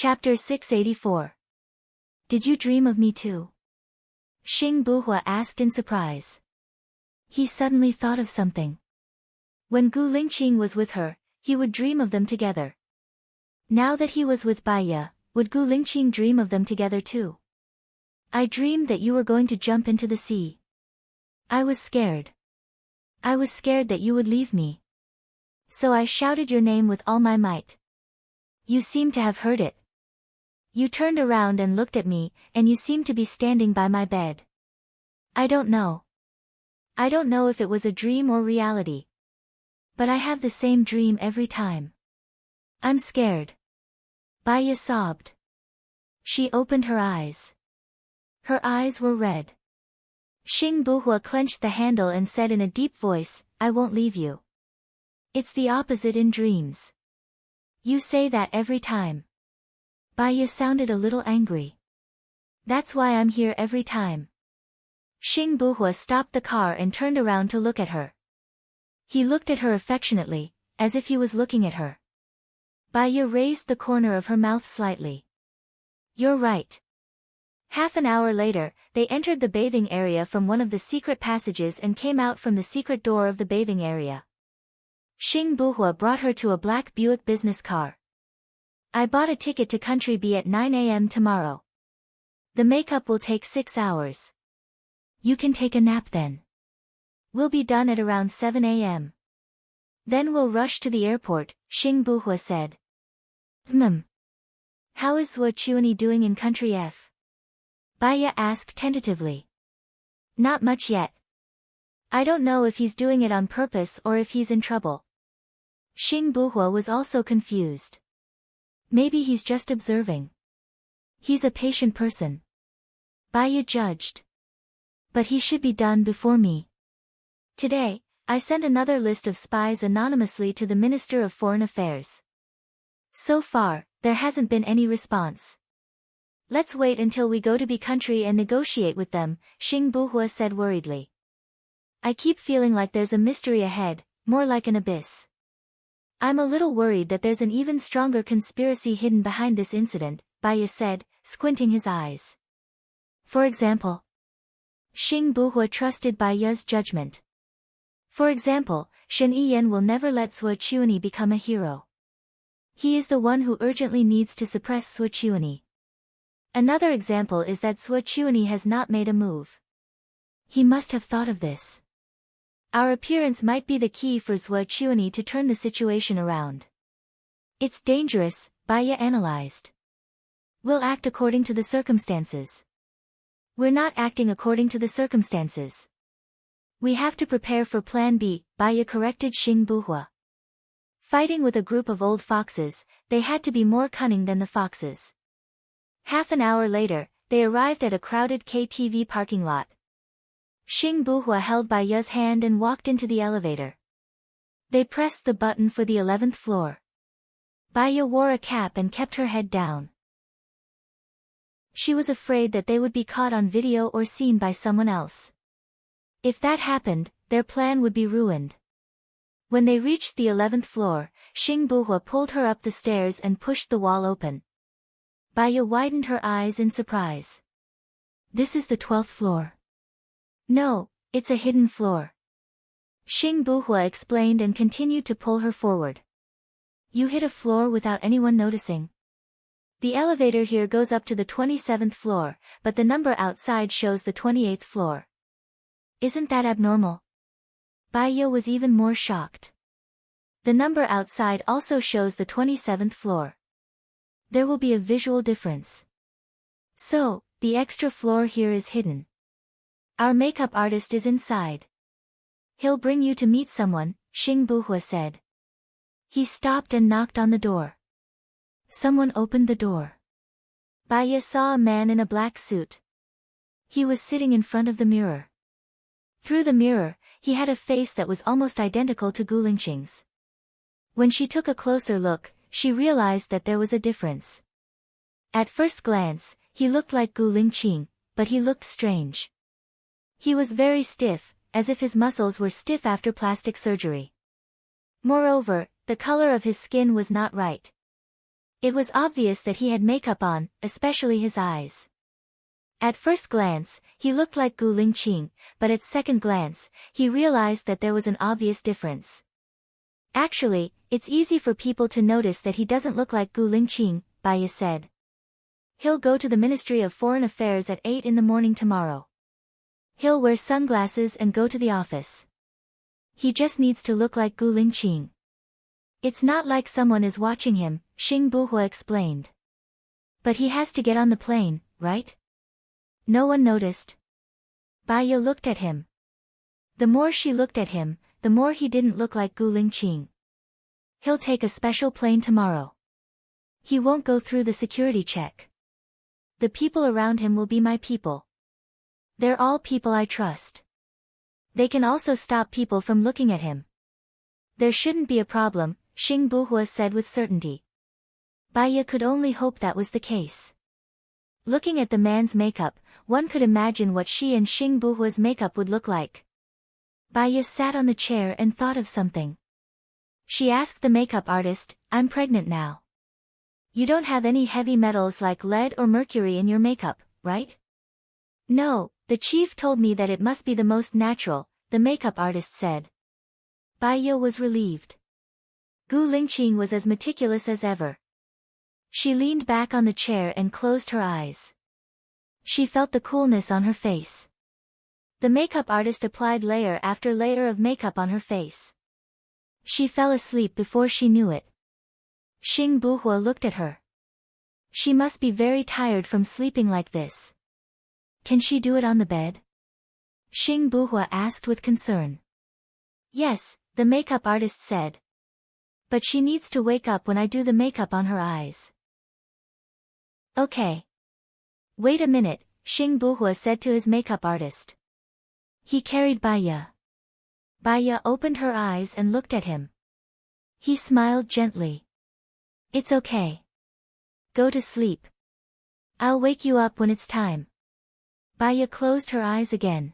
Chapter 684. Did you dream of me too? Xing Buhua asked in surprise. He suddenly thought of something. When Gu Lingqing was with her, he would dream of them together. Now that he was with Baiya, would Gu Lingqing dream of them together too? I dreamed that you were going to jump into the sea. I was scared. I was scared that you would leave me. So I shouted your name with all my might. You seemed to have heard it. You turned around and looked at me, and you seemed to be standing by my bed. I don't know. I don't know if it was a dream or reality. But I have the same dream every time. I'm scared. Baiya sobbed. She opened her eyes. Her eyes were red. Xing Buhua clenched the handle and said in a deep voice, I won't leave you. It's the opposite in dreams. You say that every time. Baiya sounded a little angry. That's why I'm here every time. Xing Buhua stopped the car and turned around to look at her. He looked at her affectionately, as if he was looking at her. Baiya raised the corner of her mouth slightly. You're right. Half an hour later, they entered the bathing area from one of the secret passages and came out from the secret door of the bathing area. Xing Buhua brought her to a black Buick business car. I bought a ticket to Country B at 9 a.m. tomorrow. The makeup will take 6 hours. You can take a nap then. We'll be done at around 7 a.m. Then we'll rush to the airport, Xing Buhua said. How is Zhuo Chuanyi doing in Country F? Baiya asked tentatively. Not much yet. I don't know if he's doing it on purpose or if he's in trouble. Xing Buhua was also confused. Maybe he's just observing. He's a patient person. Baiya judged. But he should be done before me. Today, I sent another list of spies anonymously to the Minister of Foreign Affairs. So far, there hasn't been any response. Let's wait until we go to B country and negotiate with them, Xing Buhua said worriedly. I keep feeling like there's a mystery ahead, more like an abyss. I'm a little worried that there's an even stronger conspiracy hidden behind this incident, Baiya said, squinting his eyes. For example. Xing Buhua trusted Baiya's judgment. For example, Shen Yiyan will never let Zhuo Chuanyi become a hero. He is the one who urgently needs to suppress Zhuo Chuanyi. Another example is that Zhuo Chuanyi has not made a move. He must have thought of this. Our appearance might be the key for Zhuo Chuanyi to turn the situation around. It's dangerous, Baiya analyzed. We'll act according to the circumstances. We're not acting according to the circumstances. We have to prepare for Plan B, Baiya corrected Xing Buhua. Fighting with a group of old foxes, they had to be more cunning than the foxes. Half an hour later, they arrived at a crowded KTV parking lot. Xing Buhua held Baiya's hand and walked into the elevator. They pressed the button for the 11th floor. Baiya wore a cap and kept her head down. She was afraid that they would be caught on video or seen by someone else. If that happened, their plan would be ruined. When they reached the 11th floor, Xing Buhua pulled her up the stairs and pushed the wall open. Baiya widened her eyes in surprise. This is the 12th floor. No, it's a hidden floor. Xing Buhua explained and continued to pull her forward. You hit a floor without anyone noticing. The elevator here goes up to the 27th floor, but the number outside shows the 28th floor. Isn't that abnormal? Baiya was even more shocked. The number outside also shows the 27th floor. There will be a visual difference. So, the extra floor here is hidden. Our makeup artist is inside. He'll bring you to meet someone, Xing Buhua said. He stopped and knocked on the door. Someone opened the door. Baiya saw a man in a black suit. He was sitting in front of the mirror. Through the mirror, he had a face that was almost identical to Gu Lingqing's. When she took a closer look, she realized that there was a difference. At first glance, he looked like Gu Lingqing, but he looked strange. He was very stiff, as if his muscles were stiff after plastic surgery. Moreover, the color of his skin was not right. It was obvious that he had makeup on, especially his eyes. At first glance, he looked like Gu Lingqing, but at second glance, he realized that there was an obvious difference. Actually, it's easy for people to notice that he doesn't look like Gu Lingqing, Baiya said. He'll go to the Ministry of Foreign Affairs at 8 in the morning tomorrow. He'll wear sunglasses and go to the office. He just needs to look like Gu Lingqing. It's not like someone is watching him, Xing Buhua explained. But he has to get on the plane, right? No one noticed. Baiya looked at him. The more she looked at him, the more he didn't look like Gu Lingqing. He'll take a special plane tomorrow. He won't go through the security check. The people around him will be my people. They're all people I trust. They can also stop people from looking at him. There shouldn't be a problem, Xing Buhua said with certainty. Baiya could only hope that was the case. Looking at the man's makeup, one could imagine what she and Xing Buhua's makeup would look like. Baiya sat on the chair and thought of something. She asked the makeup artist, "I'm pregnant now. You don't have any heavy metals like lead or mercury in your makeup, right?" "No, the chief told me that it must be the most natural," the makeup artist said. Baiya was relieved. Gu Lingqing was as meticulous as ever. She leaned back on the chair and closed her eyes. She felt the coolness on her face. The makeup artist applied layer after layer of makeup on her face. She fell asleep before she knew it. Xing Buhua looked at her. She must be very tired from sleeping like this. Can she do it on the bed? Xing Buhua asked with concern. Yes, the makeup artist said. But she needs to wake up when I do the makeup on her eyes. Okay. Wait a minute, Xing Buhua said to his makeup artist. He carried Baiya. Baiya opened her eyes and looked at him. He smiled gently. It's okay. Go to sleep. I'll wake you up when it's time. Baiya closed her eyes again.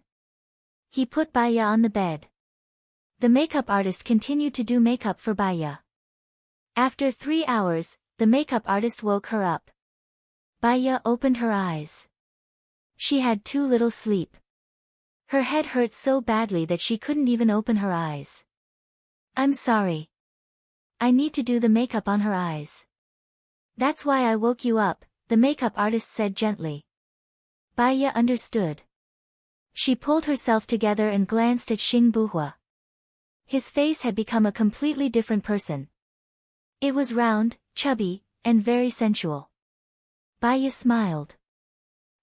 He put Baiya on the bed. The makeup artist continued to do makeup for Baiya. After 3 hours, the makeup artist woke her up. Baiya opened her eyes. She had too little sleep. Her head hurt so badly that she couldn't even open her eyes. I'm sorry. I need to do the makeup on her eyes. That's why I woke you up, the makeup artist said gently. Baiya understood. She pulled herself together and glanced at Xing Buhua. His face had become a completely different person. It was round, chubby, and very sensual. Baiya smiled.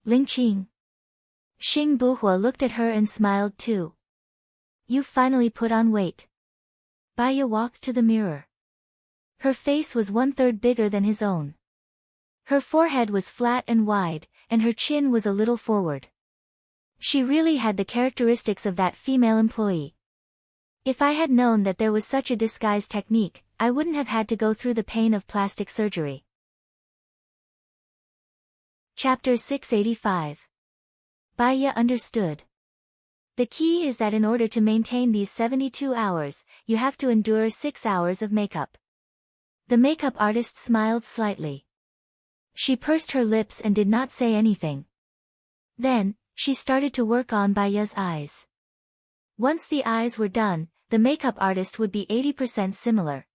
Lingqing. Xing Buhua looked at her and smiled too. You finally put on weight. Baiya walked to the mirror. Her face was 1/3 bigger than his own. Her forehead was flat and wide, and her chin was a little forward. She really had the characteristics of that female employee. If I had known that there was such a disguise technique, I wouldn't have had to go through the pain of plastic surgery. Chapter 685. Baiya understood. The key is that in order to maintain these 72 hours, you have to endure 6 hours of makeup. The makeup artist smiled slightly. She pursed her lips and did not say anything. Then, she started to work on Baiya's eyes. Once the eyes were done, the makeup artist would be 80% similar.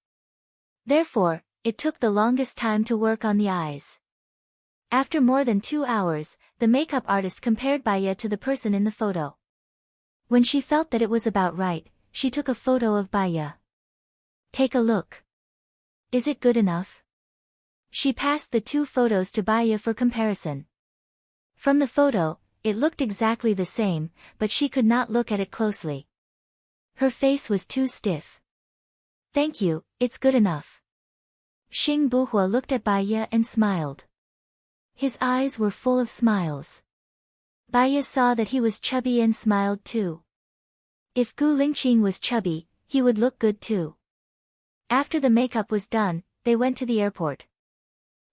Therefore, it took the longest time to work on the eyes. After more than 2 hours, the makeup artist compared Baiya to the person in the photo. When she felt that it was about right, she took a photo of Baiya. Take a look. Is it good enough? She passed the 2 photos to Baiya for comparison. From the photo, it looked exactly the same, but she could not look at it closely. Her face was too stiff. Thank you, it's good enough. Xing Buhua looked at Baiya and smiled. His eyes were full of smiles. Baiya saw that he was chubby and smiled too. If Gu Lingqing was chubby, he would look good too. After the makeup was done, they went to the airport.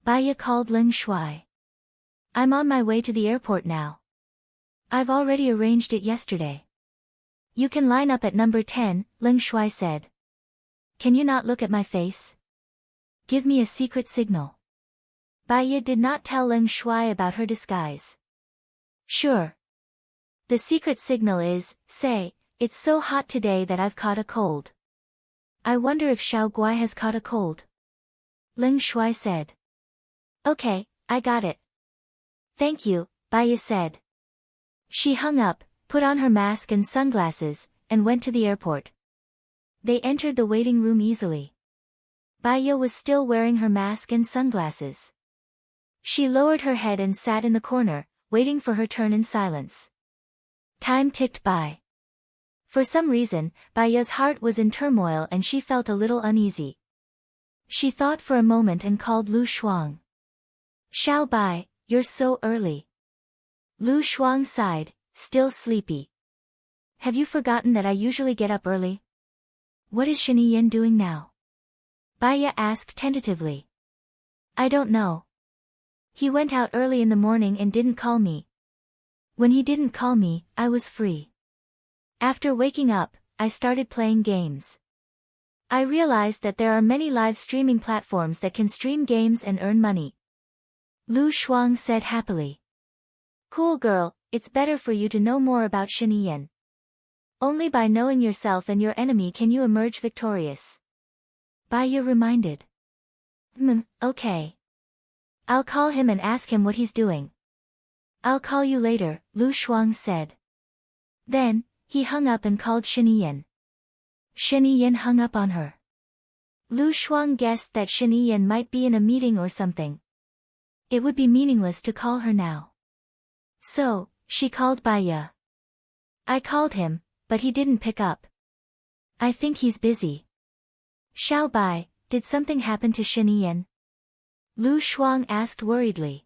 Baiya called Ling Shuai. I'm on my way to the airport now. I've already arranged it yesterday. You can line up at number 10, Ling Shuai said. Can you not look at my face? Give me a secret signal. Baya did not tell Leng Shuai about her disguise. Sure. The secret signal is, say, it's so hot today that I've caught a cold. I wonder if Xiao Guai has caught a cold. Leng Shuai said. Okay, I got it. Thank you, Baya said. She hung up, put on her mask and sunglasses, and went to the airport. They entered the waiting room easily. Baya was still wearing her mask and sunglasses. She lowered her head and sat in the corner, waiting for her turn in silence. Time ticked by. For some reason, Baya's heart was in turmoil and she felt a little uneasy. She thought for a moment and called Lu Shuang. Xiao Bai, you're so early. Lu Shuang sighed, still sleepy. Have you forgotten that I usually get up early? What is Shen Yiyan doing now? Baya asked tentatively. I don't know. He went out early in the morning and didn't call me. When he didn't call me, I was free. After waking up, I started playing games. I realized that there are many live streaming platforms that can stream games and earn money. Lu Shuang said happily. Cool girl, it's better for you to know more about Shen Yiyan. Only by knowing yourself and your enemy can you emerge victorious. Baya reminded. Okay. I'll call him and ask him what he's doing. I'll call you later, Lu Shuang said. Then, he hung up and called Shen Yiyan. Shen Yiyan hung up on her. Lu Shuang guessed that Shen Yiyan might be in a meeting or something. It would be meaningless to call her now. So, she called Baya. I called him, but he didn't pick up. I think he's busy. Xiao Bai, did something happen to Shen Yiyan? Lu Shuang asked worriedly.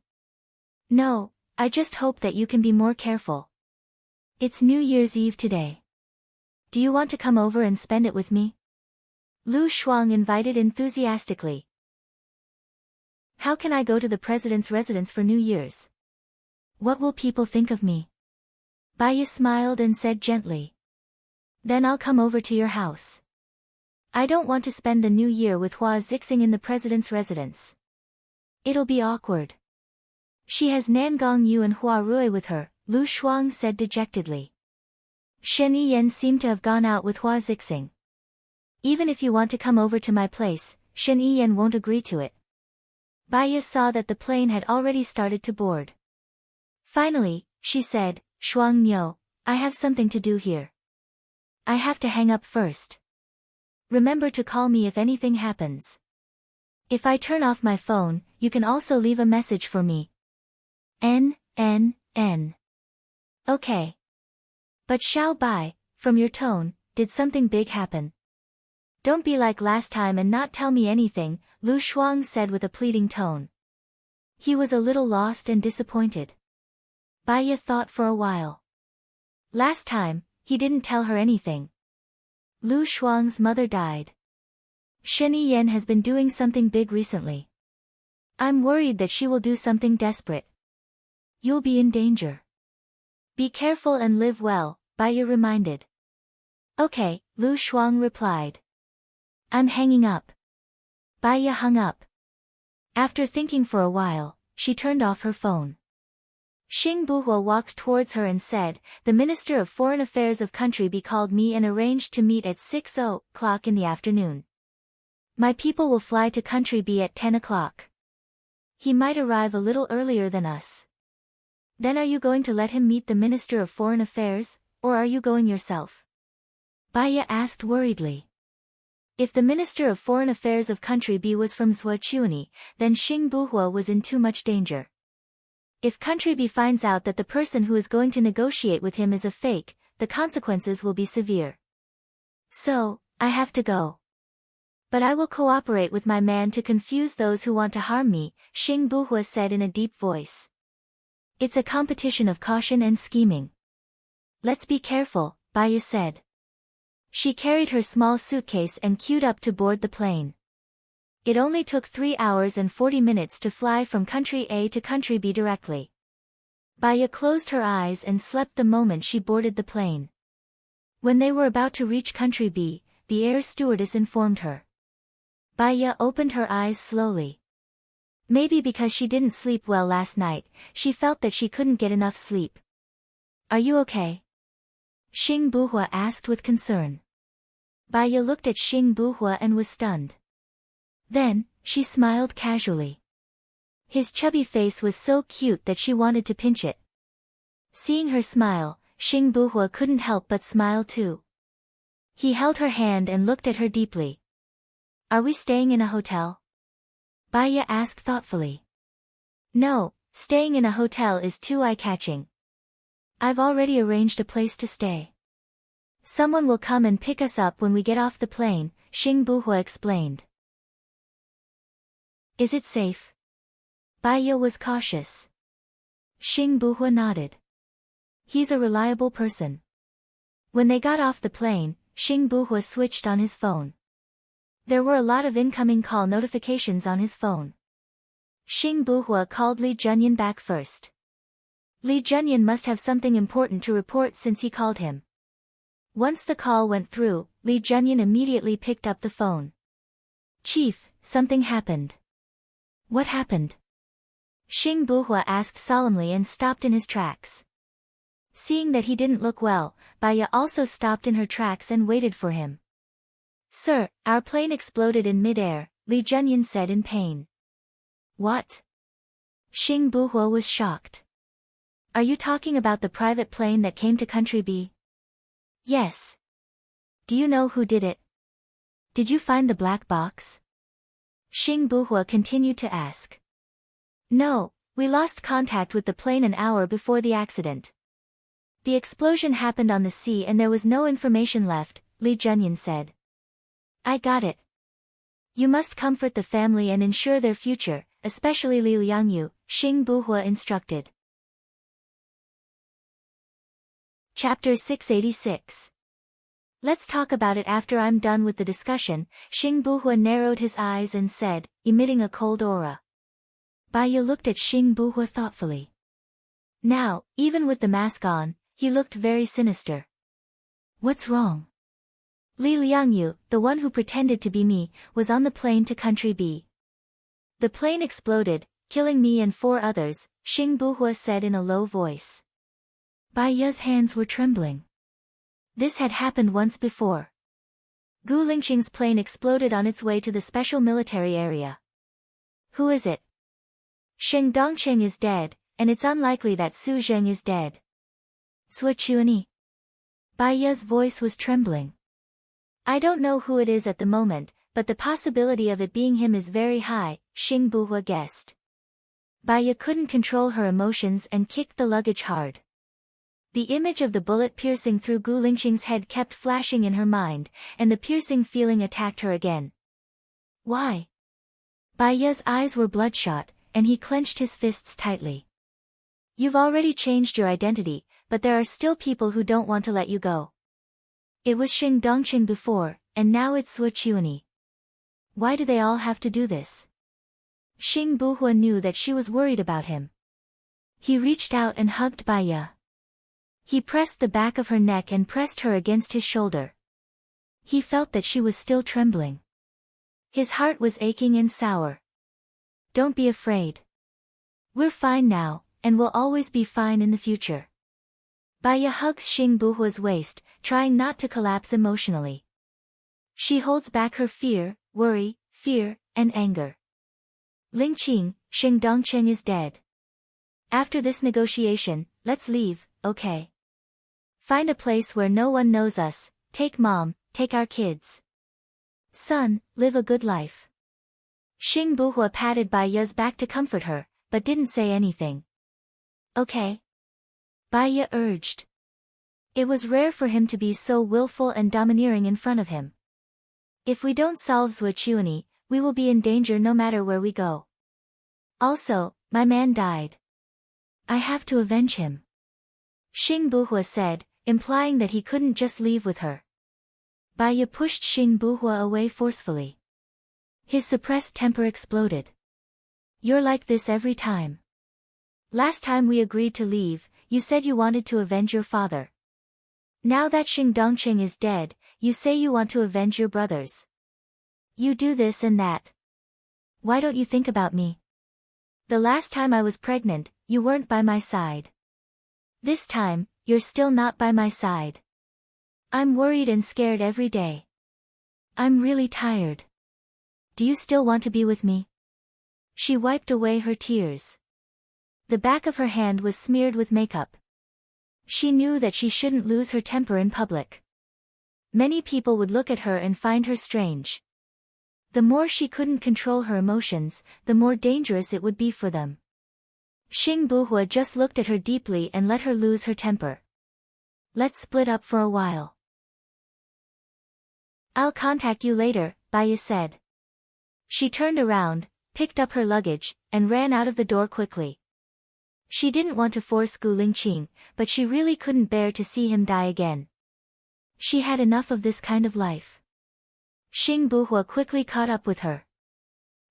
No, I just hope that you can be more careful. It's New Year's Eve today. Do you want to come over and spend it with me? Lu Shuang invited enthusiastically. How can I go to the president's residence for New Year's? What will people think of me? Baya smiled and said gently. Then I'll come over to your house. I don't want to spend the New Year with Hua Zixing in the president's residence. It'll be awkward. She has Nan Gongyu and Hua Rui with her, Lu Shuang said dejectedly. Shen Yiyan seemed to have gone out with Hua Zixing. Even if you want to come over to my place, Shen Yiyan won't agree to it. Baya saw that the plane had already started to board. Finally, she said, Shuang Niu, I have something to do here. I have to hang up first. Remember to call me if anything happens. If I turn off my phone, you can also leave a message for me. N. Okay. But Xiao Bai, from your tone, did something big happen? Don't be like last time and not tell me anything, Lu Shuang said with a pleading tone. He was a little lost and disappointed. Baya thought for a while. Last time, he didn't tell her anything. Lu Shuang's mother died. Shen Yiyan has been doing something big recently. I'm worried that she will do something desperate. You'll be in danger. Be careful and live well, Baya reminded. Okay, Lu Shuang replied. I'm hanging up. Baya hung up. After thinking for a while, she turned off her phone. Xing Buhua walked towards her and said, the Minister of Foreign Affairs of Country B called me and arranged to meet at 6 o'clock in the afternoon. My people will fly to Country B at 10 o'clock. He might arrive a little earlier than us. Then are you going to let him meet the Minister of Foreign Affairs, or are you going yourself? Baya asked worriedly. If the Minister of Foreign Affairs of Country B was from Zhuochuani, then Xing Buhua was in too much danger. If Country B finds out that the person who is going to negotiate with him is a fake, the consequences will be severe. So, I have to go. But I will cooperate with my man to confuse those who want to harm me, Xing Buhua said in a deep voice. It's a competition of caution and scheming. Let's be careful, Baya said. She carried her small suitcase and queued up to board the plane. It only took 3 hours and 40 minutes to fly from Country A to Country B directly. Baya closed her eyes and slept the moment she boarded the plane. When they were about to reach Country B, the air stewardess informed her. Baya opened her eyes slowly. Maybe because she didn't sleep well last night, she felt that she couldn't get enough sleep. Are you okay? Xing Buhua asked with concern. Baiya looked at Xing Buhua and was stunned. Then, she smiled casually. His chubby face was so cute that she wanted to pinch it. Seeing her smile, Xing Buhua couldn't help but smile too. He held her hand and looked at her deeply. Are we staying in a hotel? Baiya asked thoughtfully. No, staying in a hotel is too eye-catching. I've already arranged a place to stay. Someone will come and pick us up when we get off the plane, Xing Buhua explained. Is it safe? Baiya was cautious. Xing Buhua nodded. He's a reliable person. When they got off the plane, Xing Buhua switched on his phone. There were a lot of incoming call notifications on his phone. Xing Buhua called Li Junyan back first. Li Junyan must have something important to report since he called him. Once the call went through, Li Junyan immediately picked up the phone. Chief, something happened. What happened? Xing Buhua asked solemnly and stopped in his tracks. Seeing that he didn't look well, Baiya also stopped in her tracks and waited for him. Sir, our plane exploded in mid-air, Li Junyan said in pain. What? Xing Buhua was shocked. Are you talking about the private plane that came to Country B? Yes. Do you know who did it? Did you find the black box? Xing Buhua continued to ask. No, we lost contact with the plane an hour before the accident. The explosion happened on the sea and there was no information left, Li Junyan said. I got it. You must comfort the family and ensure their future, especially Li Liangyu, Xing Buhua instructed. Chapter 686. Let's talk about it after I'm done with the discussion, Xing Buhua narrowed his eyes and said, emitting a cold aura. Baiya looked at Xing Buhua thoughtfully. Now, even with the mask on, he looked very sinister. What's wrong? Li Liangyu, the one who pretended to be me, was on the plane to Country B. The plane exploded, killing me and 4 others, Xing Buhua said in a low voice. Baiya's hands were trembling. This had happened once before. Gu Lingqing's plane exploded on its way to the special military area. Who is it? Sheng Dongqing is dead, and it's unlikely that Su Zheng is dead. Sui Chuani. Baiya's voice was trembling. I don't know who it is at the moment, but the possibility of it being him is very high, Xing Buhua guessed. Baiya couldn't control her emotions and kicked the luggage hard. The image of the bullet piercing through Gu Lingqing's head kept flashing in her mind, and the piercing feeling attacked her again. Why? Baiya's eyes were bloodshot, and he clenched his fists tightly. You've already changed your identity, but there are still people who don't want to let you go. It was Sheng Dongqing before, and now it's Sui Chuani. Why do they all have to do this? Xing Buhua knew that she was worried about him. He reached out and hugged Baiya. He pressed the back of her neck and pressed her against his shoulder. He felt that she was still trembling. His heart was aching and sour. Don't be afraid. We're fine now, and we'll always be fine in the future. Baiya hugs Xing Buhua's waist, trying not to collapse emotionally. She holds back her fear, worry, fear, and anger. Lingqing, Sheng Dongqing is dead. After this negotiation, let's leave, okay? Find a place where no one knows us, take Mom, take our kids. Son, live a good life. Xing Buhua patted Baiya's back to comfort her, but didn't say anything. Okay. Baiya urged. It was rare for him to be so willful and domineering in front of him. If we don't solve Sui Chuani, we will be in danger no matter where we go. Also, my man died. I have to avenge him. Xing Buhua said, implying that he couldn't just leave with her. Baiya pushed Xing Buhua away forcefully. His suppressed temper exploded. You're like this every time. Last time we agreed to leave, you said you wanted to avenge your father. Now that Sheng Dongqing is dead, you say you want to avenge your brothers. You do this and that. Why don't you think about me? The last time I was pregnant, you weren't by my side. This time, you're still not by my side. I'm worried and scared every day. I'm really tired. Do you still want to be with me? She wiped away her tears. The back of her hand was smeared with makeup. She knew that she shouldn't lose her temper in public. Many people would look at her and find her strange. The more she couldn't control her emotions, the more dangerous it would be for them. Xing Buhua just looked at her deeply and let her lose her temper. Let's split up for a while. I'll contact you later, Baya said. She turned around, picked up her luggage, and ran out of the door quickly. She didn't want to force Gu Lingqing, but she really couldn't bear to see him die again. She had enough of this kind of life. Xing Buhua quickly caught up with her.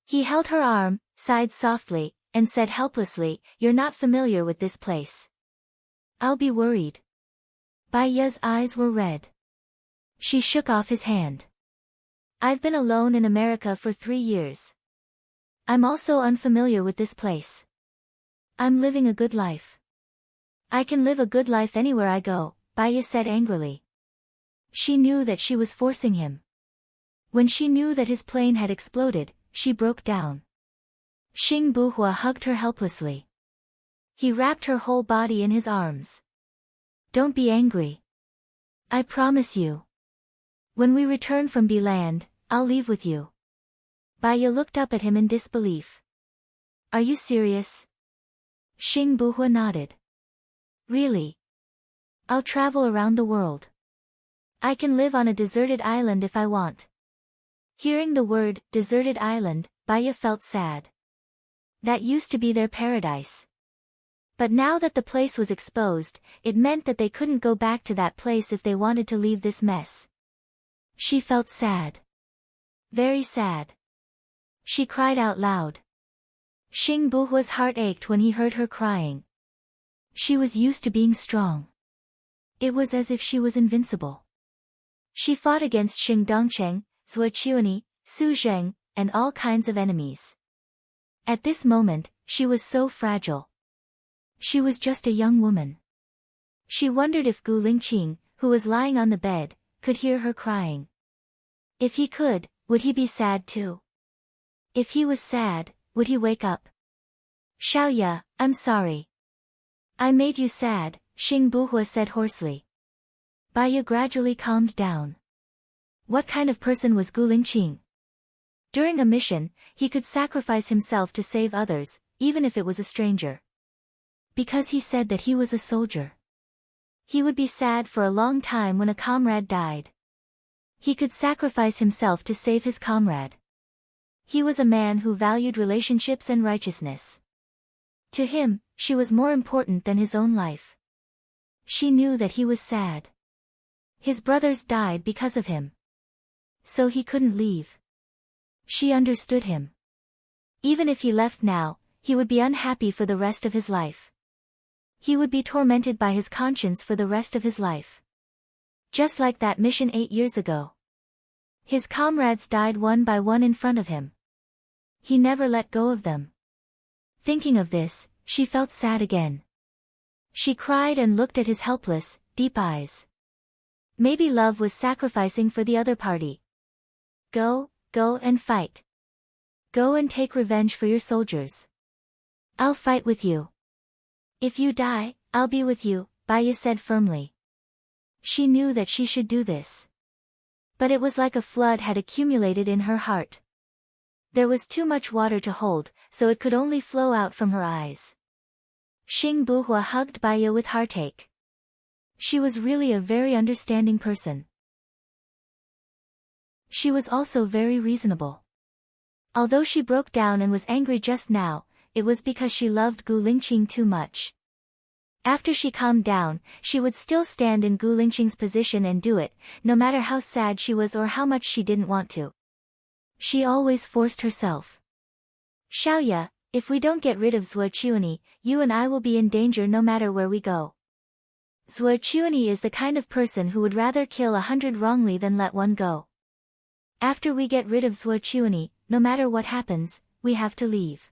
He held her arm, sighed softly, and said helplessly, "You're not familiar with this place. I'll be worried." Baya's eyes were red. She shook off his hand. "I've been alone in America for 3 years. I'm also unfamiliar with this place. I'm living a good life. I can live a good life anywhere I go," Baya said angrily. She knew that she was forcing him. When she knew that his plane had exploded, she broke down. Xing Buhua hugged her helplessly. He wrapped her whole body in his arms. "Don't be angry. I promise you. When we return from B-land, I'll leave with you." Baya looked up at him in disbelief. "Are you serious?" Xing Buhua nodded. "Really? I'll travel around the world. I can live on a deserted island if I want." Hearing the word, deserted island, Baya felt sad. That used to be their paradise. But now that the place was exposed, it meant that they couldn't go back to that place if they wanted to leave this mess. She felt sad. Very sad. She cried out loud. Xing Buhua's heart ached when he heard her crying. She was used to being strong. It was as if she was invincible. She fought against Xing Dongcheng, Zhuo Chuani, Su Zheng, and all kinds of enemies. At this moment, she was so fragile. She was just a young woman. She wondered if Gu Lingqing, who was lying on the bed, could hear her crying. If he could, would he be sad too? If he was sad, would he wake up? "Xiaoya, I'm sorry. I made you sad," Xing Buhua said hoarsely. Baya gradually calmed down. What kind of person was Gu Lingqing? During a mission, he could sacrifice himself to save others, even if it was a stranger. Because he said that he was a soldier. He would be sad for a long time when a comrade died. He could sacrifice himself to save his comrade. He was a man who valued relationships and righteousness. To him, she was more important than his own life. She knew that he was sad. His brothers died because of him. So he couldn't leave. She understood him. Even if he left now, he would be unhappy for the rest of his life. He would be tormented by his conscience for the rest of his life. Just like that mission 8 years ago. His comrades died one by one in front of him. He never let go of them. Thinking of this, she felt sad again. She cried and looked at his helpless, deep eyes. Maybe love was sacrificing for the other party. Go and fight. Go and take revenge for your soldiers. I'll fight with you. If you die, I'll be with you, Baya said firmly. She knew that she should do this. But it was like a flood had accumulated in her heart. There was too much water to hold, so it could only flow out from her eyes. Xing Buhua hugged Baya with heartache. She was really a very understanding person. She was also very reasonable. Although she broke down and was angry just now, it was because she loved Gu Lingqing too much. After she calmed down, she would still stand in Gu Lingqing's position and do it, no matter how sad she was or how much she didn't want to. She always forced herself. "Xiaoya, if we don't get rid of Zhuo Chuani, you and I will be in danger no matter where we go. Zhuo Chuani is the kind of person who would rather kill 100 wrongly than let one go. After we get rid of Zhuo Chuani, no matter what happens, we have to leave."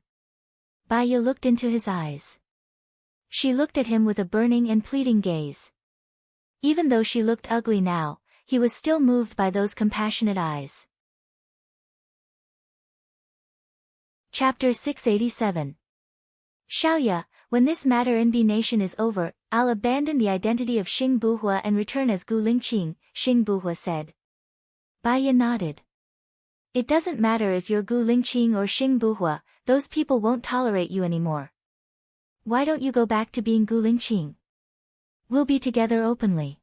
Baya looked into his eyes. She looked at him with a burning and pleading gaze. Even though she looked ugly now, he was still moved by those compassionate eyes. Chapter 687. Xiaoya, when this matter in B Nation is over, I'll abandon the identity of Xing Buhua and return as Gu Lingqing, Xing Buhua said. Baya nodded. It doesn't matter if you're Gu Lingqing or Xing Buhua, those people won't tolerate you anymore. Why don't you go back to being Gu Lingqing? We'll be together openly.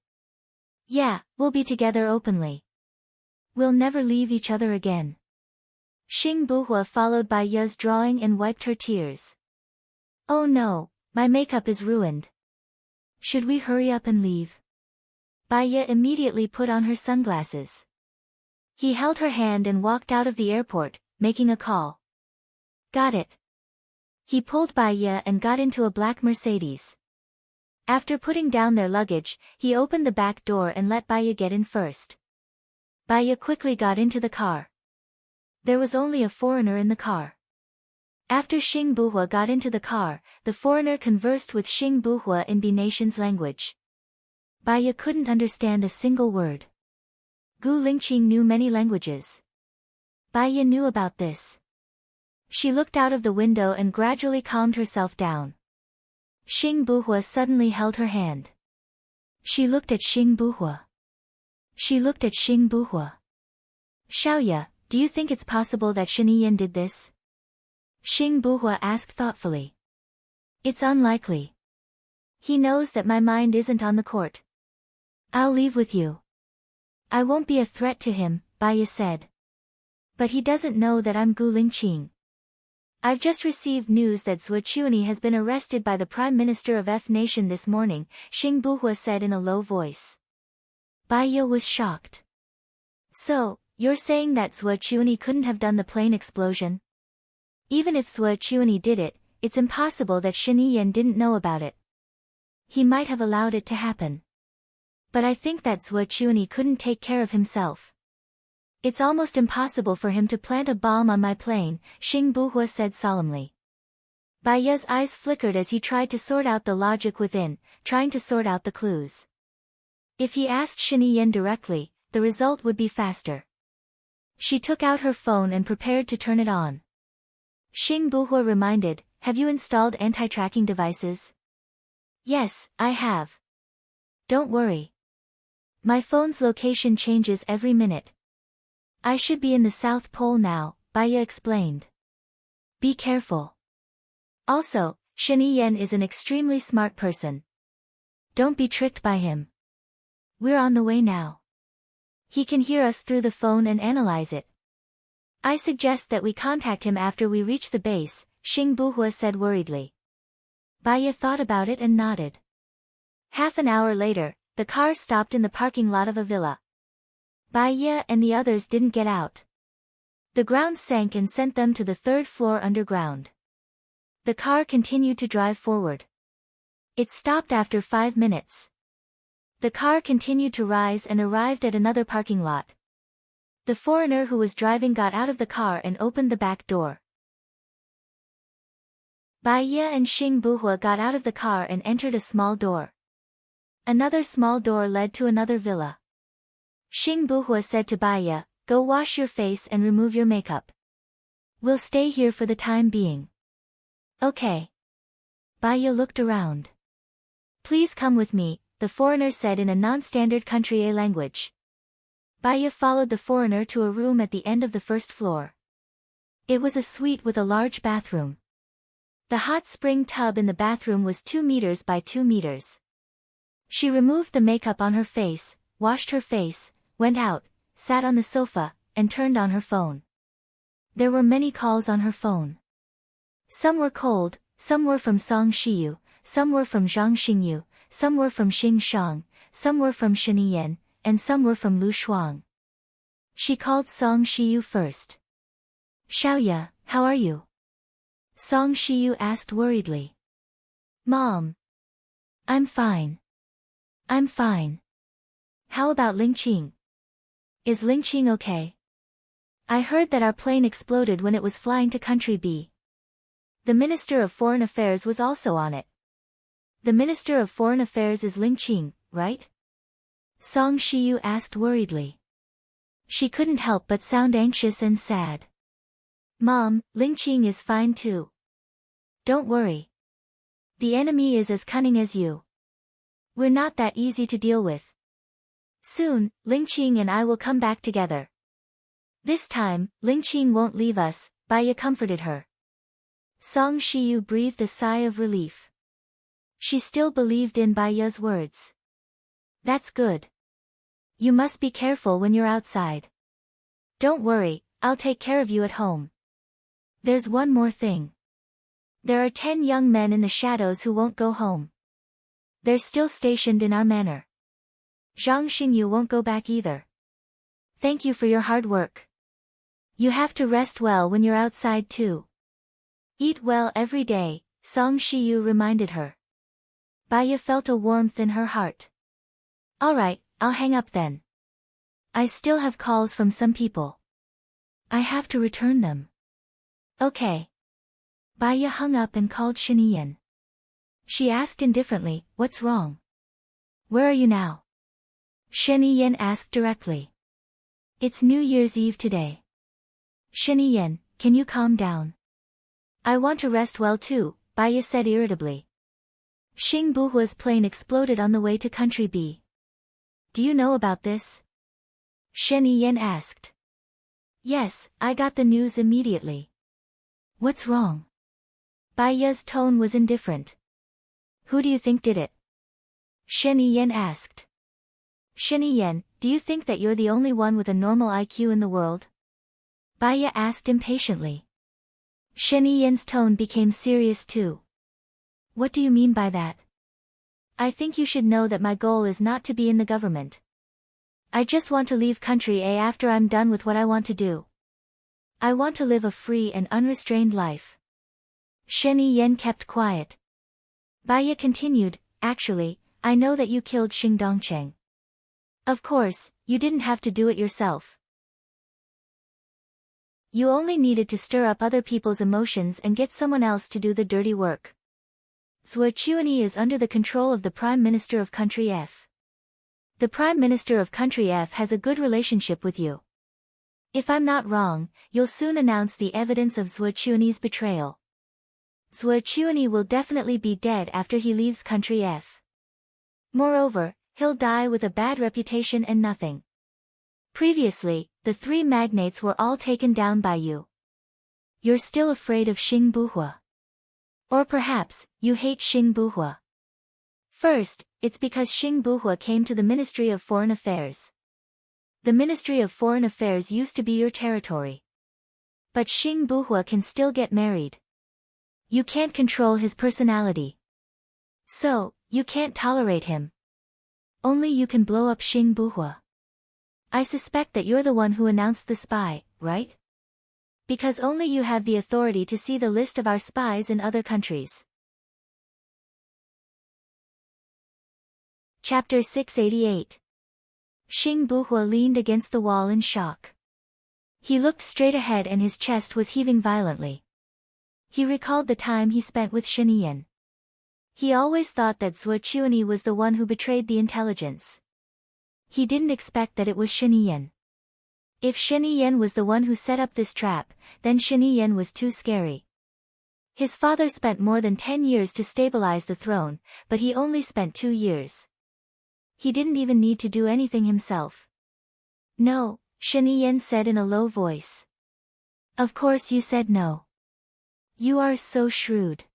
Yeah, we'll be together openly. We'll never leave each other again. Xing Buhua followed Baya's drawing and wiped her tears. Oh no, my makeup is ruined. Should we hurry up and leave? Baya immediately put on her sunglasses. He held her hand and walked out of the airport, making a call. Got it. He pulled Baya and got into a black Mercedes. After putting down their luggage, he opened the back door and let Baya get in first. Baya quickly got into the car. There was only a foreigner in the car. After Xing Buhua got into the car, the foreigner conversed with Xing Buhua in B Nation's language. Baya couldn't understand a single word. Gu Lingqing knew many languages. Baya knew about this. She looked out of the window and gradually calmed herself down. Xing Buhua suddenly held her hand. She looked at Xing Buhua. She looked at Xing Buhua. Xiaoya, do you think it's possible that Shiniyan did this? Xing Buhua asked thoughtfully. It's unlikely. He knows that my mind isn't on the court. I'll leave with you. I won't be a threat to him, Baya said. But he doesn't know that I'm Gu Lingqing. I've just received news that Zhuo Chuani has been arrested by the Prime Minister of F Nation this morning, Xing Buhua said in a low voice. Baya was shocked. So, you're saying that Zhuo Chuani couldn't have done the plane explosion? Even if Zhuo Chuani did it, it's impossible that Shiniyan didn't know about it. He might have allowed it to happen. But I think that Zhuo Chuani couldn't take care of himself. It's almost impossible for him to plant a bomb on my plane, Xing Buhua said solemnly. Baya's eyes flickered as he tried to sort out the logic within, trying to sort out the clues. If he asked Shiniyan directly, the result would be faster. She took out her phone and prepared to turn it on. Xing Buhua reminded, have you installed anti-tracking devices? Yes, I have. Don't worry. My phone's location changes every minute. I should be in the South Pole now, Baya explained. Be careful. Also, Shiniyan is an extremely smart person. Don't be tricked by him. We're on the way now. He can hear us through the phone and analyze it. I suggest that we contact him after we reach the base, Xing Buhua said worriedly. Baya thought about it and nodded. Half an hour later, the car stopped in the parking lot of a villa. Baya and the others didn't get out. The ground sank and sent them to the third floor underground. The car continued to drive forward. It stopped after 5 minutes. The car continued to rise and arrived at another parking lot. The foreigner who was driving got out of the car and opened the back door. Baya and Xing Buhua got out of the car and entered a small door. Another small door led to another villa. Xing Buhua said to Baya, go wash your face and remove your makeup. We'll stay here for the time being. Okay. Baya looked around. Please come with me, the foreigner said in a non-standard country A language. Baya followed the foreigner to a room at the end of the first floor. It was a suite with a large bathroom. The hot spring tub in the bathroom was 2 meters by 2 meters. She removed the makeup on her face, washed her face, went out, sat on the sofa, and turned on her phone. There were many calls on her phone. Some were cold, some were from Song Shiyu, some were from Zhang Xingyu, some were from Xing Shang, some were from Shiniyan, and some were from Lu Shuang. She called Song Shiyu first. Xiaoya, how are you? Song Shiyu asked worriedly. Mom. I'm fine. I'm fine. How about Lingqing? Is Lingqing okay? I heard that our plane exploded when it was flying to Country B. The Minister of Foreign Affairs was also on it. The Minister of Foreign Affairs is Ling Qing, right? Song Shiyu asked worriedly. She couldn't help but sound anxious and sad. Mom, Ling Qing is fine too. Don't worry. The enemy is as cunning as you. We're not that easy to deal with. Soon, Ling Qing and I will come back together. This time, Ling Qing won't leave us, Baiya comforted her. Song Shiyu breathed a sigh of relief. She still believed in Baiya's words. That's good. You must be careful when you're outside. Don't worry, I'll take care of you at home. There's one more thing. There are 10 young men in the shadows who won't go home. They're still stationed in our manor. Zhang Xingyu won't go back either. Thank you for your hard work. You have to rest well when you're outside too. Eat well every day, Song Shiyu reminded her. Baiya felt a warmth in her heart. Alright, I'll hang up then. I still have calls from some people. I have to return them. Okay. Baiya hung up and called Shiniyan. She asked indifferently, what's wrong? Where are you now? Shiniyan asked directly. It's New Year's Eve today. Shiniyan, can you calm down? I want to rest well too, Baiya said irritably. Xing Buhua's plane exploded on the way to Country B. Do you know about this? Shiniyan asked. Yes, I got the news immediately. What's wrong? Baiya's tone was indifferent. Who do you think did it? Shiniyan asked. Shiniyan, do you think that you're the only one with a normal IQ in the world? Baiya asked impatiently. Shiniyan's tone became serious too. What do you mean by that? I think you should know that my goal is not to be in the government. I just want to leave Country A after I'm done with what I want to do. I want to live a free and unrestrained life. Shiniyan kept quiet. Baiya continued, actually, I know that you killed Xing Dongcheng. Of course, you didn't have to do it yourself. You only needed to stir up other people's emotions and get someone else to do the dirty work. Zhuochuani is under the control of the Prime Minister of Country F. The Prime Minister of Country F has a good relationship with you. If I'm not wrong, you'll soon announce the evidence of Zhuochuani's betrayal. Zhuochuani will definitely be dead after he leaves Country F. Moreover, he'll die with a bad reputation and nothing. Previously, the 3 magnates were all taken down by you. You're still afraid of Xing Buhua. Or perhaps, you hate Xing Buhua. First, it's because Xing Buhua came to the Ministry of Foreign Affairs. The Ministry of Foreign Affairs used to be your territory. But Xing Buhua can still get married. You can't control his personality. So, you can't tolerate him. Only you can blow up Xing Buhua. I suspect that you're the one who announced the spy, right? Because only you have the authority to see the list of our spies in other countries. Chapter 688. Xing Buhua leaned against the wall in shock. He looked straight ahead and his chest was heaving violently. He recalled the time he spent with Shiniyan. He always thought that Zhuochuani was the one who betrayed the intelligence. He didn't expect that it was Shiniyan. If Shiniyan was the one who set up this trap, then Shiniyan was too scary. His father spent more than 10 years to stabilize the throne, but he only spent 2 years. He didn't even need to do anything himself. No, Shiniyan said in a low voice. Of course you said no. You are so shrewd.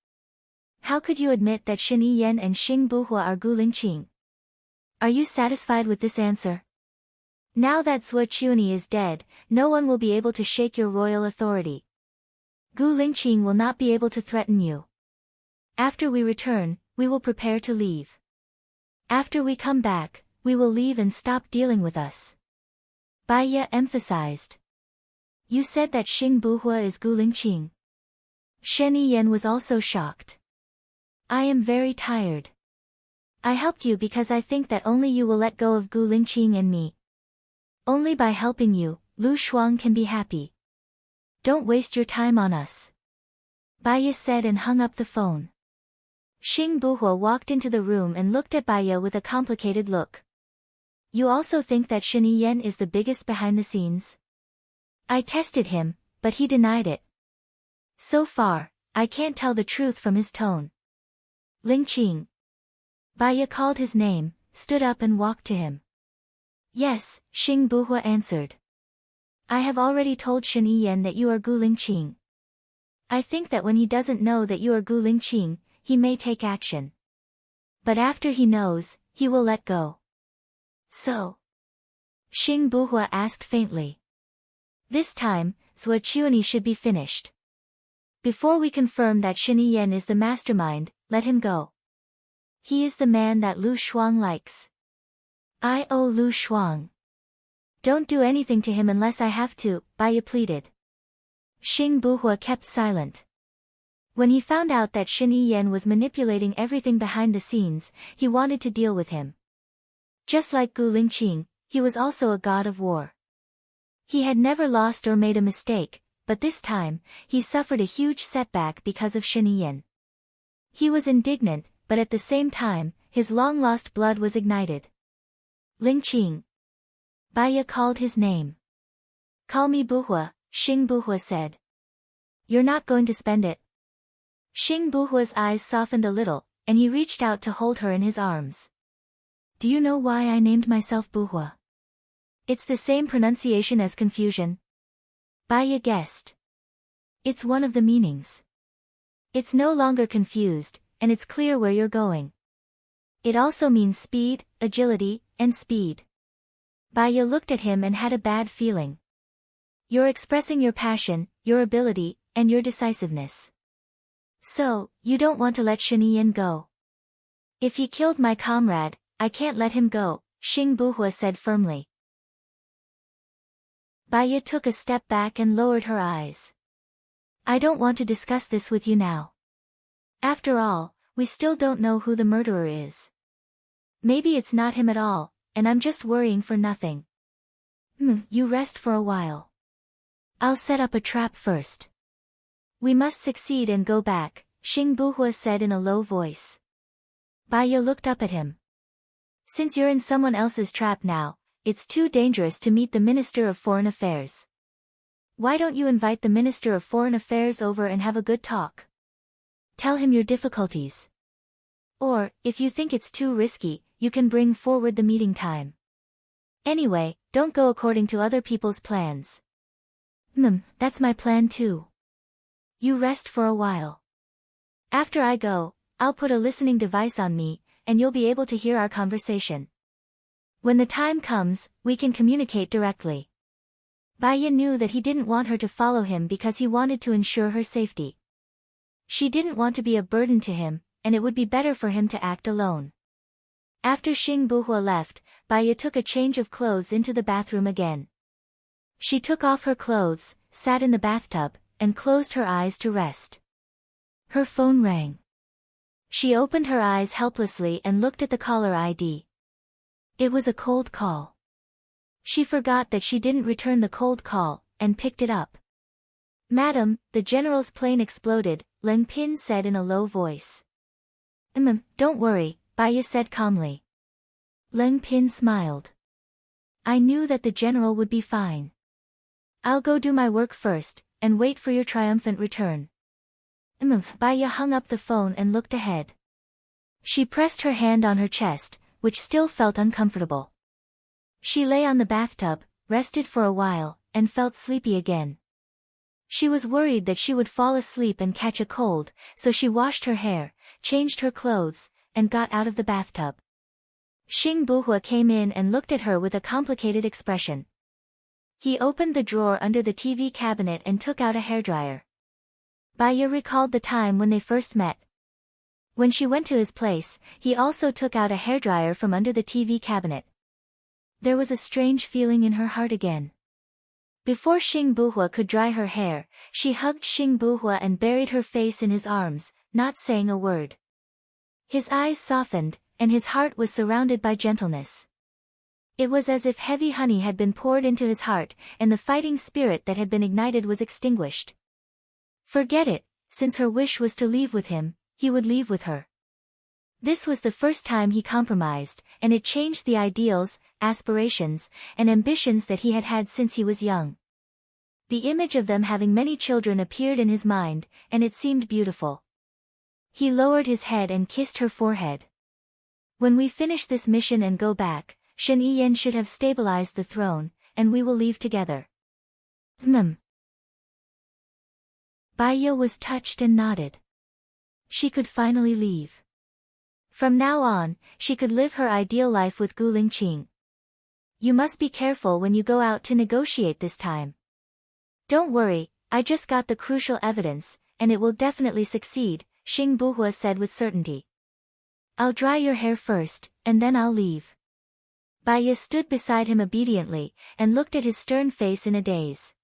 How could you admit that Shiniyan and Xing Buhua are Gu Lingqing? Are you satisfied with this answer? Now that Zhuochuani is dead, no one will be able to shake your royal authority. Gu Lingqing will not be able to threaten you. After we return, we will prepare to leave. After we come back, we will leave and stop dealing with us. Baiya emphasized. You said that Xing Buhua is Gu Lingqing. Shiniyan was also shocked. I am very tired. I helped you because I think that only you will let go of Gu Lingqing and me. Only by helping you, Lu Shuang can be happy. Don't waste your time on us. Baya said and hung up the phone. Xing Buhua walked into the room and looked at Baya with a complicated look. You also think that Shen Yan is the biggest behind the scenes? I tested him, but he denied it. So far, I can't tell the truth from his tone. Ling Qing. Baya called his name, stood up and walked to him. Yes, Xing Buhua answered. I have already told Shen Yan that you are Gu Lingqing. I think that when he doesn't know that you are Gu Lingqing, he may take action. But after he knows, he will let go. So? Xing Buhua asked faintly. This time, Zuochuani should be finished. Before we confirm that Shen Yan is the mastermind, let him go. He is the man that Lu Shuang likes. I owe Lu Shuang. Don't do anything to him unless I have to, Baya pleaded. Xing Buhua kept silent. When he found out that Shen Yan was manipulating everything behind the scenes, he wanted to deal with him. Just like Gu Lingqing, he was also a god of war. He had never lost or made a mistake, but this time, he suffered a huge setback because of Shen Yan. He was indignant, but at the same time, his long-lost blood was ignited. Lingqing. Baya called his name. Call me Buhua, Xing Buhua said. You're not going to spend it. Xing Buhua's eyes softened a little, and he reached out to hold her in his arms. Do you know why I named myself Buhua? It's the same pronunciation as confusion. Baya guessed. It's one of the meanings. It's no longer confused, and it's clear where you're going. It also means speed, agility, and speed. Baya looked at him and had a bad feeling. You're expressing your passion, your ability, and your decisiveness. So, you don't want to let Shen Yan go. If he killed my comrade, I can't let him go, Xing Buhua said firmly. Baya took a step back and lowered her eyes. I don't want to discuss this with you now. After all, we still don't know who the murderer is. Maybe it's not him at all, and I'm just worrying for nothing. You rest for a while. I'll set up a trap first. We must succeed and go back, Xing Buhua said in a low voice. Baya looked up at him. Since you're in someone else's trap now, it's too dangerous to meet the Minister of Foreign Affairs. Why don't you invite the Minister of Foreign Affairs over and have a good talk? Tell him your difficulties. Or, if you think it's too risky, you can bring forward the meeting time. Anyway, don't go according to other people's plans. That's my plan too. You rest for a while. After I go, I'll put a listening device on me, and you'll be able to hear our conversation. When the time comes, we can communicate directly. Baya knew that he didn't want her to follow him because he wanted to ensure her safety. She didn't want to be a burden to him, and it would be better for him to act alone. After Xing Buhua left, Baya took a change of clothes into the bathroom again. She took off her clothes, sat in the bathtub, and closed her eyes to rest. Her phone rang. She opened her eyes helplessly and looked at the caller ID. It was a cold call. She forgot that she didn't return the cold call, and picked it up. Madam, the general's plane exploded, Leng Pin said in a low voice. Don't worry, Baya said calmly. Leng Pin smiled. I knew that the general would be fine. I'll go do my work first, and wait for your triumphant return. Baya hung up the phone and looked ahead. She pressed her hand on her chest, which still felt uncomfortable. She lay on the bathtub, rested for a while, and felt sleepy again. She was worried that she would fall asleep and catch a cold, so she washed her hair, changed her clothes, and got out of the bathtub. Xing Buhua came in and looked at her with a complicated expression. He opened the drawer under the TV cabinet and took out a hairdryer. Baya recalled the time when they first met. When she went to his place, he also took out a hairdryer from under the TV cabinet. There was a strange feeling in her heart again. Before Xing Buhua could dry her hair, she hugged Xing Buhua and buried her face in his arms, not saying a word. His eyes softened, and his heart was surrounded by gentleness. It was as if heavy honey had been poured into his heart, and the fighting spirit that had been ignited was extinguished. Forget it, since her wish was to leave with him, he would leave with her. This was the first time he compromised, and it changed the ideals, aspirations, and ambitions that he had had since he was young. The image of them having many children appeared in his mind, and it seemed beautiful. He lowered his head and kissed her forehead. When we finish this mission and go back, Shen Yiyan should have stabilized the throne, and we will leave together. Baiya was touched and nodded. She could finally leave. From now on, she could live her ideal life with Gu Lingqing. You must be careful when you go out to negotiate this time. Don't worry, I just got the crucial evidence, and it will definitely succeed, Xing Buhua said with certainty. I'll dry your hair first, and then I'll leave. Baiya stood beside him obediently, and looked at his stern face in a daze.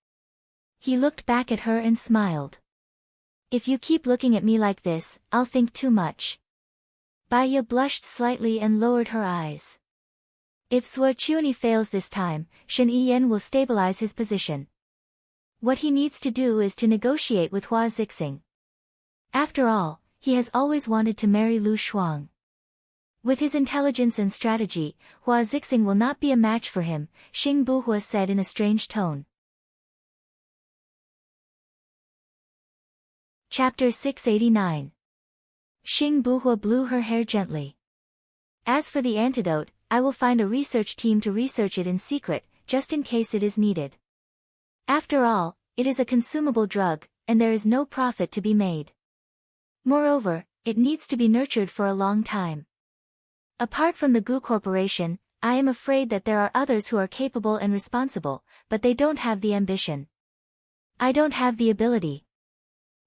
He looked back at her and smiled. If you keep looking at me like this, I'll think too much. Baiya blushed slightly and lowered her eyes. If Suo Chuani fails this time, Shen Yiyan will stabilize his position. What he needs to do is to negotiate with Hua Zixing. After all, he has always wanted to marry Lu Shuang. With his intelligence and strategy, Hua Zixing will not be a match for him, Xing Buhua said in a strange tone. Chapter 689. Xing Buhua blew her hair gently. As for the antidote, I will find a research team to research it in secret, just in case it is needed. After all, it is a consumable drug, and there is no profit to be made. Moreover, it needs to be nurtured for a long time. Apart from the Gu Corporation, I am afraid that there are others who are capable and responsible, but they don't have the ambition. I don't have the ability.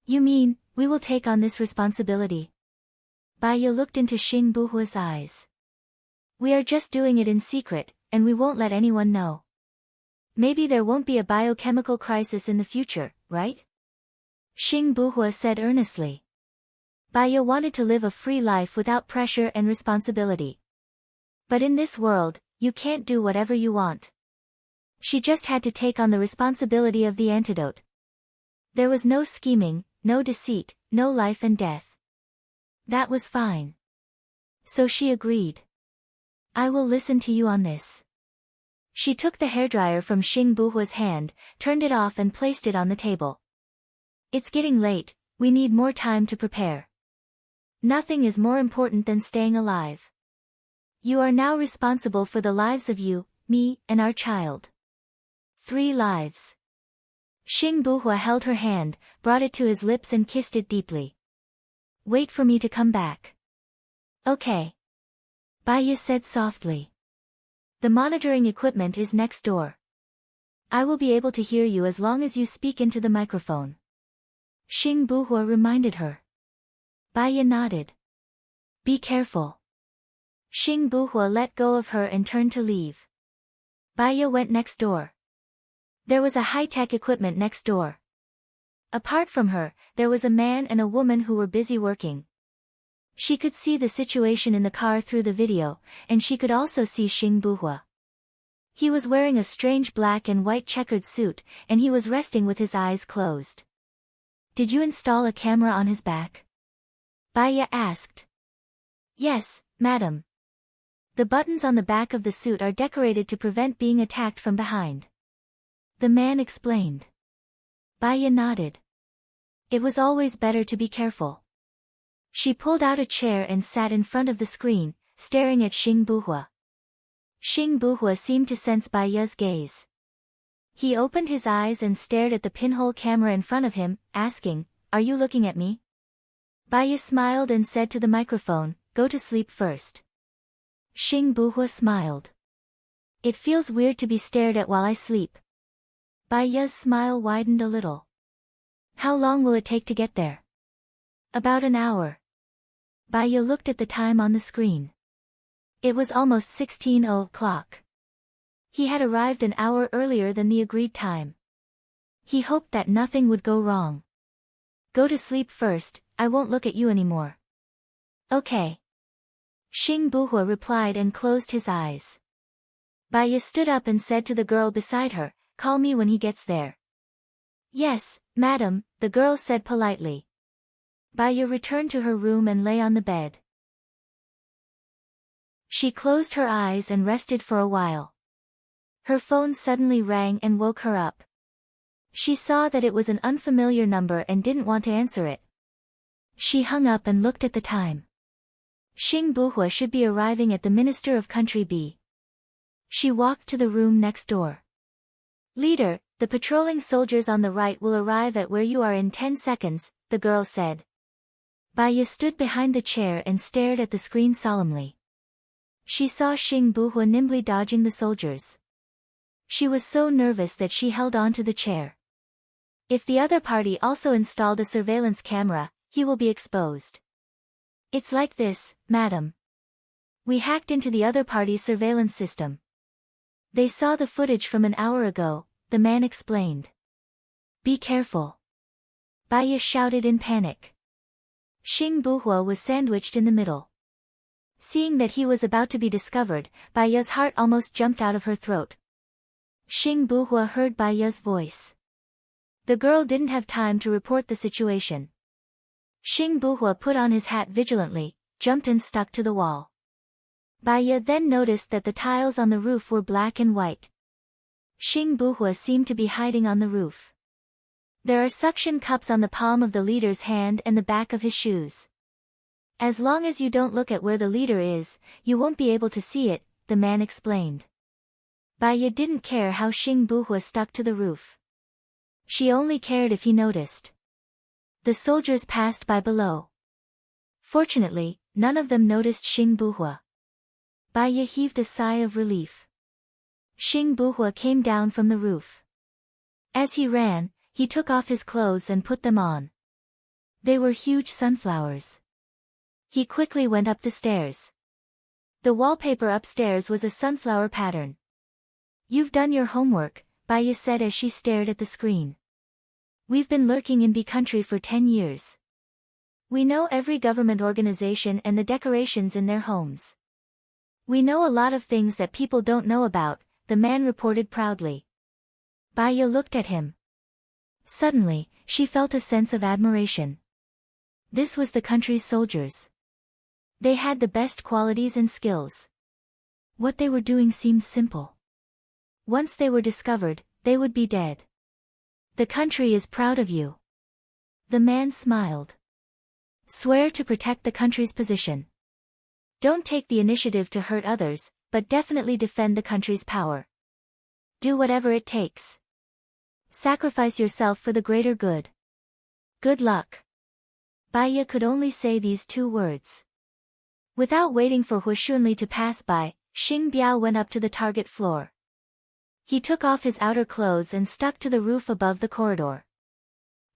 You mean, we will take on this responsibility? Baiya looked into Xing Buhua's eyes. We are just doing it in secret, and we won't let anyone know. Maybe there won't be a biochemical crisis in the future, right? Xing Buhua said earnestly. Baiya wanted to live a free life without pressure and responsibility. But in this world, you can't do whatever you want. She just had to take on the responsibility of the antidote. There was no scheming, no deceit, no life and death. That was fine. So she agreed. I will listen to you on this. She took the hairdryer from Xing Buhua's hand, turned it off and placed it on the table. It's getting late, we need more time to prepare. Nothing is more important than staying alive. You are now responsible for the lives of you, me, and our child. 3 lives. Xing Buhua held her hand, brought it to his lips and kissed it deeply. Wait for me to come back. Okay. Baiya said softly. The monitoring equipment is next door. I will be able to hear you as long as you speak into the microphone. Xing Buhua reminded her. Baiya nodded. Be careful. Xing Buhua let go of her and turned to leave. Baiya went next door. There was a high-tech equipment next door. Apart from her, there was a man and a woman who were busy working. She could see the situation in the car through the video, and she could also see Xing Buhua. He was wearing a strange black and white checkered suit, and he was resting with his eyes closed. Did you install a camera on his back? Baiya asked. Yes, madam. The buttons on the back of the suit are decorated to prevent being attacked from behind. The man explained. Baiya nodded. It was always better to be careful. She pulled out a chair and sat in front of the screen, staring at Xing Buhua. Xing Buhua seemed to sense Baiya's gaze. He opened his eyes and stared at the pinhole camera in front of him, asking, Are you looking at me? Baiya smiled and said to the microphone, Go to sleep first. Xing Buhua smiled. It feels weird to be stared at while I sleep. Baiya's smile widened a little. How long will it take to get there? About an hour. Baiya looked at the time on the screen. It was almost 16 o'clock. He had arrived an hour earlier than the agreed time. He hoped that nothing would go wrong. Go to sleep first, I won't look at you anymore. Okay. Xing Buhua replied and closed his eyes. Baiya stood up and said to the girl beside her, Call me when he gets there. Yes, madam, the girl said politely. Baya returned to her room and lay on the bed. She closed her eyes and rested for a while. Her phone suddenly rang and woke her up. She saw that it was an unfamiliar number and didn't want to answer it. She hung up and looked at the time. Xing Buhua should be arriving at the Minister of Country B. She walked to the room next door. "Leader, the patrolling soldiers on the right will arrive at where you are in 10 seconds, the girl said. Baya stood behind the chair and stared at the screen solemnly. She saw Xing Buhua nimbly dodging the soldiers. She was so nervous that she held on to the chair. If the other party also installed a surveillance camera, he will be exposed. It's like this, madam. We hacked into the other party's surveillance system. They saw the footage from an hour ago, the man explained. Be careful. Baya shouted in panic. Xing Buhua was sandwiched in the middle. Seeing that he was about to be discovered, Baya's heart almost jumped out of her throat. Xing Buhua heard Baya's voice. The girl didn't have time to report the situation. Xing Buhua put on his hat vigilantly, jumped and stuck to the wall. Baya then noticed that the tiles on the roof were black and white. Xing Buhua seemed to be hiding on the roof. There are suction cups on the palm of the leader's hand and the back of his shoes. As long as you don't look at where the leader is, you won't be able to see it, the man explained. Baya didn't care how Xing Buhua stuck to the roof. She only cared if he noticed. The soldiers passed by below. Fortunately, none of them noticed Xing Buhua. Baya heaved a sigh of relief. Xing Buhua came down from the roof. As he ran, he took off his clothes and put them on. They were huge sunflowers. He quickly went up the stairs. The wallpaper upstairs was a sunflower pattern. You've done your homework, Baya said as she stared at the screen. We've been lurking in B country for 10 years. We know every government organization and the decorations in their homes. We know a lot of things that people don't know about, the man reported proudly. Baya looked at him. Suddenly, she felt a sense of admiration. This was the country's soldiers. They had the best qualities and skills. What they were doing seemed simple. Once they were discovered, they would be dead. The country is proud of you. The man smiled. Swear to protect the country's position. Don't take the initiative to hurt others, but definitely defend the country's power. Do whatever it takes. Sacrifice yourself for the greater good. Good luck. Baya could only say these 2 words. Without waiting for Huashunli to pass by, Xing Biao went up to the target floor. He took off his outer clothes and stuck to the roof above the corridor.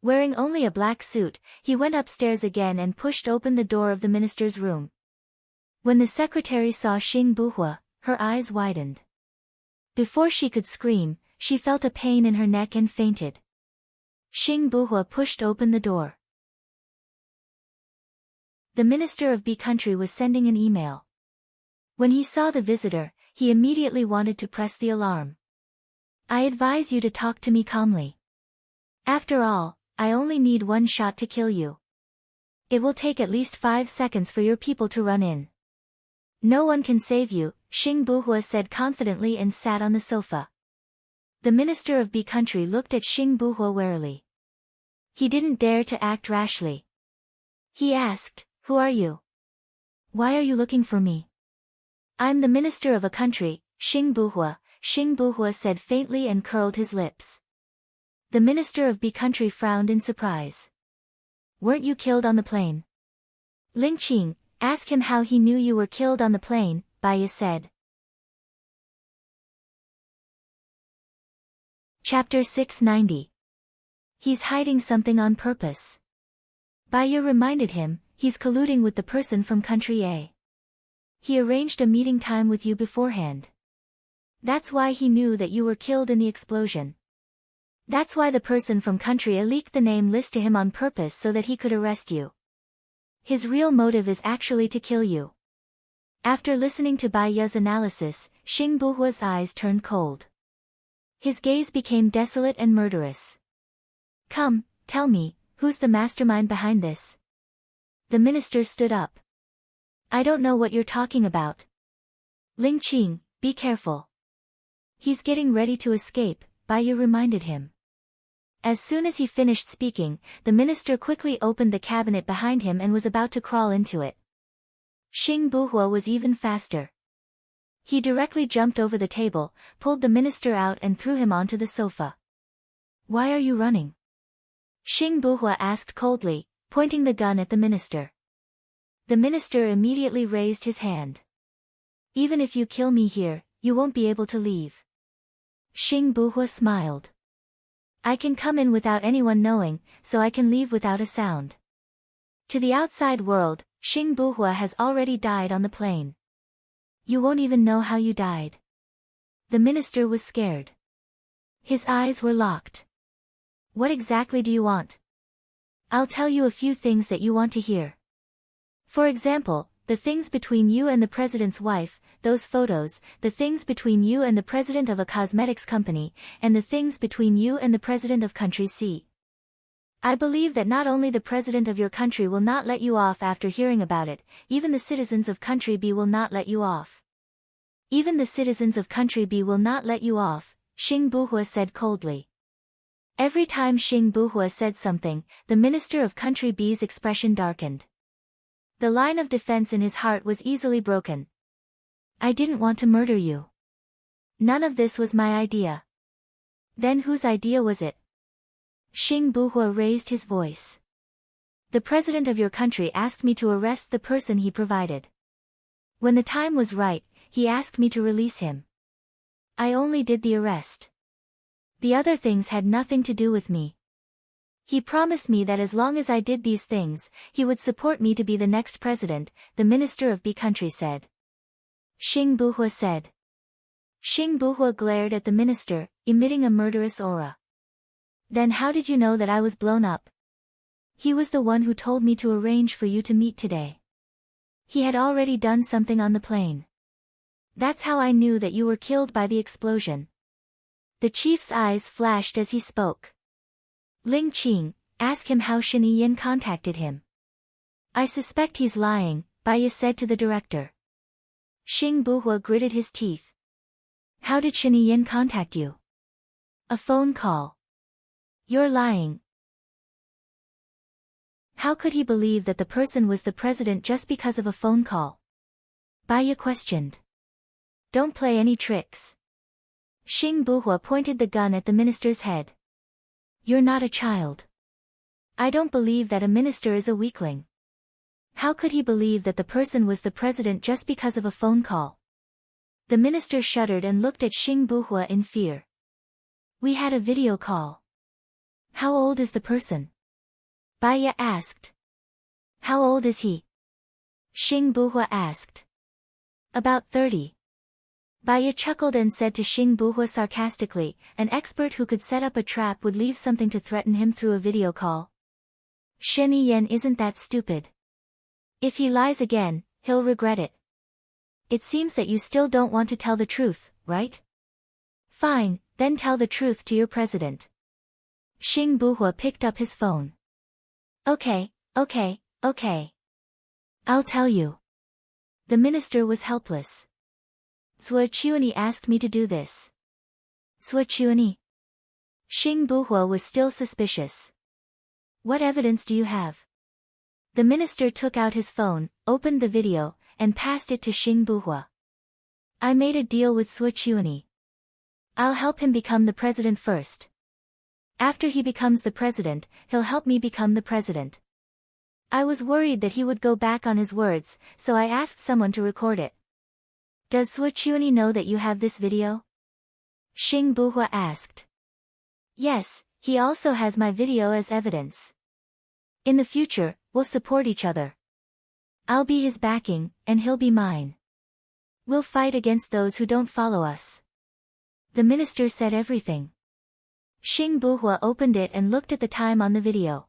Wearing only a black suit, he went upstairs again and pushed open the door of the minister's room. When the secretary saw Xing Buhua, her eyes widened. Before she could scream, she felt a pain in her neck and fainted. Xing Buhua pushed open the door. The minister of B country was sending an email. When he saw the visitor, he immediately wanted to press the alarm. I advise you to talk to me calmly. After all, I only need 1 shot to kill you. It will take at least 5 seconds for your people to run in. No one can save you, Xing Buhua said confidently and sat on the sofa. The minister of B country looked at Xing Buhua warily. He didn't dare to act rashly. He asked, Who are you? Why are you looking for me? I'm the minister of a country, Xing Buhua, Xing Buhua said faintly and curled his lips. The minister of B country frowned in surprise. Weren't you killed on the plane? Ling Qing, ask him how he knew you were killed on the plane, Baya said. Chapter 690. He's hiding something on purpose. Baya reminded him, he's colluding with the person from country A. He arranged a meeting time with you beforehand. That's why he knew that you were killed in the explosion. That's why the person from country A leaked the name list to him on purpose so that he could arrest you. His real motive is actually to kill you. After listening to Baya's analysis, Xing Buhua's eyes turned cold. His gaze became desolate and murderous. Come, tell me, who's the mastermind behind this? The minister stood up. I don't know what you're talking about. Ling Qing, be careful. He's getting ready to escape, Baiya reminded him. As soon as he finished speaking, the minister quickly opened the cabinet behind him and was about to crawl into it. Xing Buhua was even faster. He directly jumped over the table, pulled the minister out and threw him onto the sofa. Why are you running? Xing Buhua asked coldly, pointing the gun at the minister. The minister immediately raised his hand. Even if you kill me here, you won't be able to leave. Xing Buhua smiled. I can come in without anyone knowing, so I can leave without a sound. To the outside world, Xing Buhua has already died on the plane. You won't even know how you died. The minister was scared. His eyes were locked. What exactly do you want? I'll tell you a few things that you want to hear. For example, the things between you and the president's wife, those photos, the things between you and the president of a cosmetics company, and the things between you and the president of country C. I believe that not only the president of your country will not let you off after hearing about it, even the citizens of country B will not let you off. Even the citizens of country B will not let you off, Xing Buhua said coldly. Every time Xing Buhua said something, the minister of country B's expression darkened. The line of defense in his heart was easily broken. I didn't want to murder you. None of this was my idea. Then whose idea was it? Xing Buhua raised his voice. The president of your country asked me to arrest the person he provided. When the time was right, he asked me to release him. I only did the arrest. The other things had nothing to do with me. He promised me that as long as I did these things, he would support me to be the next president, the minister of B country said. Xing Buhua said. Xing Buhua glared at the minister, emitting a murderous aura. Then how did you know that I was blown up? He was the one who told me to arrange for you to meet today. He had already done something on the plane. That's how I knew that you were killed by the explosion. The chief's eyes flashed as he spoke. Ling Qing, ask him how Shen Yin contacted him. I suspect he's lying, Baiya said to the director. Xing Buhua gritted his teeth. How did Shen Yin contact you? A phone call. You're lying. How could he believe that the person was the president just because of a phone call? Baiya questioned. Don't play any tricks. Xing Buhua pointed the gun at the minister's head. You're not a child. I don't believe that a minister is a weakling. How could he believe that the person was the president just because of a phone call? The minister shuddered and looked at Xing Buhua in fear. We had a video call. How old is the person? Baiya asked. How old is he? Xing Buhua asked. About 30. Baiya chuckled and said to Xing Buhua sarcastically, an expert who could set up a trap would leave something to threaten him through a video call. Shen Yin isn't that stupid. If he lies again, he'll regret it. It seems that you still don't want to tell the truth, right? Fine, then tell the truth to your president. Xing Buhua picked up his phone. Okay. I'll tell you. The minister was helpless. Zhou Chuani asked me to do this. Zhou Chuani? Xing Buhua was still suspicious. What evidence do you have? The minister took out his phone, opened the video, and passed it to Xing Buhua. I made a deal with Zhou Chuani. I'll help him become the president first. After he becomes the president, he'll help me become the president. I was worried that he would go back on his words, so I asked someone to record it. Does Zhou Chuani know that you have this video? Xing Buhua asked. Yes, he also has my video as evidence. In the future, we'll support each other. I'll be his backing, and he'll be mine. We'll fight against those who don't follow us. The minister said everything. Xing Buhua opened it and looked at the time on the video.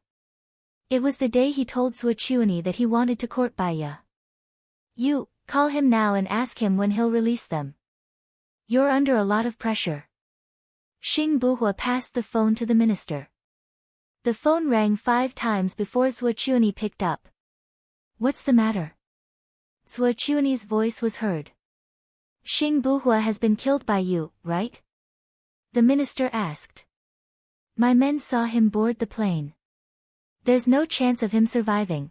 It was the day he told Zhou Chuani that he wanted to court Baiya. You, call him now and ask him when he'll release them. You're under a lot of pressure. Xing Buhua passed the phone to the minister. The phone rang 5 times before Zhou Chuani picked up. What's the matter? Suochuani's voice was heard. Xing Buhua has been killed by you, right? The minister asked. My men saw him board the plane. There's no chance of him surviving.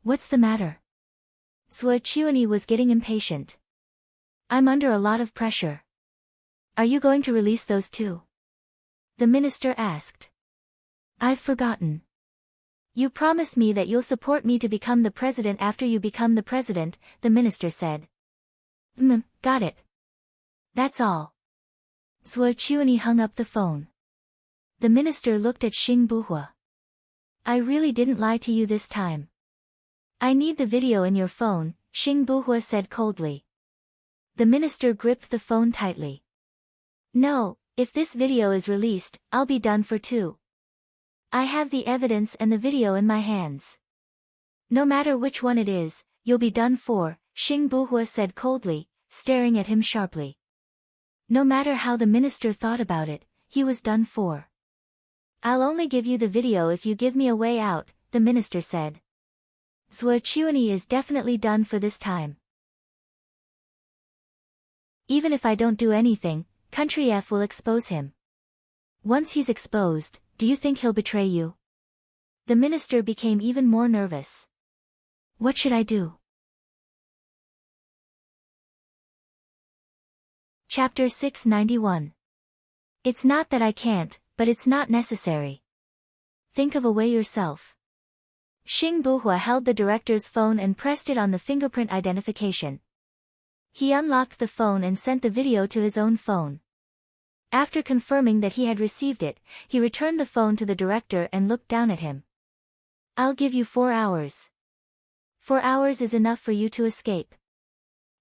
What's the matter? Suochuani was getting impatient. I'm under a lot of pressure. Are you going to release those two? The minister asked. I've forgotten. You promised me that you'll support me to become the president after you become the president, the minister said. Got it. That's all. Suochuani hung up the phone. The minister looked at Xing Buhua. I really didn't lie to you this time. I need the video in your phone, Xing Buhua said coldly. The minister gripped the phone tightly. No, if this video is released, I'll be done for too. I have the evidence and the video in my hands. No matter which one it is, you'll be done for, Xing Buhua said coldly, staring at him sharply. No matter how the minister thought about it, he was done for. I'll only give you the video if you give me a way out, the minister said. Suochuani is definitely done for this time. Even if I don't do anything, Country F will expose him. Once he's exposed, do you think he'll betray you? The minister became even more nervous. What should I do? Chapter 691. It's not that I can't, but it's not necessary. Think of a way yourself. Xing Buhua held the director's phone and pressed it on the fingerprint identification. He unlocked the phone and sent the video to his own phone. After confirming that he had received it, he returned the phone to the director and looked down at him. I'll give you 4 hours. 4 hours is enough for you to escape.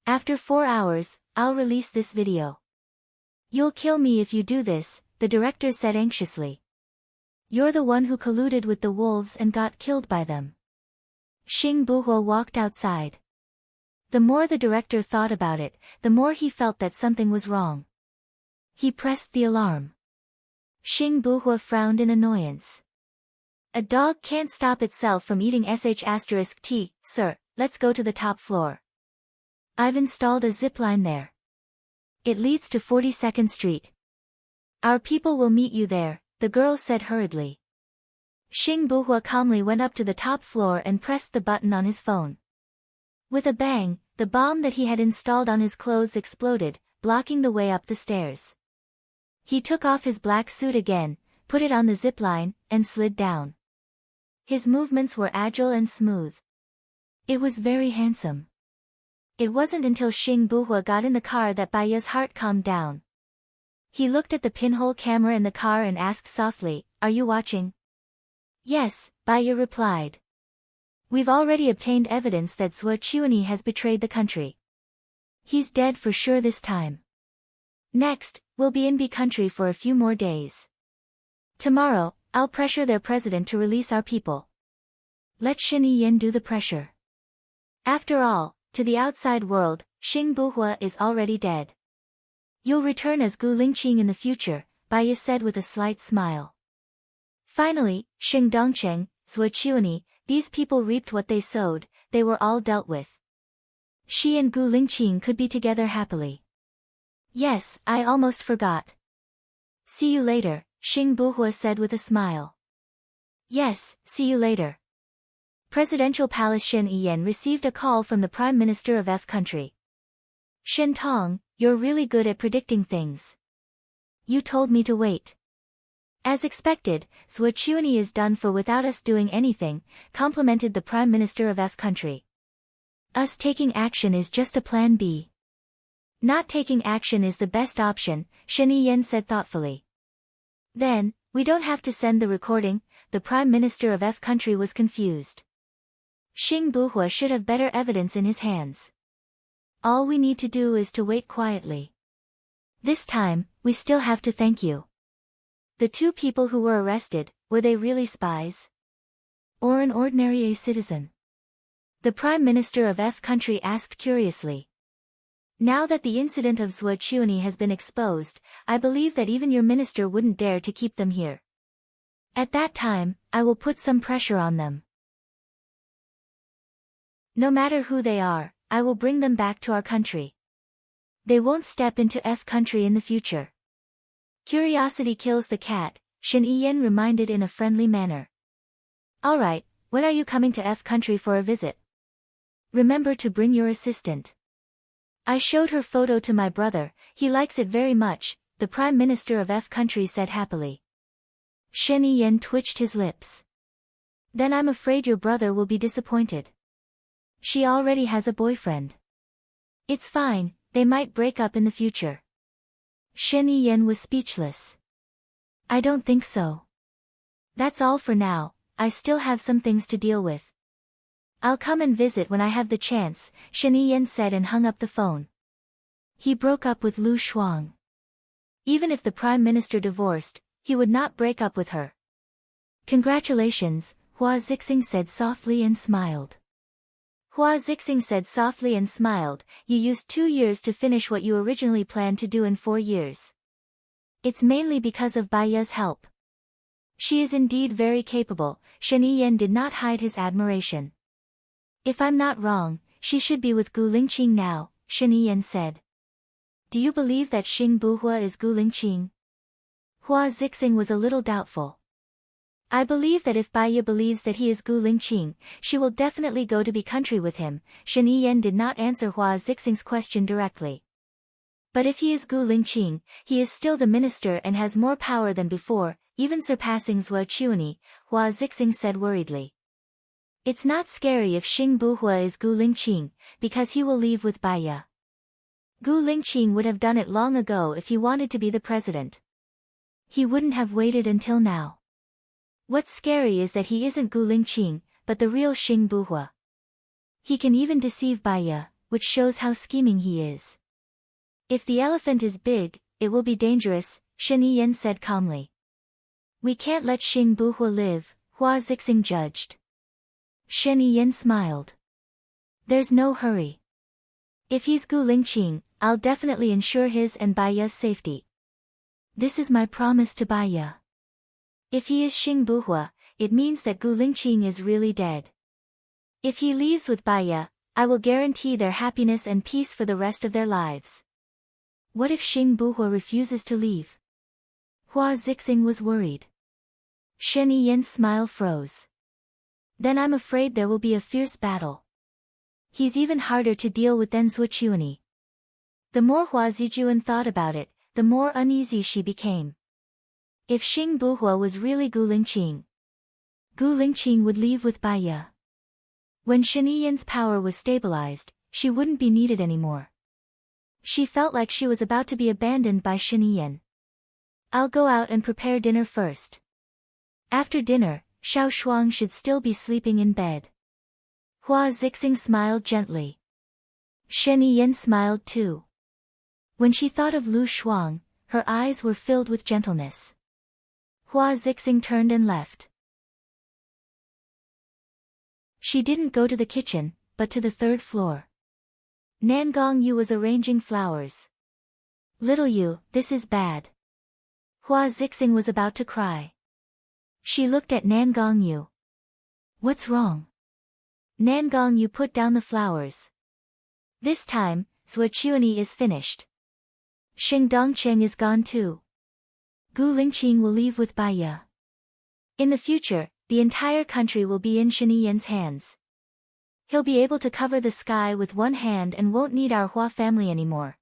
After 4 hours, I'll release this video. You'll kill me if you do this, the director said anxiously. You're the one who colluded with the wolves and got killed by them. Xing Buhua walked outside. The more the director thought about it, the more he felt that something was wrong. He pressed the alarm. Xing Buhua frowned in annoyance. A dog can't stop itself from eating sh*t, sir, let's go to the top floor. I've installed a zipline there. It leads to 42nd Street. Our people will meet you there, the girl said hurriedly. Xing Buhua calmly went up to the top floor and pressed the button on his phone. With a bang, the bomb that he had installed on his clothes exploded, blocking the way up the stairs. He took off his black suit again, put it on the zipline, and slid down. His movements were agile and smooth. It was very handsome. It wasn't until Xing Buhua got in the car that Baya's heart calmed down. He looked at the pinhole camera in the car and asked softly, "Are you watching?" "Yes," Baya replied. "We've already obtained evidence that Suochuani has betrayed the country. He's dead for sure this time. Next, we'll be in B country for a few more days. Tomorrow, I'll pressure their president to release our people. Let Shen Yiyan do the pressure. After all, to the outside world, Xing Buhua is already dead. You'll return as Gu Lingqing in the future," Baya said with a slight smile. Finally, Xing Dongcheng, Suochuani, these people reaped what they sowed, they were all dealt with. She and Gu Lingqing could be together happily. "Yes, I almost forgot. See you later," Xing Buhua said with a smile. "Yes, see you later." Presidential Palace. Shen Yiyan received a call from the Prime Minister of F country. "Shen Tong, you're really good at predicting things. You told me to wait." "As expected, Suochuani is done for without us doing anything," complimented the Prime Minister of F country. "Us taking action is just a plan B. Not taking action is the best option," Shen Yiyan said thoughtfully. "Then, we don't have to send the recording," the Prime Minister of F country was confused. Xing Buhua should have better evidence in his hands. All we need to do is to wait quietly. This time, we still have to thank you. The two people who were arrested, were they really spies? Or an ordinary citizen? The Prime Minister of F country asked curiously. "Now that the incident of Suochuani has been exposed, I believe that even your minister wouldn't dare to keep them here. At that time, I will put some pressure on them." No matter who they are, I will bring them back to our country. They won't step into F country in the future. Curiosity kills the cat, Shen Yiyan reminded in a friendly manner. Alright, when are you coming to F country for a visit? Remember to bring your assistant. I showed her photo to my brother, he likes it very much, the Prime Minister of F country said happily. Shen Yiyan twitched his lips. Then I'm afraid your brother will be disappointed. She already has a boyfriend. It's fine, they might break up in the future. Shen Yiyan was speechless. I don't think so. That's all for now, I still have some things to deal with. I'll come and visit when I have the chance, Shen Yiyan said and hung up the phone. He broke up with Lu Shuang. Even if the Prime Minister divorced, he would not break up with her. Congratulations, Hua Zixing said softly and smiled. Hua Zixing said softly and smiled, you used 2 years to finish what you originally planned to do in 4 years. It's mainly because of Baiya's help. She is indeed very capable, Shen Yiyan did not hide his admiration. If I'm not wrong, she should be with Gu Lingqing now, Shen Yiyan said. Do you believe that Xing Buhua is Gu Lingqing? Hua Zixing was a little doubtful. I believe that if Baiya believes that he is Gu Lingqing, she will definitely go to be country with him, Shen Yiyan did not answer Hua Zixing's question directly. But if he is Gu Lingqing, he is still the minister and has more power than before, even surpassing Zhuo Chuani, Hua Zixing said worriedly. It's not scary if Xing Buhua is Gu Lingqing, because he will leave with Baiya. Gu Lingqing would have done it long ago if he wanted to be the president. He wouldn't have waited until now. What's scary is that he isn't Gu Lingqing, but the real Xing Buhua. He can even deceive Baiya, which shows how scheming he is. If the elephant is big, it will be dangerous, Shen Yiyan said calmly. We can't let Xing Buhua live, Hua Zixing judged. Shen Yiyan smiled. There's no hurry. If he's Gu Lingqing, I'll definitely ensure his and Baiya's safety. This is my promise to Baiya. If he is Xing Buhua, it means that Gu Lingqing is really dead. If he leaves with Baiya, I will guarantee their happiness and peace for the rest of their lives. What if Xing Buhua refuses to leave? Hua Zixing was worried. Shen Yiyan's smile froze. Then I'm afraid there will be a fierce battle. He's even harder to deal with than Zhuo Chuani. The more Hua Zijuan thought about it, the more uneasy she became. If Xing Buhua was really Gu Lingqing, Gu Lingqing would leave with Baiya. When Shen Yiyan's power was stabilized, she wouldn't be needed anymore. She felt like she was about to be abandoned by Shen Yiyan. I'll go out and prepare dinner first. After dinner, Xiao Shuang should still be sleeping in bed. Hua Zixing smiled gently. Shen Yiyan smiled too. When she thought of Lu Shuang, her eyes were filled with gentleness. Hua Zixing turned and left. She didn't go to the kitchen, but to the 3rd floor. Nan Gongyu was arranging flowers. Little Yu, this is bad. Hua Zixing was about to cry. She looked at Nan Gongyu. What's wrong? Nan Gongyu put down the flowers. This time, Zhuo Chuani is finished. Sheng Dongcheng is gone too. Gu Lingqing will leave with Baiya. In the future, the entire country will be in Shen Yiyan's hands. He'll be able to cover the sky with one hand and won't need our Hua family anymore.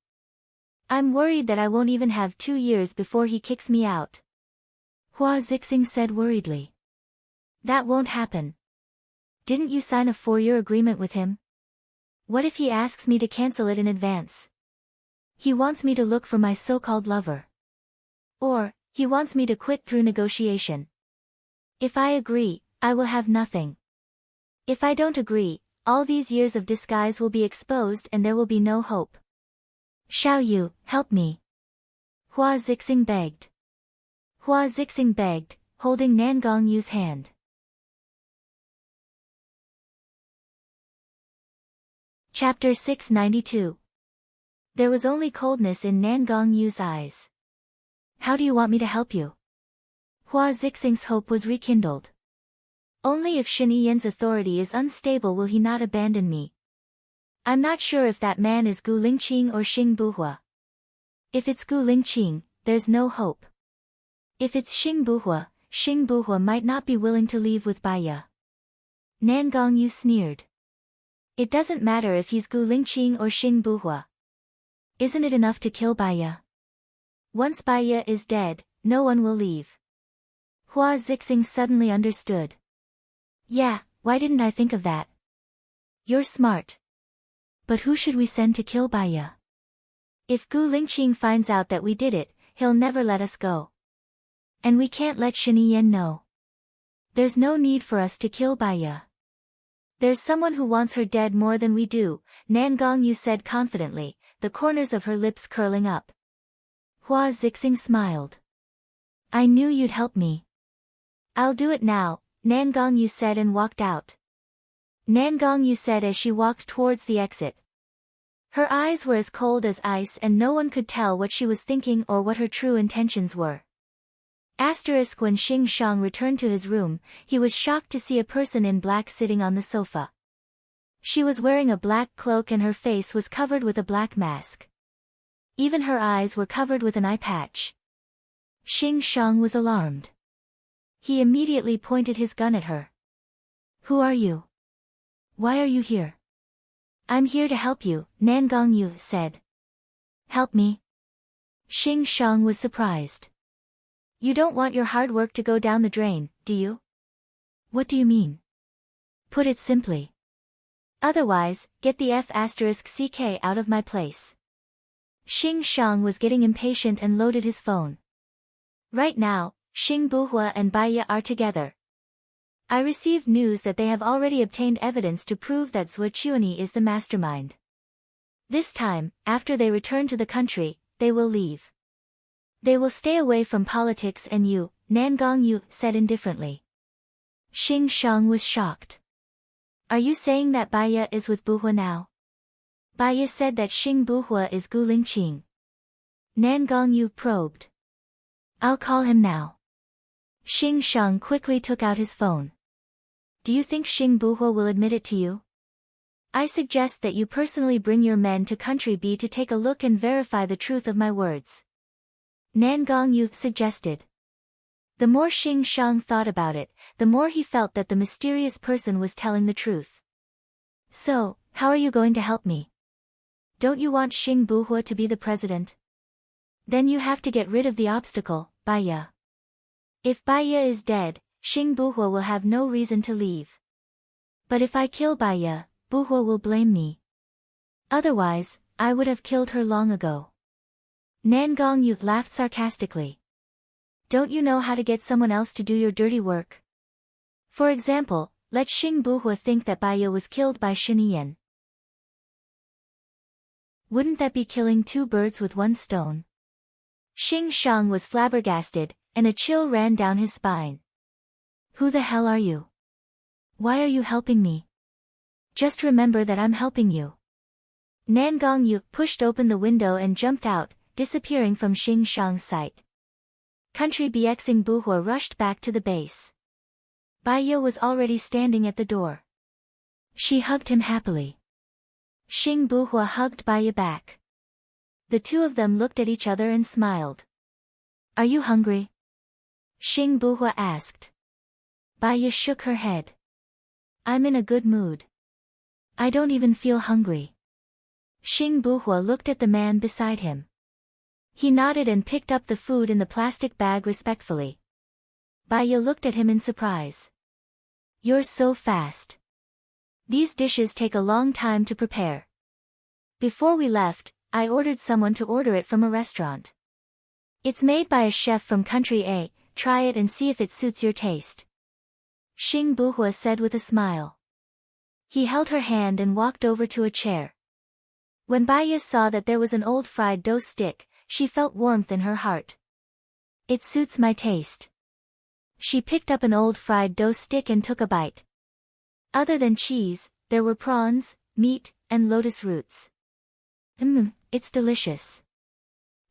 I'm worried that I won't even have 2 years before he kicks me out. Hua Zixing said worriedly. That won't happen. Didn't you sign a 4-year agreement with him? What if he asks me to cancel it in advance? He wants me to look for my so-called lover. Or, he wants me to quit through negotiation. If I agree, I will have nothing. If I don't agree, all these years of disguise will be exposed and there will be no hope. Xiao Yu, help me. Hua Zixing begged. Hua Zixing begged, holding Nan Gongyu's hand. Chapter 692. There was only coldness in Nan Gongyu's eyes. How do you want me to help you? Hua Zixing's hope was rekindled. Only if Shen Yiyan's authority is unstable will he not abandon me. I'm not sure if that man is Gu Lingqing or Xing Buhua. If it's Gu Lingqing, there's no hope. If it's Xing Buhua might not be willing to leave with Baiya. Nan Gongyu sneered. It doesn't matter if he's Gu Lingqing or Xing Buhua. Isn't it enough to kill Baiya? Once Baiya is dead, no one will leave. Hua Zixing suddenly understood. Yeah, why didn't I think of that? You're smart. But who should we send to kill Baiya? If Gu Lingqing finds out that we did it, he'll never let us go. And we can't let Shen Yiyan know. There's no need for us to kill Baiya. There's someone who wants her dead more than we do, Nan Gongyu said confidently, the corners of her lips curling up. Hua Zixing smiled. I knew you'd help me. I'll do it now, Nan Gongyu said and walked out. Nan Gongyu said as she walked towards the exit. Her eyes were as cold as ice and no one could tell what she was thinking or what her true intentions were. When Xing Shang returned to his room, he was shocked to see a person in black sitting on the sofa. She was wearing a black cloak and her face was covered with a black mask. Even her eyes were covered with an eye patch. Xing Shang was alarmed. He immediately pointed his gun at her. Who are you? Why are you here? I'm here to help you, Nan Gongyu said. Help me? Xing Shang was surprised. You don't want your hard work to go down the drain, do you? What do you mean? Put it simply. Otherwise, get the F*CK out of my place. Xing Shang was getting impatient and loaded his phone. Right now, Xing Buhua and Baiya are together. I received news that they have already obtained evidence to prove that Zhuo Chuani is the mastermind. This time, after they return to the country, they will leave. They will stay away from politics and you, Nan Gongyu said indifferently. Xing Shang was shocked. Are you saying that Baiya is with Buhua now? Baiya said that Xing Buhua is Gu Lingqing. Nan Gongyu probed. I'll call him now. Xing Shang quickly took out his phone. Do you think Xing Buhua will admit it to you? I suggest that you personally bring your men to Country B to take a look and verify the truth of my words. Nan Gongyu suggested. The more Xing Shang thought about it, the more he felt that the mysterious person was telling the truth. So, how are you going to help me? Don't you want Xing Buhua to be the president? Then you have to get rid of the obstacle, Baiya. If Baiya is dead, Xing Buhua will have no reason to leave. But if I kill Baiya, Buhua will blame me. Otherwise, I would have killed her long ago. Nan Gongyu laughed sarcastically. Don't you know how to get someone else to do your dirty work? For example, let Xing Buhua think that Baiya was killed by Shen Yiyan. Wouldn't that be killing two birds with one stone? Xing Shang was flabbergasted, and a chill ran down his spine. Who the hell are you? Why are you helping me? Just remember that I'm helping you. Nan Gongyu pushed open the window and jumped out, disappearing from Xing Shang's sight. Country B Xing Buhua rushed back to the base. Baiya was already standing at the door. She hugged him happily. Xing Buhua hugged Baiya back. The two of them looked at each other and smiled. Are you hungry? Xing Buhua asked. Baiya shook her head. I'm in a good mood. I don't even feel hungry. Xing Buhua looked at the man beside him. He nodded and picked up the food in the plastic bag respectfully. Baiya looked at him in surprise. You're so fast. These dishes take a long time to prepare. Before we left, I ordered someone to order it from a restaurant. It's made by a chef from Country A, try it and see if it suits your taste. Xing Buhua said with a smile. He held her hand and walked over to a chair. When Baiya saw that there was an old fried dough stick, she felt warmth in her heart. It suits my taste. She picked up an old fried dough stick and took a bite. Other than cheese, there were prawns, meat, and lotus roots. It's delicious.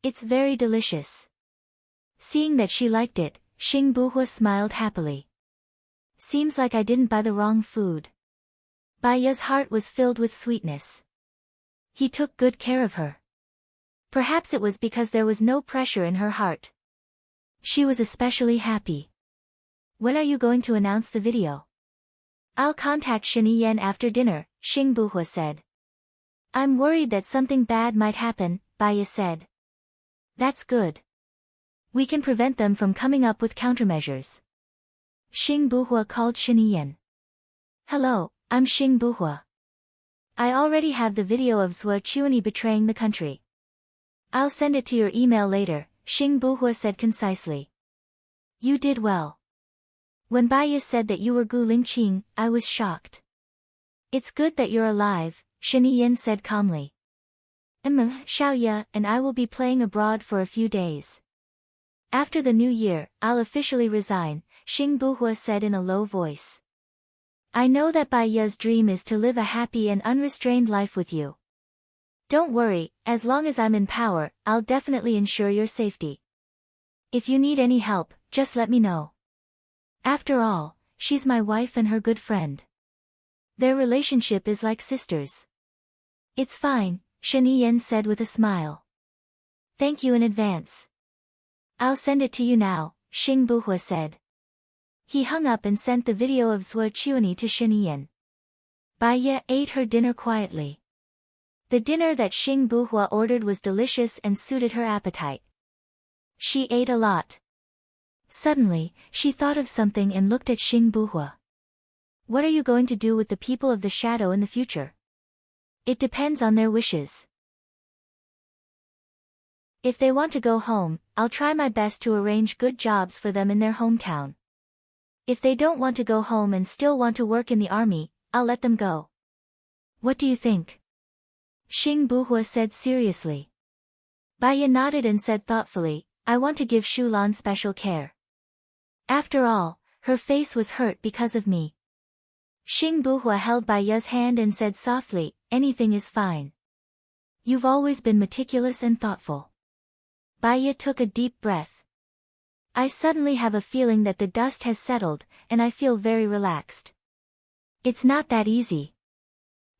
It's very delicious. Seeing that she liked it, Xing Buhua smiled happily. Seems like I didn't buy the wrong food. Baya's heart was filled with sweetness. He took good care of her. Perhaps it was because there was no pressure in her heart. She was especially happy. When are you going to announce the video? I'll contact Shiniyen after dinner, Xing Buhua said. I'm worried that something bad might happen, Baya said. That's good. We can prevent them from coming up with countermeasures. Xing Buhua called Shiniyen. Hello, I'm Xing Buhua. I already have the video of Zhuo Chuani betraying the country. I'll send it to your email later, Xing Buhua said concisely. You did well. When Baya said that you were Gu Lingqing, I was shocked. It's good that you're alive, Shiniyen said calmly. Xiaoya and I will be playing abroad for a few days. After the new year, I'll officially resign, Xing Buhua said in a low voice. I know that Baya's dream is to live a happy and unrestrained life with you. Don't worry, as long as I'm in power, I'll definitely ensure your safety. If you need any help, just let me know. After all, she's my wife and her good friend. Their relationship is like sisters. It's fine, Shiniyen said with a smile. Thank you in advance. I'll send it to you now, Xing Buhua said. He hung up and sent the video of Zhuo Chuani to Shiniyen. Baya ate her dinner quietly. The dinner that Xing Buhua ordered was delicious and suited her appetite. She ate a lot. Suddenly, she thought of something and looked at Xing Buhua. What are you going to do with the people of the shadow in the future? It depends on their wishes. If they want to go home, I'll try my best to arrange good jobs for them in their hometown. If they don't want to go home and still want to work in the army, I'll let them go. What do you think? Xing Buhua said seriously. Baya nodded and said thoughtfully, I want to give Shulan special care. After all, her face was hurt because of me. Xing Buhua held Baya's hand and said softly, anything is fine. You've always been meticulous and thoughtful. Baya took a deep breath. I suddenly have a feeling that the dust has settled, and I feel very relaxed. It's not that easy.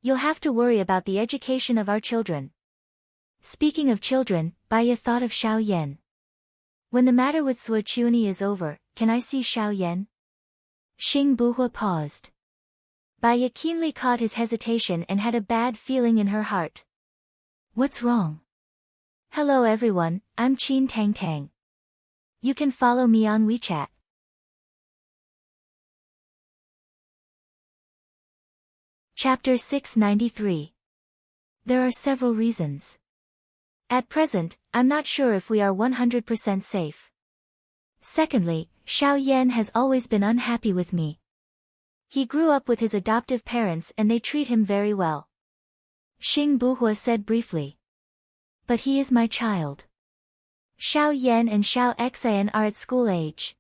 You'll have to worry about the education of our children. Speaking of children, Baya thought of Xiaoyan. When the matter with Zhuo Chuani is over, can I see Xiaoyan? Xing Buhua paused. Baya keenly caught his hesitation and had a bad feeling in her heart. What's wrong? Hello everyone, I'm Qin Tang Tang. You can follow me on WeChat. Chapter 693. There are several reasons. At present, I'm not sure if we are 100% safe. Secondly, Xiaoyan has always been unhappy with me. He grew up with his adoptive parents and they treat him very well. Xing Buhua said briefly. But he is my child. Xiaoyan and Xiao Xian are at school age.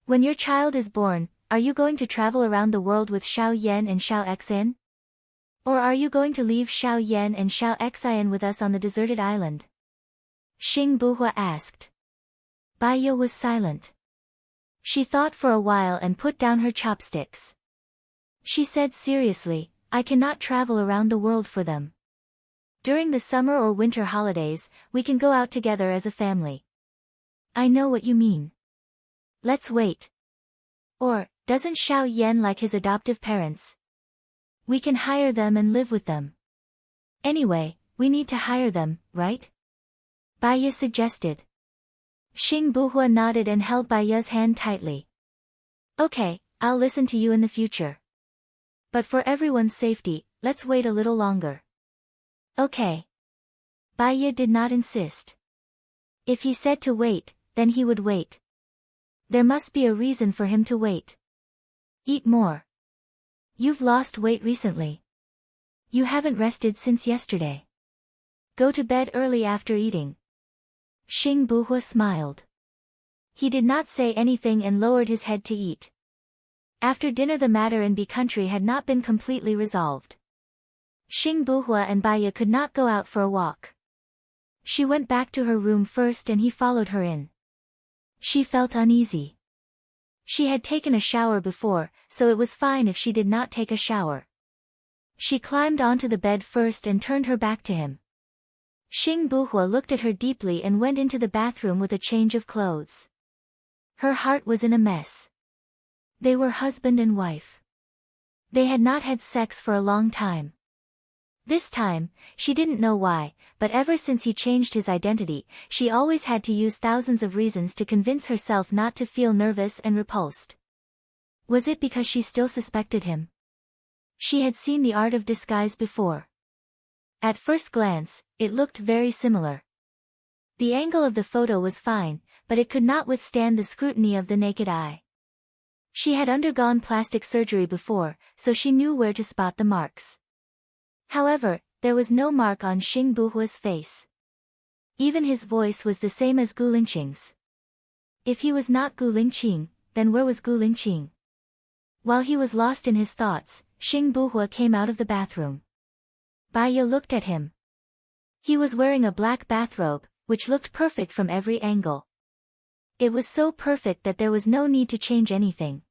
When your child is born, are you going to travel around the world with Xiaoyan and Xiao Xian? Or are you going to leave Xiaoyan and Xiao Xian with us on the deserted island? Xing Buhua asked. Baya was silent. She thought for a while and put down her chopsticks. She said seriously, I cannot travel around the world for them. During the summer or winter holidays, we can go out together as a family. I know what you mean. Let's wait. Or, doesn't Xiaoyan like his adoptive parents? We can hire them and live with them. Anyway, we need to hire them, right? Baya suggested. Xing Buhua nodded and held Baya's hand tightly. Okay, I'll listen to you in the future. But for everyone's safety, let's wait a little longer. Okay. Baya did not insist. If he said to wait, then he would wait. There must be a reason for him to wait. Eat more. You've lost weight recently. You haven't rested since yesterday. Go to bed early after eating. Xing Buhua smiled. He did not say anything and lowered his head to eat. After dinner the matter in B country had not been completely resolved. Xing Buhua and Baya could not go out for a walk. She went back to her room first and he followed her in. She felt uneasy. She had taken a shower before, so it was fine if she did not take a shower. She climbed onto the bed first and turned her back to him. Xing Buhua looked at her deeply and went into the bathroom with a change of clothes. Her heart was in a mess. They were husband and wife. They had not had sex for a long time. This time, she didn't know why, but ever since he changed his identity, she always had to use thousands of reasons to convince herself not to feel nervous and repulsed. Was it because she still suspected him? She had seen the art of disguise before. At first glance, it looked very similar. The angle of the photo was fine, but it could not withstand the scrutiny of the naked eye. She had undergone plastic surgery before, so she knew where to spot the marks. However, there was no mark on Xing Buhua's face. Even his voice was the same as Gu Lingqing's. If he was not Gu Lingqing, then where was Gu Lingqing? While he was lost in his thoughts, Xing Buhua came out of the bathroom. Baiya looked at him. He was wearing a black bathrobe, which looked perfect from every angle. It was so perfect that there was no need to change anything.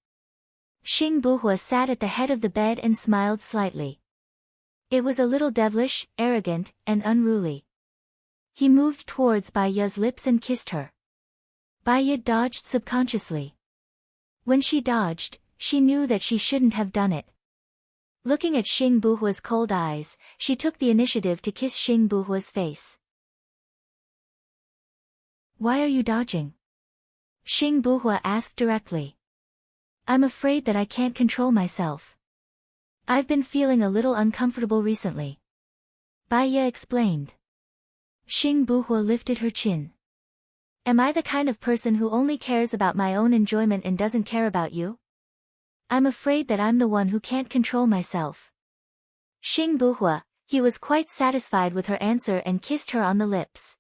Xing Buhua sat at the head of the bed and smiled slightly. It was a little devilish, arrogant, and unruly. He moved towards Baiya's lips and kissed her. Baiya dodged subconsciously. When she dodged, she knew that she shouldn't have done it. Looking at Xing Buhua's cold eyes, she took the initiative to kiss Xing Buhua's face. "Why are you dodging?" Xing Buhua asked directly. "I'm afraid that I can't control myself. I've been feeling a little uncomfortable recently." Baiya explained. Xing Buhua lifted her chin. "Am I the kind of person who only cares about my own enjoyment and doesn't care about you? I'm afraid that I'm the one who can't control myself." Xing Buhua, he was quite satisfied with her answer and kissed her on the lips.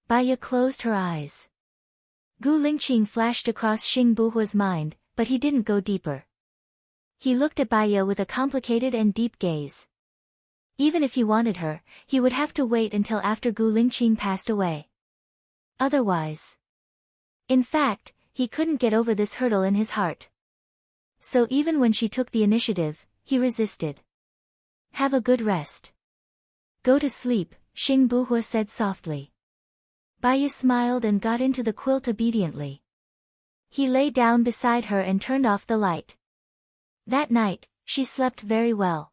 Baiya closed her eyes. Gu Lingqing flashed across Xing Buhua's mind, but he didn't go deeper. He looked at Baiya with a complicated and deep gaze. Even if he wanted her, he would have to wait until after Gu Lingqing passed away. Otherwise. In fact, he couldn't get over this hurdle in his heart. So even when she took the initiative, he resisted. "Have a good rest. Go to sleep," Xing Buhua said softly. Baiya smiled and got into the quilt obediently. He lay down beside her and turned off the light. That night, she slept very well.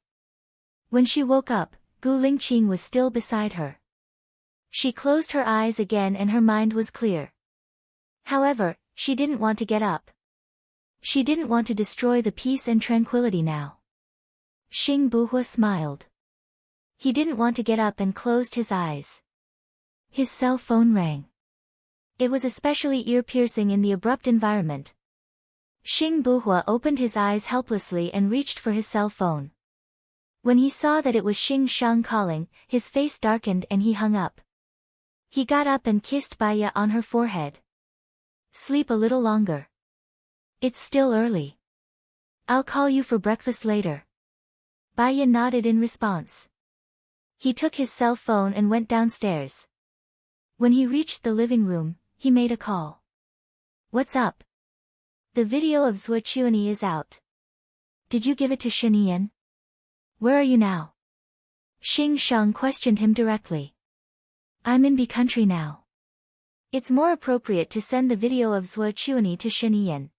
When she woke up, Gu Lingqing was still beside her. She closed her eyes again and her mind was clear. However, she didn't want to get up. She didn't want to destroy the peace and tranquility now. Xing Buhua smiled. He didn't want to get up and closed his eyes. His cell phone rang. It was especially ear-piercing in the abrupt environment. Xing Buhua opened his eyes helplessly and reached for his cell phone. When he saw that it was Xing Shang calling, his face darkened and he hung up. He got up and kissed Baiya on her forehead. "Sleep a little longer. It's still early. I'll call you for breakfast later." Baiya nodded in response. He took his cell phone and went downstairs. When he reached the living room, he made a call. "What's up?" "The video of Zhuo Chuani is out. Did you give it to Shinian? Where are you now?" Xing Shang questioned him directly. "I'm in B country now. It's more appropriate to send the video of Zhuo Chuani to Shinian.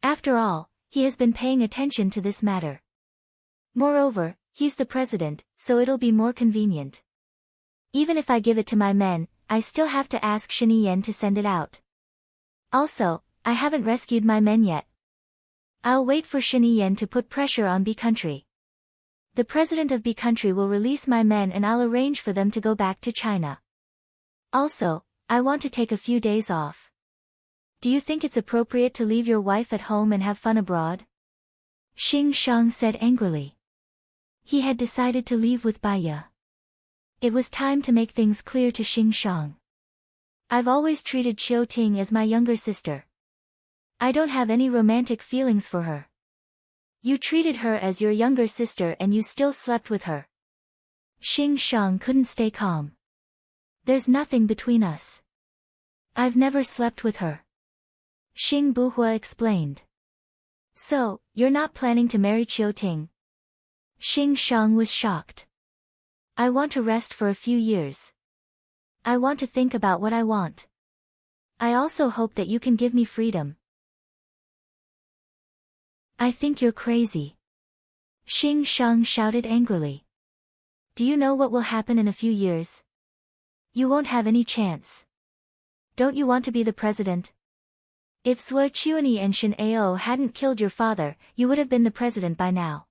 After all, he has been paying attention to this matter. Moreover, he's the president, so it'll be more convenient. Even if I give it to my men, I still have to ask Shinian to send it out. Also, I haven't rescued my men yet. I'll wait for Shinian to put pressure on B country. The president of B country will release my men and I'll arrange for them to go back to China. Also, I want to take a few days off. Do you think it's appropriate to leave your wife at home and have fun abroad?" Xing Shang said angrily. He had decided to leave with Baiya. It was time to make things clear to Xing Shang. "I've always treated Qiu Ting as my younger sister. I don't have any romantic feelings for her. You treated her as your younger sister and you still slept with her." Xing Shang couldn't stay calm. "There's nothing between us. I've never slept with her. Xing Buhua explained. So, you're not planning to marry Ting? Xing Shang was shocked. I want to rest for a few years. I want to think about what I want. I also hope that you can give me freedom. I think you're crazy. Xing Shang shouted angrily. Do you know what will happen in a few years? You won't have any chance. Don't you want to be the president? If Sui Chuani and Shin Ao hadn't killed your father, you would have been the president by now.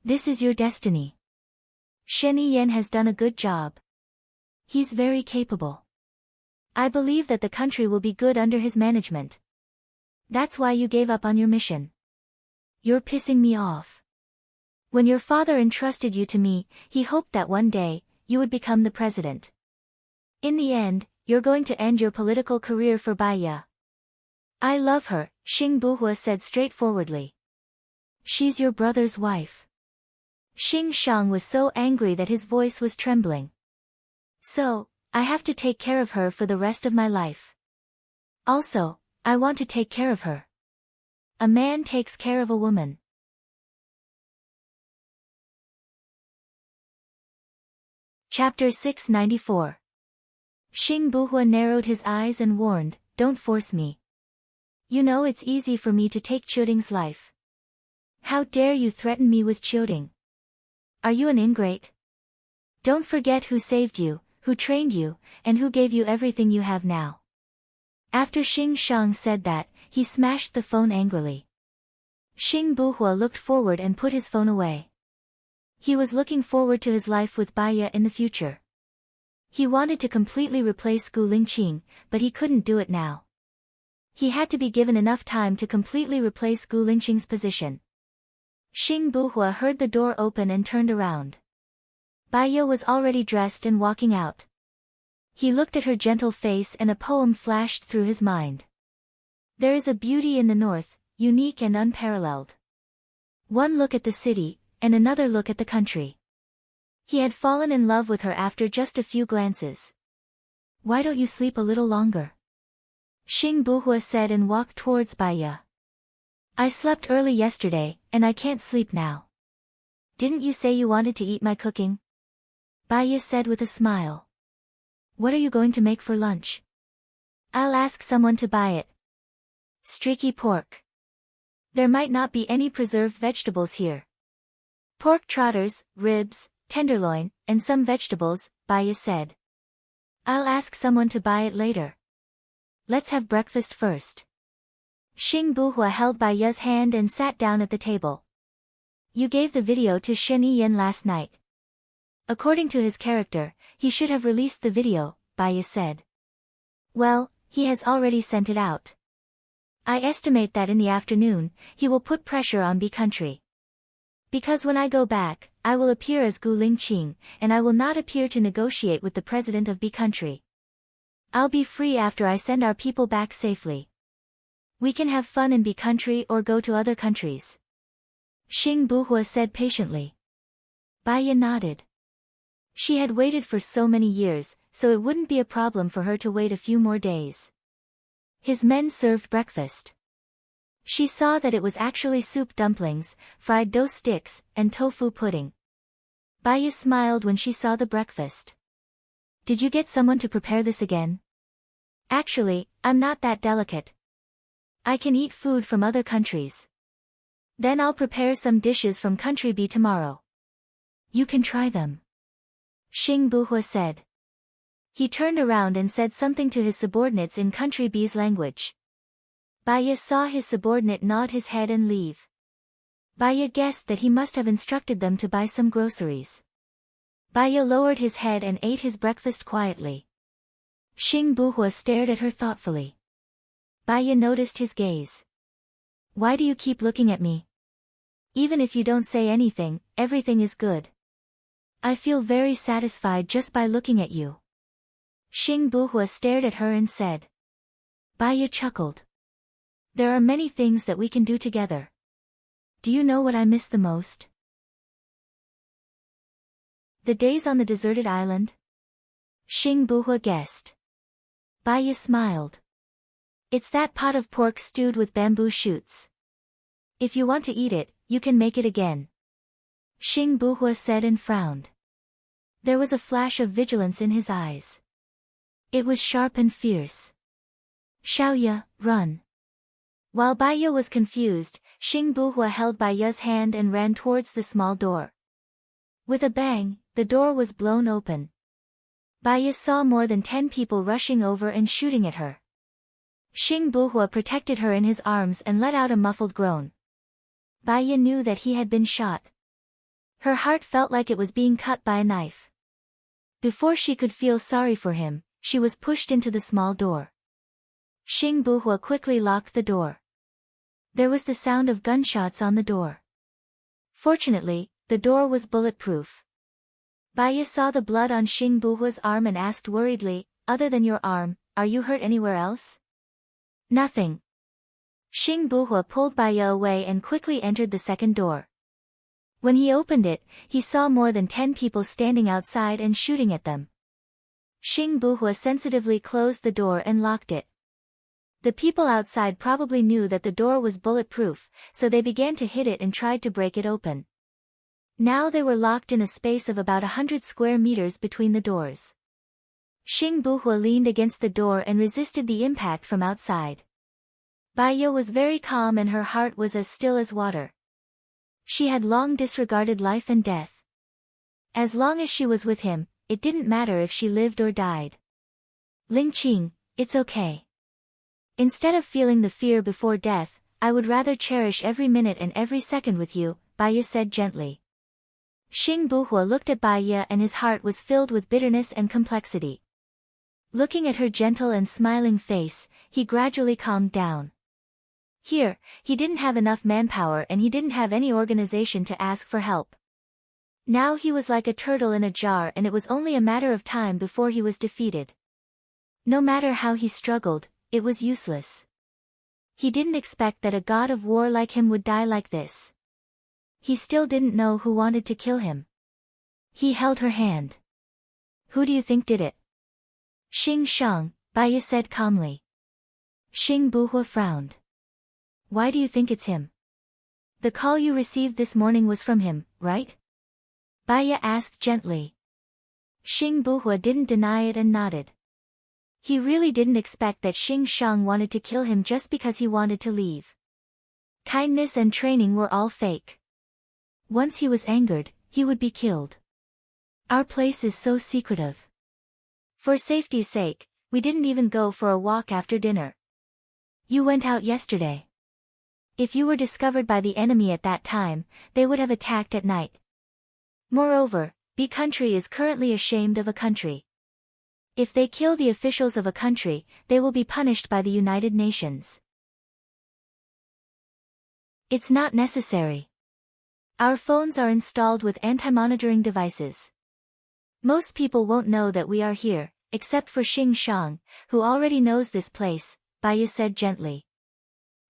This is your destiny. Shen Yan has done a good job. He's very capable. I believe that the country will be good under his management. That's why you gave up on your mission. You're pissing me off. When your father entrusted you to me, he hoped that one day, you would become the president. In the end, you're going to end your political career for Baiya. I love her, Xing Buhua said straightforwardly. She's your brother's wife. Xing Shang was so angry that his voice was trembling. So, I have to take care of her for the rest of my life. Also, I want to take care of her. A man takes care of a woman. Chapter 694. Xing Buhua narrowed his eyes and warned, don't force me. You know it's easy for me to take Qiuting's life. How dare you threaten me with Qiuting? Are you an ingrate? Don't forget who saved you, who trained you, and who gave you everything you have now. After Xing Shang said that, he smashed the phone angrily. Xing Buhua looked forward and put his phone away. He was looking forward to his life with Baiya in the future. He wanted to completely replace Gu Lingqing, but he couldn't do it now. He had to be given enough time to completely replace Gu Lingqing's position. Xing Buhua heard the door open and turned around. Baiya was already dressed and walking out. He looked at her gentle face and a poem flashed through his mind. There is a beauty in the north, unique and unparalleled. One look at the city, and another look at the country. He had fallen in love with her after just a few glances. Why don't you sleep a little longer? Xing Buhua said and walked towards Baiya. I slept early yesterday, and I can't sleep now. Didn't you say you wanted to eat my cooking? Baiya said with a smile. What are you going to make for lunch? I'll ask someone to buy it. Streaky pork. There might not be any preserved vegetables here. Pork trotters, ribs, tenderloin, and some vegetables, Baiya said. I'll ask someone to buy it later. Let's have breakfast first. Xing Buhua held Baiya's hand and sat down at the table. You gave the video to Shen Yan last night. According to his character, he should have released the video, Baiya said. Well, he has already sent it out. I estimate that in the afternoon, he will put pressure on B country. Because when I go back, I will appear as Gu Lingqing, and I will not appear to negotiate with the president of B country. I'll be free after I send our people back safely. We can have fun in B country or go to other countries. Xing Buhua said patiently. Baiya nodded. She had waited for so many years, so it wouldn't be a problem for her to wait a few more days. His men served breakfast. She saw that it was actually soup dumplings, fried dough sticks, and tofu pudding. Baiya smiled when she saw the breakfast. Did you get someone to prepare this again? Actually, I'm not that delicate. I can eat food from other countries. Then I'll prepare some dishes from country B tomorrow. You can try them. Xing Buhua said. He turned around and said something to his subordinates in country B's language. Baiya saw his subordinate nod his head and leave. Baiya guessed that he must have instructed them to buy some groceries. Baiya lowered his head and ate his breakfast quietly. Xing Buhua stared at her thoughtfully. Baiya noticed his gaze. Why do you keep looking at me? Even if you don't say anything, everything is good. I feel very satisfied just by looking at you. Xing Buhua stared at her and said. Baiya chuckled. There are many things that we can do together. Do you know what I miss the most? The days on the deserted island? Xing Buhua guessed. Baiya smiled. It's that pot of pork stewed with bamboo shoots. If you want to eat it, you can make it again. Xing Buhua said and frowned. There was a flash of vigilance in his eyes. It was sharp and fierce. Xiaoya, run. While Baiya was confused, Xing Buhua held Baiya's hand and ran towards the small door. With a bang, the door was blown open. Baiya saw more than 10 people rushing over and shooting at her. Xing Buhua protected her in his arms and let out a muffled groan. Baiya knew that he had been shot. Her heart felt like it was being cut by a knife. Before she could feel sorry for him, she was pushed into the small door. Xing Buhua quickly locked the door. There was the sound of gunshots on the door. Fortunately, the door was bulletproof. Baiya saw the blood on Xing Buhua's arm and asked worriedly, "Other than your arm, are you hurt anywhere else?" "Nothing." Xing Buhua pulled Baiya away and quickly entered the second door. When he opened it, he saw more than 10 people standing outside and shooting at them. Xing Buhua sensitively closed the door and locked it. The people outside probably knew that the door was bulletproof, so they began to hit it and tried to break it open. Now they were locked in a space of about 100 square meters between the doors. Xing Buhua leaned against the door and resisted the impact from outside. Baiya was very calm and her heart was as still as water. She had long disregarded life and death. As long as she was with him, it didn't matter if she lived or died. "Ling Qing, it's okay. Instead of feeling the fear before death, I would rather cherish every minute and every second with you," Baiya said gently. Xing Buhua looked at Baiya and his heart was filled with bitterness and complexity. Looking at her gentle and smiling face, he gradually calmed down. Here, he didn't have enough manpower and he didn't have any organization to ask for help. Now he was like a turtle in a jar and it was only a matter of time before he was defeated. No matter how he struggled, it was useless. He didn't expect that a god of war like him would die like this. He still didn't know who wanted to kill him. He held her hand. "Who do you think did it?" "Xing Shang," Baiya said calmly. Xing Buhua frowned. "Why do you think it's him? The call you received this morning was from him, right?" Baiya asked gently. Xing Buhua didn't deny it and nodded. He really didn't expect that Xing Shang wanted to kill him just because he wanted to leave. Kindness and training were all fake. Once he was angered, he would be killed. Our place is so secretive. For safety's sake, we didn't even go for a walk after dinner. You went out yesterday. If you were discovered by the enemy at that time, they would have attacked at night. Moreover, B country is currently ashamed of a country. If they kill the officials of a country, they will be punished by the United Nations. It's not necessary. Our phones are installed with anti-monitoring devices. Most people won't know that we are here, except for Xing Shang, who already knows this place, Baiya said gently.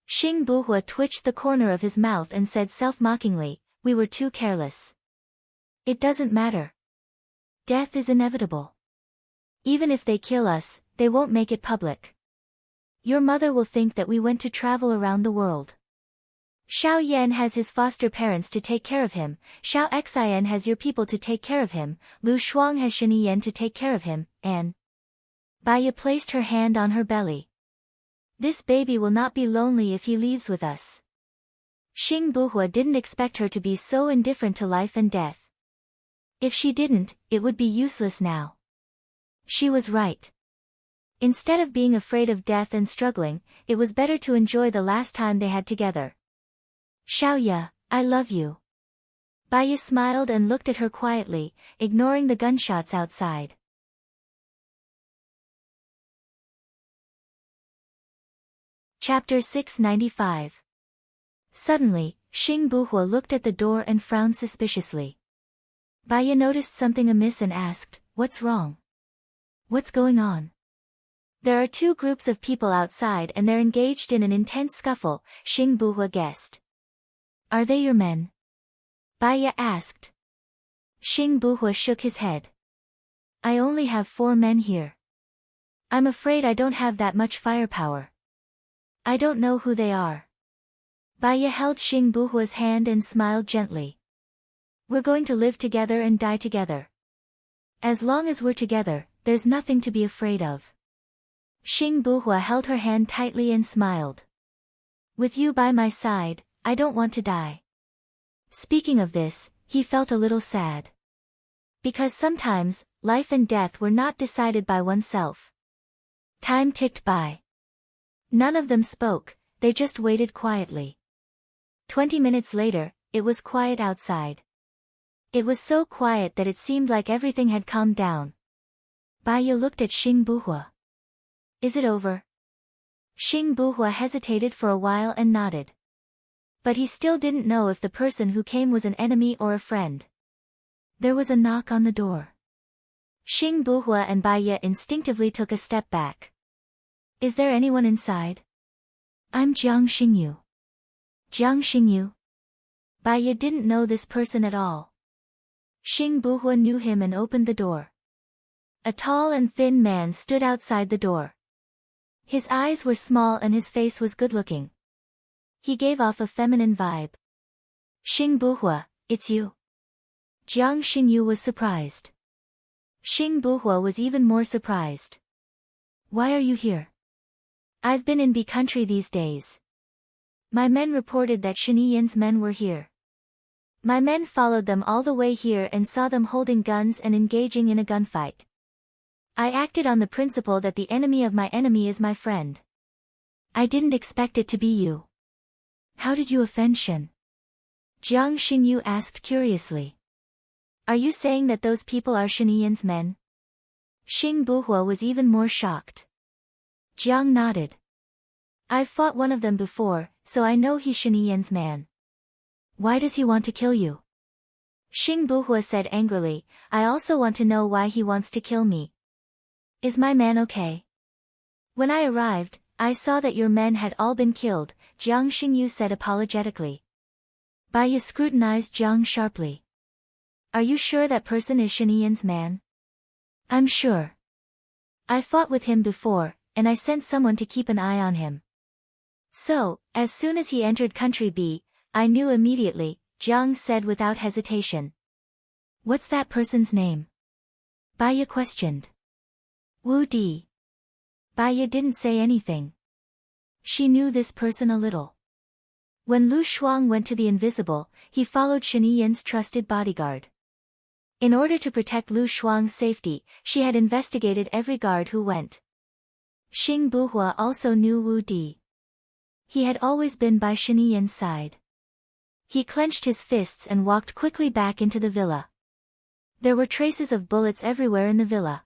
Xing Buhua twitched the corner of his mouth and said self-mockingly, "We were too careless. It doesn't matter. Death is inevitable. Even if they kill us, they won't make it public. Your mother will think that we went to travel around the world. Xiao Yan has his foster parents to take care of him, Xiao Xian has your people to take care of him, Lu Shuang has Shani Yan to take care of him, and..." Baiya placed her hand on her belly. "This baby will not be lonely if he leaves with us." Xing Buhua didn't expect her to be so indifferent to life and death. If she didn't, it would be useless now. She was right. Instead of being afraid of death and struggling, it was better to enjoy the last time they had together. "Xiaoya, I love you." Baiya smiled and looked at her quietly, ignoring the gunshots outside. Chapter 695. Suddenly, Xing Buhua looked at the door and frowned suspiciously. Baiya noticed something amiss and asked, "What's wrong? What's going on?" "There are two groups of people outside and they're engaged in an intense scuffle," Xing Buhua guessed. "Are they your men?" Baiya asked. Xing Buhua shook his head. "I only have 4 men here. I'm afraid I don't have that much firepower." I don't know who they are. Baya held Xing Buhua's hand and smiled gently. We're going to live together and die together. As long as we're together, there's nothing to be afraid of. Xing Buhua held her hand tightly and smiled. With you by my side, I don't want to die. Speaking of this, he felt a little sad. Because sometimes, life and death were not decided by oneself. Time ticked by. None of them spoke, they just waited quietly. 20 minutes later, it was quiet outside. It was so quiet that it seemed like everything had calmed down. Baya looked at Xing Buhua. Is it over? Xing Buhua hesitated for a while and nodded. But he still didn't know if the person who came was an enemy or a friend. There was a knock on the door. Xing Buhua and Baya instinctively took a step back. Is there anyone inside? I'm Jiang Xingyu. Jiang Xingyu? Baya didn't know this person at all. Xing Buhua knew him and opened the door. A tall and thin man stood outside the door. His eyes were small and his face was good-looking. He gave off a feminine vibe. Xing Buhua, it's you. Jiang Xingyu was surprised. Xing Buhua was even more surprised. Why are you here? I've been in B country these days. My men reported that Shen Yi's men were here. My men followed them all the way here and saw them holding guns and engaging in a gunfight. I acted on the principle that the enemy of my enemy is my friend. I didn't expect it to be you. How did you offend Shen? Jiang Xingyu asked curiously. Are you saying that those people are Shen Yi's men? Xing Buhua was even more shocked. Jiang nodded. I've fought one of them before, so I know he's Shen Yi's man. Why does he want to kill you? Xing Buhua said angrily, I also want to know why he wants to kill me. Is my man okay? When I arrived, I saw that your men had all been killed, Jiang Xingyu said apologetically. Baya scrutinized Jiang sharply. Are you sure that person is Shen Yi's man? I'm sure. I fought with him before, and I sent someone to keep an eye on him. So, as soon as he entered country B, I knew immediately, Jiang said without hesitation. What's that person's name? Baya questioned. Wu Di. Baya didn't say anything. She knew this person a little. When Lu Shuang went to the Invisible, he followed Shen Yi's trusted bodyguard. In order to protect Lu Shuang's safety, she had investigated every guard who went. Xing Buhua also knew Wu Di. He had always been by Shen Yi's side. He clenched his fists and walked quickly back into the villa. There were traces of bullets everywhere in the villa.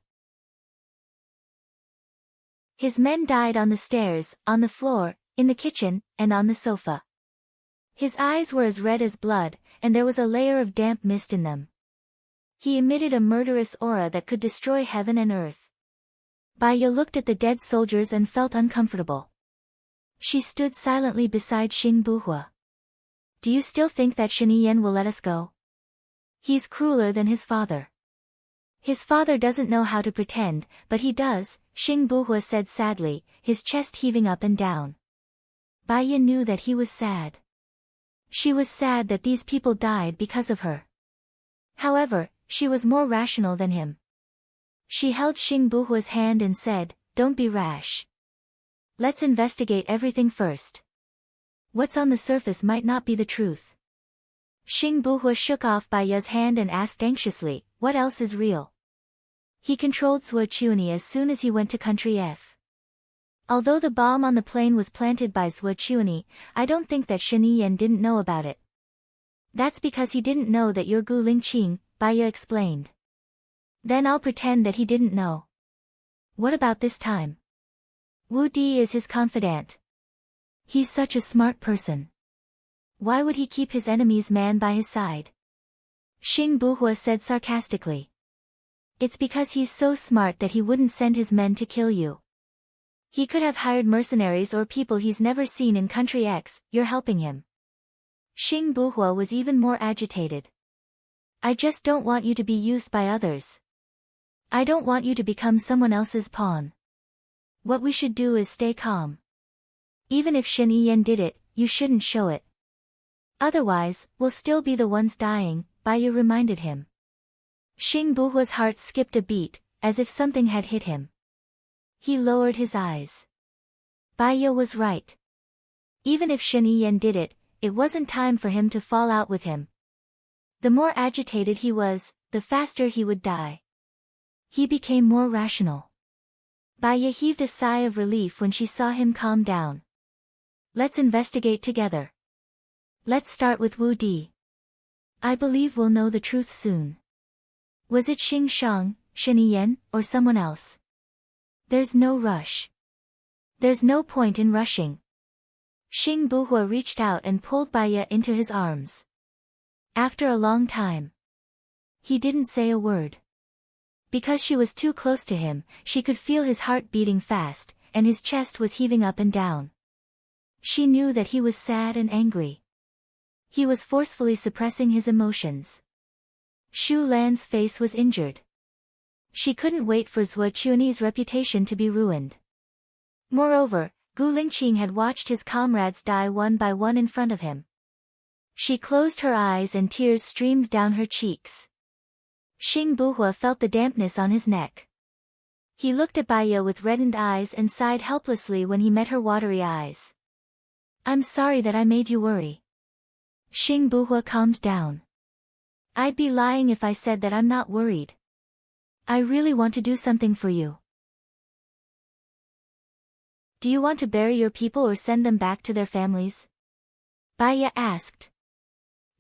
His men died on the stairs, on the floor, in the kitchen, and on the sofa. His eyes were as red as blood, and there was a layer of damp mist in them. He emitted a murderous aura that could destroy heaven and earth. Baya looked at the dead soldiers and felt uncomfortable. She stood silently beside Xing Buhua. Do you still think that Shen Yi will let us go? He's crueler than his father. His father doesn't know how to pretend, but he does, Xing Buhua said sadly, his chest heaving up and down. Baya knew that he was sad. She was sad that these people died because of her. However, she was more rational than him. She held Xing Buhua's hand and said, Don't be rash. Let's investigate everything first. What's on the surface might not be the truth. Xing Buhua shook off Baya's hand and asked anxiously, what else is real? He controlled Zhuochuani as soon as he went to country F. Although the bomb on the plane was planted by Zhuochuani, I don't think that Shen Yiyan didn't know about it. That's because he didn't know that you're Gu Lingqing, Baya explained. Then I'll pretend that he didn't know. What about this time? Wu Di is his confidant. He's such a smart person. Why would he keep his enemy's man by his side? Xing Buhua said sarcastically. It's because he's so smart that he wouldn't send his men to kill you. He could have hired mercenaries or people he's never seen in country X, you're helping him. Xing Buhua was even more agitated. I just don't want you to be used by others. I don't want you to become someone else's pawn. What we should do is stay calm. Even if Shen Yiyan did it, you shouldn't show it. Otherwise, we'll still be the ones dying, Baiya reminded him. Xing Buhua's heart skipped a beat, as if something had hit him. He lowered his eyes. Baiya was right. Even if Shen Yiyan did it, it wasn't time for him to fall out with him. The more agitated he was, the faster he would die. He became more rational. Baiya heaved a sigh of relief when she saw him calm down. Let's investigate together. Let's start with Wu Di. I believe we'll know the truth soon. Was it Xing Shang, Shen Yiyan, or someone else? There's no rush. There's no point in rushing. Xing Buhua reached out and pulled Baiya into his arms. After a long time, he didn't say a word. Because she was too close to him, she could feel his heart beating fast, and his chest was heaving up and down. She knew that he was sad and angry. He was forcefully suppressing his emotions. Xu Lan's face was injured. She couldn't wait for Zhuo Quni's reputation to be ruined. Moreover, Gu Lingqing had watched his comrades die one by one in front of him. She closed her eyes and tears streamed down her cheeks. Xing Buhua felt the dampness on his neck. He looked at Baiya with reddened eyes and sighed helplessly when he met her watery eyes. I'm sorry that I made you worry. Xing Buhua calmed down. I'd be lying if I said that I'm not worried. I really want to do something for you. Do you want to bury your people or send them back to their families? Baiya asked.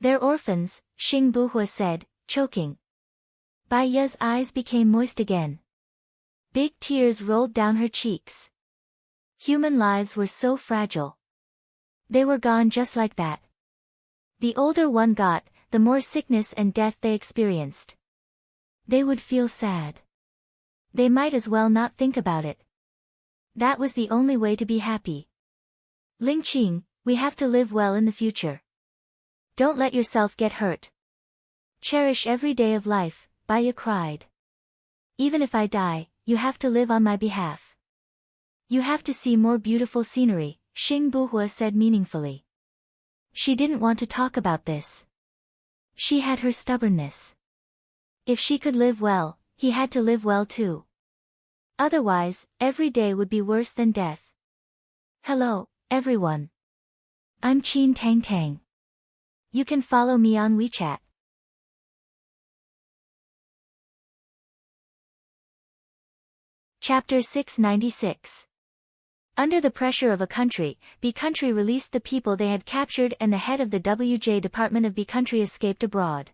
They're orphans, Xing Buhua said, choking. Baiya's eyes became moist again. Big tears rolled down her cheeks. Human lives were so fragile. They were gone just like that. The older one got, the more sickness and death they experienced. They would feel sad. They might as well not think about it. That was the only way to be happy. Lingqing, we have to live well in the future. Don't let yourself get hurt. Cherish every day of life, Baiya cried. Even if I die, you have to live on my behalf. You have to see more beautiful scenery, Xing Buhua said meaningfully. She didn't want to talk about this. She had her stubbornness. If she could live well, he had to live well too. Otherwise, every day would be worse than death. Hello, everyone. I'm Qin Tang Tang. You can follow me on WeChat. Chapter 696. Under the pressure of a country, B country released the people they had captured and the head of the WJ Department of B country escaped abroad.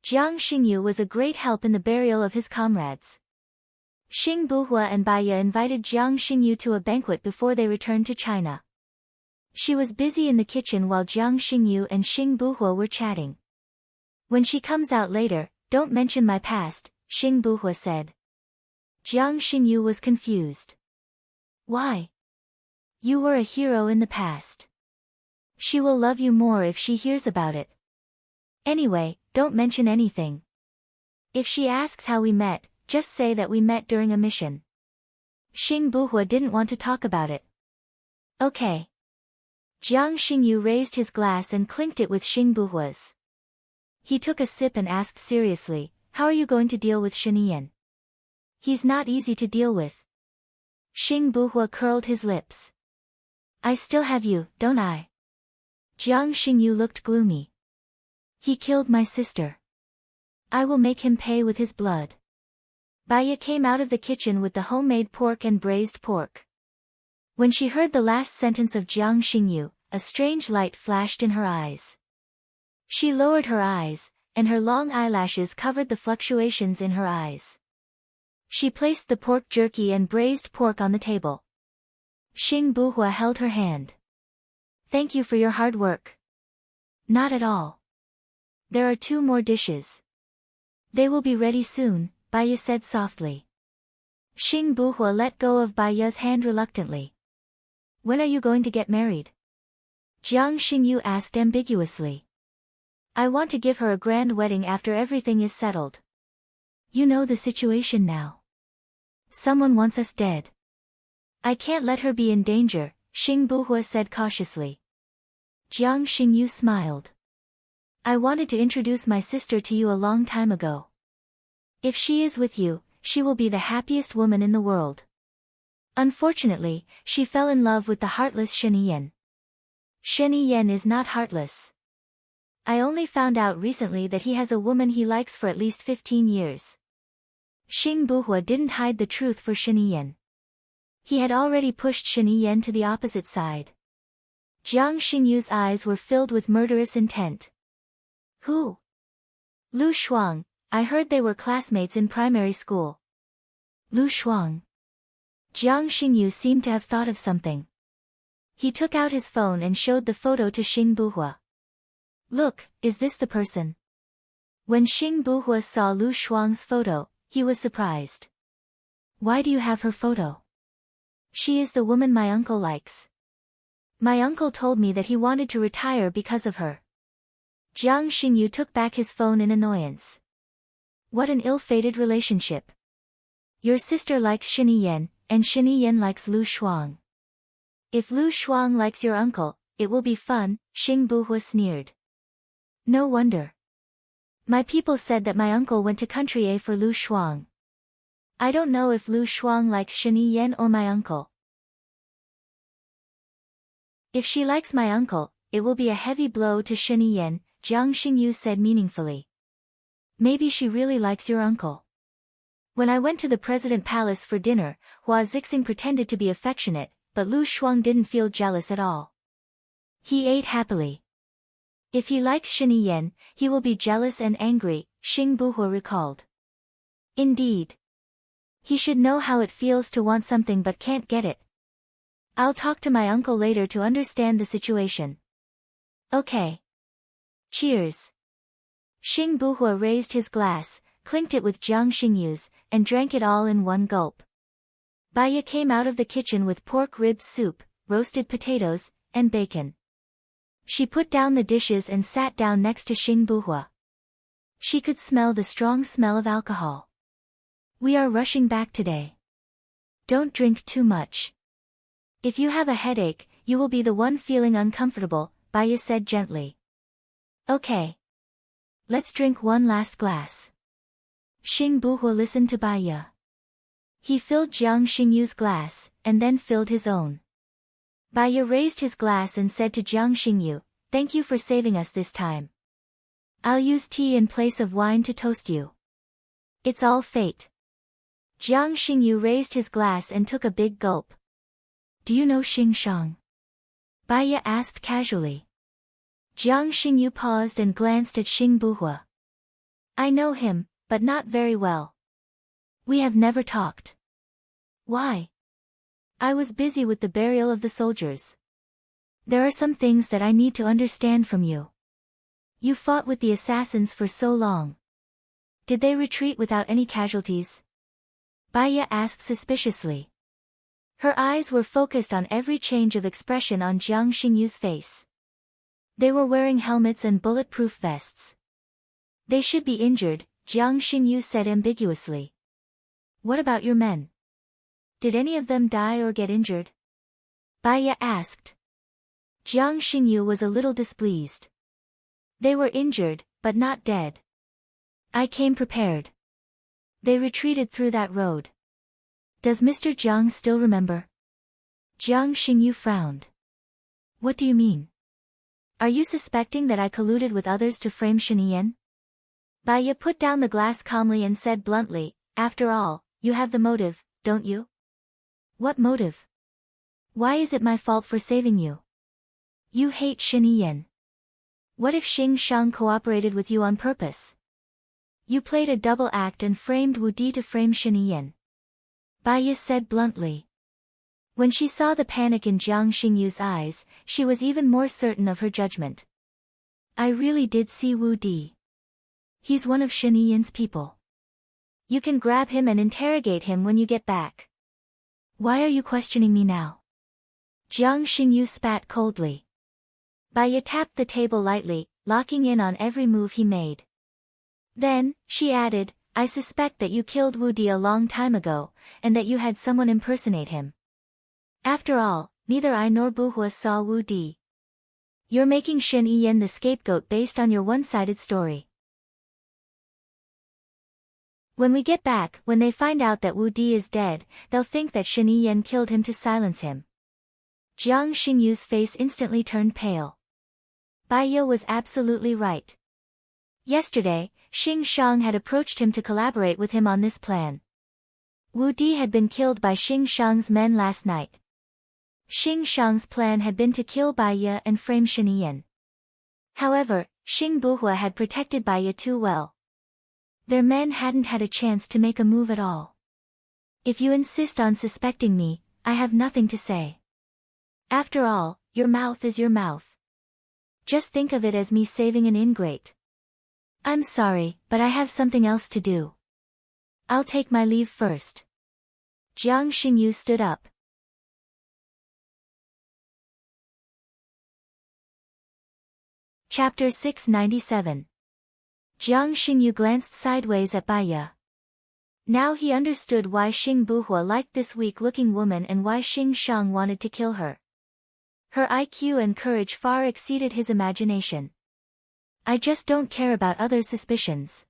Jiang Xingyu was a great help in the burial of his comrades. Xing Buhua and Baiya invited Jiang Xingyu to a banquet before they returned to China. She was busy in the kitchen while Jiang Xingyu and Xing Buhua were chatting. When she comes out later, don't mention my past, Xing Buhua said. Jiang Xingyu was confused. Why? You were a hero in the past. She will love you more if she hears about it. Anyway, don't mention anything. If she asks how we met, just say that we met during a mission. Xing Buhua didn't want to talk about it. Okay. Jiang Xingyu raised his glass and clinked it with Xing Buhua's. He took a sip and asked seriously, how are you going to deal with Shen Yiyan? He's not easy to deal with. Xing Buhua curled his lips. I still have you, don't I? Jiang Xingyu looked gloomy. He killed my sister. I will make him pay with his blood. Baiya came out of the kitchen with the homemade pork and braised pork. When she heard the last sentence of Jiang Xingyu, a strange light flashed in her eyes. She lowered her eyes, and her long eyelashes covered the fluctuations in her eyes. She placed the pork jerky and braised pork on the table. Xing Buhua held her hand. Thank you for your hard work. Not at all. There are 2 more dishes. They will be ready soon, Baiya said softly. Xing Buhua let go of Baiya's hand reluctantly. When are you going to get married? Jiang Xingyu asked ambiguously. I want to give her a grand wedding after everything is settled. You know the situation now. Someone wants us dead. I can't let her be in danger, Xing Buhua said cautiously. Jiang Xingyu smiled. I wanted to introduce my sister to you a long time ago. If she is with you, she will be the happiest woman in the world. Unfortunately, she fell in love with the heartless Shen Yiyan. Shen Yiyan is not heartless. I only found out recently that he has a woman he likes for at least 15 years. Xing Buhua didn't hide the truth for Shen Yiyan. He had already pushed Shen Yiyan to the opposite side. Jiang Xingyu's eyes were filled with murderous intent. Who? Lu Shuang, I heard they were classmates in primary school. Lu Shuang. Jiang Xingyu seemed to have thought of something. He took out his phone and showed the photo to Xing Buhua. Look, is this the person? When Xing Buhua saw Lu Shuang's photo, he was surprised. Why do you have her photo? She is the woman my uncle likes. My uncle told me that he wanted to retire because of her. Jiang Xingyu took back his phone in annoyance. What an ill-fated relationship. Your sister likes Shen Yiyan, and Shen Yiyan likes Lu Shuang. If Lu Shuang likes your uncle, it will be fun, Xing Buhua sneered. No wonder. My people said that my uncle went to country A for Lu Shuang. I don't know if Lu Shuang likes Shen Yiyan or my uncle. If she likes my uncle, it will be a heavy blow to Shen Yiyan, Jiang Xingyu said meaningfully. Maybe she really likes your uncle. When I went to the President Palace for dinner, Hua Zixing pretended to be affectionate, but Lu Shuang didn't feel jealous at all. He ate happily. If he likes Shen Yiyan, he will be jealous and angry, Xing Buhua recalled. Indeed. He should know how it feels to want something but can't get it. I'll talk to my uncle later to understand the situation. Okay. Cheers. Xing Buhua raised his glass, clinked it with Jiang Xingyu's, and drank it all in one gulp. Baya came out of the kitchen with pork rib soup, roasted potatoes, and bacon. She put down the dishes and sat down next to Xing Buhua. She could smell the strong smell of alcohol. We are rushing back today. Don't drink too much. If you have a headache, you will be the one feeling uncomfortable, Baya said gently. Okay. Let's drink one last glass. Xing Buhua listened to Baya. He filled Jiang Xingyu's glass, and then filled his own. Baya raised his glass and said to Jiang Xingyu, thank you for saving us this time. I'll use tea in place of wine to toast you. It's all fate. Jiang Xingyu raised his glass and took a big gulp. Do you know Xing Shang? Baya asked casually. Jiang Xingyu paused and glanced at Xing Buhua. I know him, but not very well. We have never talked. Why? I was busy with the burial of the soldiers. There are some things that I need to understand from you. You fought with the assassins for so long. Did they retreat without any casualties? Baya asked suspiciously. Her eyes were focused on every change of expression on Jiang Xingyu's face. They were wearing helmets and bulletproof vests. They should be injured, Jiang Xingyu said ambiguously. What about your men? Did any of them die or get injured? Baya asked. Jiang Xingyu was a little displeased. They were injured, but not dead. I came prepared. They retreated through that road. Does Mr. Jiang still remember? Jiang Xingyu frowned. What do you mean? Are you suspecting that I colluded with others to frame Shen Yiyan? Baya put down the glass calmly and said bluntly, after all, you have the motive, don't you? What motive? Why is it my fault for saving you? You hate Shen Yiyan. What if Xing Shang cooperated with you on purpose? You played a double act and framed Wu Di to frame Shen Yiyan. Baya said bluntly. When she saw the panic in Jiang Xingyu's eyes, she was even more certain of her judgment. I really did see Wu Di. He's one of Shen Yiyan's people. You can grab him and interrogate him when you get back. Why are you questioning me now? Jiang Xingyu spat coldly. Baya tapped the table lightly, locking in on every move he made. Then, she added, I suspect that you killed Wu Di a long time ago, and that you had someone impersonate him. After all, neither I nor Buhua saw Wu Di. You're making Shen Yiyan the scapegoat based on your one-sided story. When we get back, when they find out that Wu Di is dead, they'll think that Shen Yiyan killed him to silence him. Jiang Xingyu's face instantly turned pale. Bai Ye was absolutely right. Yesterday, Xing Shang had approached him to collaborate with him on this plan. Wu Di had been killed by Xing Shang's men last night. Xing Shang's plan had been to kill Bai Ye and frame Shen Yiyan. However, Xing Buhua had protected Bai Ye too well. Their men hadn't had a chance to make a move at all. If you insist on suspecting me, I have nothing to say. After all, your mouth is your mouth. Just think of it as me saving an ingrate. I'm sorry, but I have something else to do. I'll take my leave first. Jiang Xingyu stood up. Chapter 697. Jiang Xingyu glanced sideways at Bai Ye. Now he understood why Xing Buhua liked this weak-looking woman and why Xing Shang wanted to kill her. Her IQ and courage far exceeded his imagination. I just don't care about others' suspicions.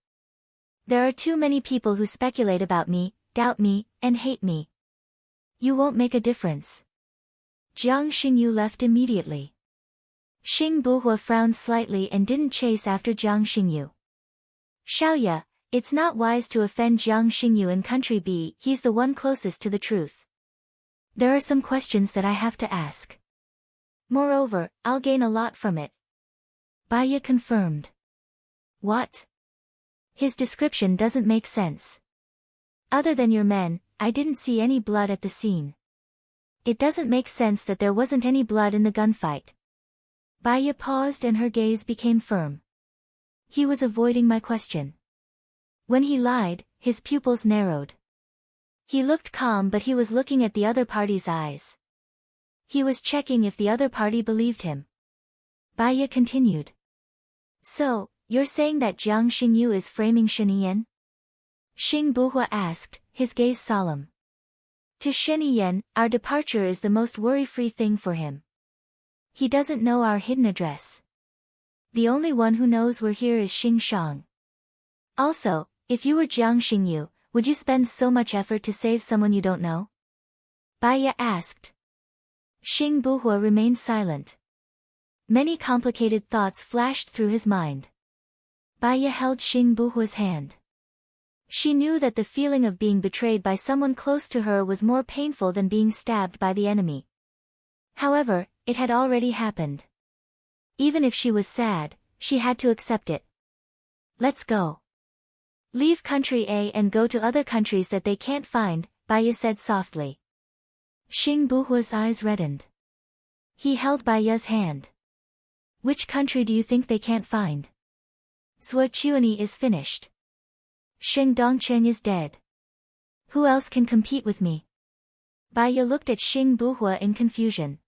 There are too many people who speculate about me, doubt me, and hate me. You won't make a difference. Jiang Xingyu left immediately. Xing Buhua frowned slightly and didn't chase after Jiang Xingyu. Xiaoya, it's not wise to offend Jiang Xingyu in Country B, he's the one closest to the truth. There are some questions that I have to ask. Moreover, I'll gain a lot from it. Bai Ye confirmed. What? His description doesn't make sense. Other than your men, I didn't see any blood at the scene. It doesn't make sense that there wasn't any blood in the gunfight. Bai Ye paused and her gaze became firm. He was avoiding my question. When he lied, his pupils narrowed. He looked calm, but he was looking at the other party's eyes. He was checking if the other party believed him. Bai Ye continued. So, you're saying that Jiang Xingyu is framing Shen Yiyan? Xing Buhua asked, his gaze solemn. To Shen Yiyan, our departure is the most worry-free thing for him. He doesn't know our hidden address. The only one who knows we're here is Xing Shang. Also, if you were Jiang Xingyu, would you spend so much effort to save someone you don't know? Bai Ye asked. Xing Buhua remained silent. Many complicated thoughts flashed through his mind. Bai Ye held Xing Buhua's hand. She knew that the feeling of being betrayed by someone close to her was more painful than being stabbed by the enemy. However, it had already happened. Even if she was sad, she had to accept it. Let's go. Leave Country A and go to other countries that they can't find, Bai Ye said softly. Xing Buhua's eyes reddened. He held Bai Ye's hand. Which country do you think they can't find? Zuochuani is finished. Sheng Dongcheng is dead. Who else can compete with me? Bai Ye looked at Xing Buhua in confusion.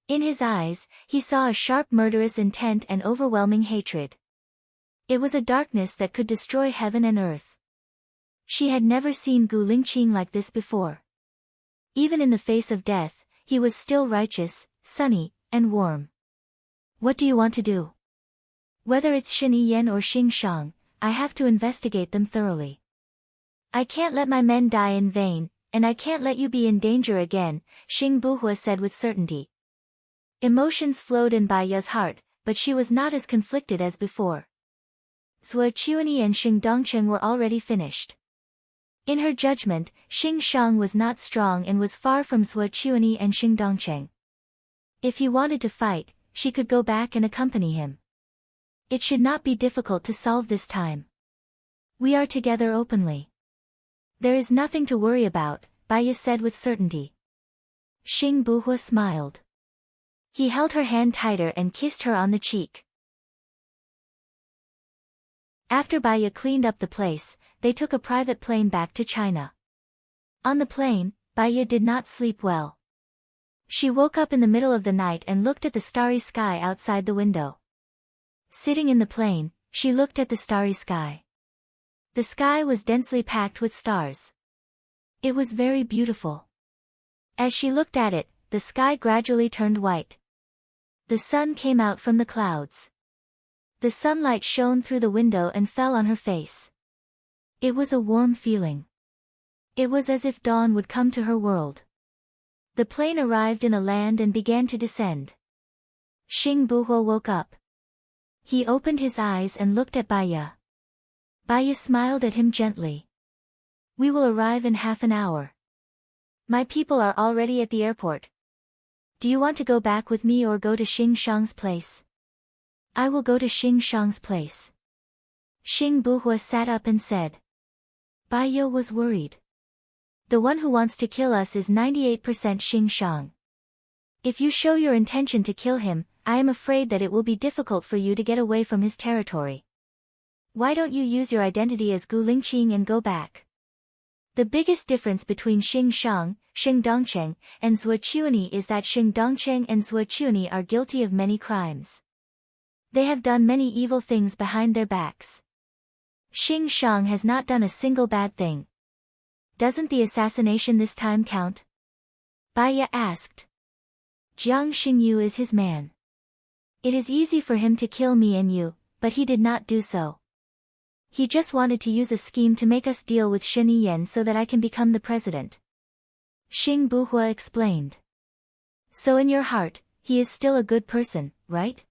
In his eyes, he saw a sharp murderous intent and overwhelming hatred. It was a darkness that could destroy heaven and earth. She had never seen Gu Lingqing like this before. Even in the face of death, he was still righteous, sunny, and warm. What do you want to do? Whether it's Shen Yiyan or Xing Shang, I have to investigate them thoroughly. I can't let my men die in vain, and I can't let you be in danger again, Xing Buhua said with certainty. Emotions flowed in Bai Ye's heart, but she was not as conflicted as before. Zuochuani and Xing Dongcheng were already finished. In her judgment, Xing Shang was not strong and was far from Zuochuani and Xing Dongcheng. If he wanted to fight, she could go back and accompany him. It should not be difficult to solve this time. We are together openly. There is nothing to worry about, Bai Ye said with certainty. Xing Buhua smiled. He held her hand tighter and kissed her on the cheek. After Bai Ye cleaned up the place, they took a private plane back to China. On the plane, Bai Ye did not sleep well. She woke up in the middle of the night and looked at the starry sky outside the window. Sitting in the plane, she looked at the starry sky. The sky was densely packed with stars. It was very beautiful. As she looked at it, the sky gradually turned white. The sun came out from the clouds. The sunlight shone through the window and fell on her face. It was a warm feeling. It was as if dawn would come to her world. The plane arrived in a land and began to descend. Xing Buhuo woke up. He opened his eyes and looked at Baya. Baya smiled at him gently. We will arrive in half an hour. My people are already at the airport. Do you want to go back with me or go to Xing Shang's place? I will go to Xing Shang's place. Xing Buhuo sat up and said. Baya was worried. The one who wants to kill us is 98% Xing Shang. If you show your intention to kill him, I am afraid that it will be difficult for you to get away from his territory. Why don't you use your identity as Gu Lingqing and go back? The biggest difference between Xing Shang, Xing Dongcheng, and Zhuo Chuani is that Xing Dongcheng and Zhuo Chuani are guilty of many crimes. They have done many evil things behind their backs. Xing Shang has not done a single bad thing. Doesn't the assassination this time count? Baya asked. Jiang Xingyu is his man. It is easy for him to kill me and you, but he did not do so. He just wanted to use a scheme to make us deal with Shen Yiyan so that I can become the president. Xing Buhuo explained. So in your heart, he is still a good person, right?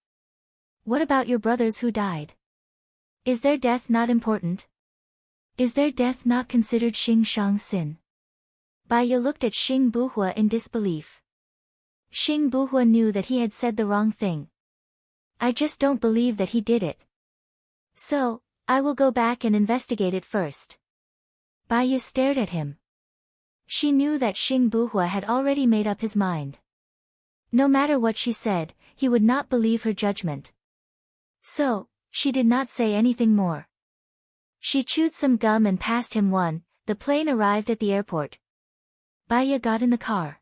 What about your brothers who died? Is their death not important? Is their death not considered Xing Shang's sin? Baya looked at Xing Buhuo in disbelief. Xing Buhuo knew that he had said the wrong thing. I just don't believe that he did it. So, I will go back and investigate it first. Baya stared at him. She knew that Xing Buhuo had already made up his mind. No matter what she said, he would not believe her judgment. So, she did not say anything more. She chewed some gum and passed him one. The plane arrived at the airport. Baya got in the car.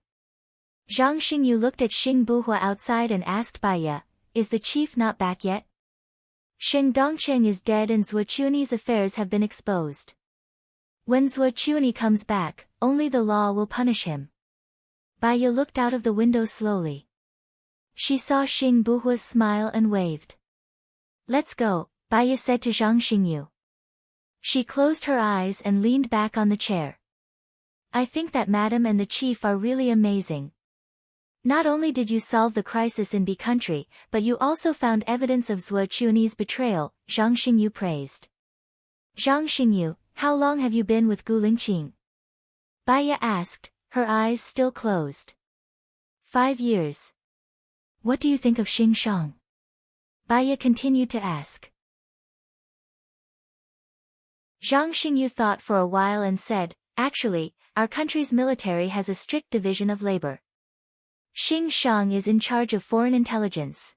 Zhang Xingyu looked at Xing Buhuo outside and asked Baya, is the chief not back yet? Sheng Dongcheng is dead and Zhuo Chuani's affairs have been exposed. When Zhuo Chuani comes back, only the law will punish him. Baya looked out of the window slowly. She saw Xing Buhuo smile and waved. Let's go, Baya said to Zhang Xingyu. She closed her eyes and leaned back on the chair. I think that madam and the chief are really amazing. Not only did you solve the crisis in B country, but you also found evidence of Zhuo Chuani's betrayal, Zhang Xingyu praised. Zhang Xingyu, how long have you been with Gu Lingqing? Baya asked, her eyes still closed. 5 years. What do you think of Xing Shang? Baya continued to ask. Zhang Xingyu thought for a while and said, actually, our country's military has a strict division of labor. Xing Shang is in charge of foreign intelligence.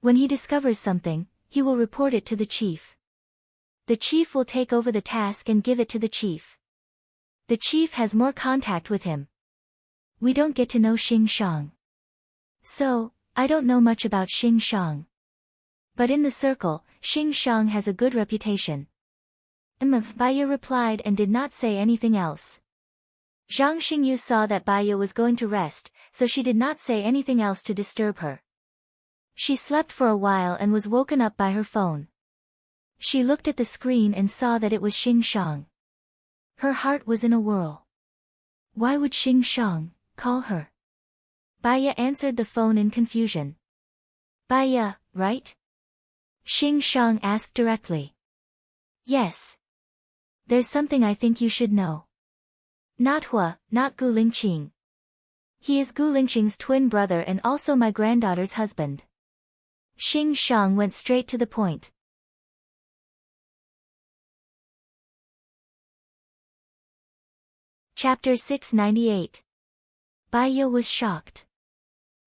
When he discovers something, he will report it to the chief. The chief will take over the task and give it to the chief. The chief has more contact with him. We don't get to know Xing Shang. So, I don't know much about Xing Shang. But in the circle, Xing Shang has a good reputation. Baya replied and did not say anything else. Zhang Xingyu saw that Baya was going to rest, so she did not say anything else to disturb her. She slept for a while and was woken up by her phone. She looked at the screen and saw that it was Xing Shang. Her heart was in a whirl. Why would Xing Shang call her? Baya answered the phone in confusion. Baya, right? Xing Shang asked directly. Yes. There's something I think you should know. Not Hua, not Gu Lingqing. He is Gu Lingqing's twin brother and also my granddaughter's husband. Xing Shang went straight to the point. Chapter 698. Baya was shocked.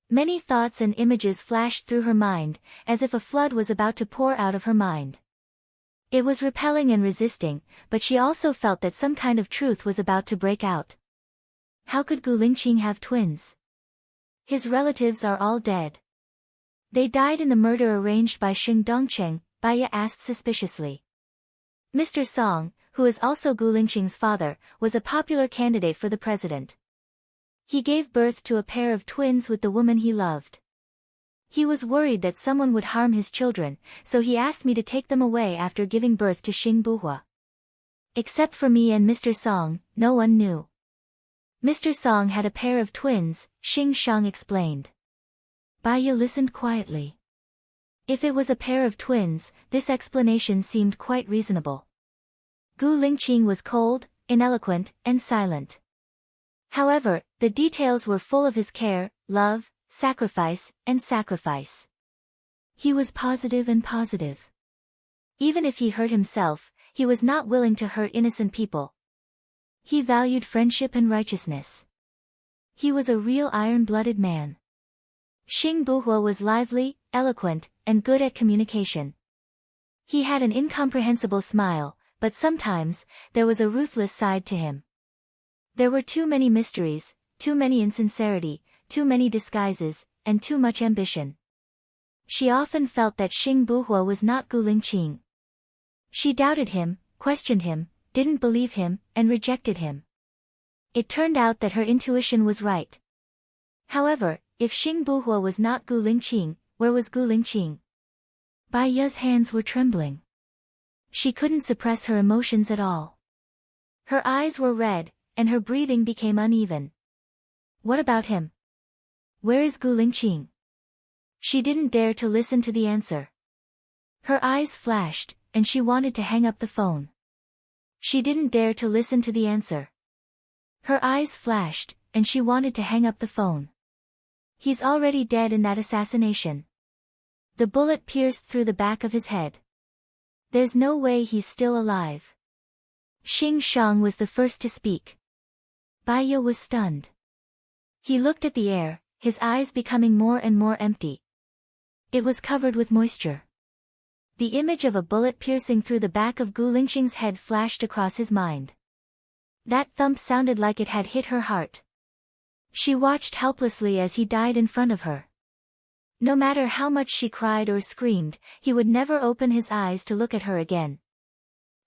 Many thoughts and images flashed through her mind, as if a flood was about to pour out of her mind. It was repelling and resisting, but she also felt that some kind of truth was about to break out. How could Gu Lingqing have twins? His relatives are all dead. They died in the murder arranged by Xing Dongcheng, Baya asked suspiciously. Mr. Song, who is also Gu Lingqing's father, was a popular candidate for the president. He gave birth to a pair of twins with the woman he loved. He was worried that someone would harm his children, so he asked me to take them away after giving birth to Xing Buhua. Except for me and Mr. Song, no one knew. Mr. Song had a pair of twins, Xing Shang explained. Baiya listened quietly. If it was a pair of twins, this explanation seemed quite reasonable. Gu Lingqing was cold, ineloquent, and silent. However, the details were full of his care, love, sacrifice, and sacrifice. He was positive and positive. Even if he hurt himself, he was not willing to hurt innocent people. He valued friendship and righteousness. He was a real iron-blooded man. Xing Buhua was lively, eloquent, and good at communication. He had an incomprehensible smile, but sometimes, there was a ruthless side to him. There were too many mysteries, too many insincerity, too many disguises, and too much ambition. She often felt that Xing Buhua was not Gu Lingqing. She doubted him, questioned him, didn't believe him, and rejected him. It turned out that her intuition was right. However, if Xing Buhua was not Gu Lingqing, where was Gu Lingqing? Baiya's hands were trembling. She couldn't suppress her emotions at all. Her eyes were red, and her breathing became uneven. What about him? Where is Gu Lingqing? She didn't dare to listen to the answer. Her eyes flashed, and she wanted to hang up the phone. She didn't dare to listen to the answer. Her eyes flashed, and she wanted to hang up the phone. He's already dead in that assassination. The bullet pierced through the back of his head. There's no way he's still alive. Xing Shang was the first to speak. Baiya was stunned. He looked at the air, his eyes becoming more and more empty. It was covered with moisture. The image of a bullet piercing through the back of Gu Lingqing's head flashed across his mind. That thump sounded like it had hit her heart. She watched helplessly as he died in front of her. No matter how much she cried or screamed, he would never open his eyes to look at her again.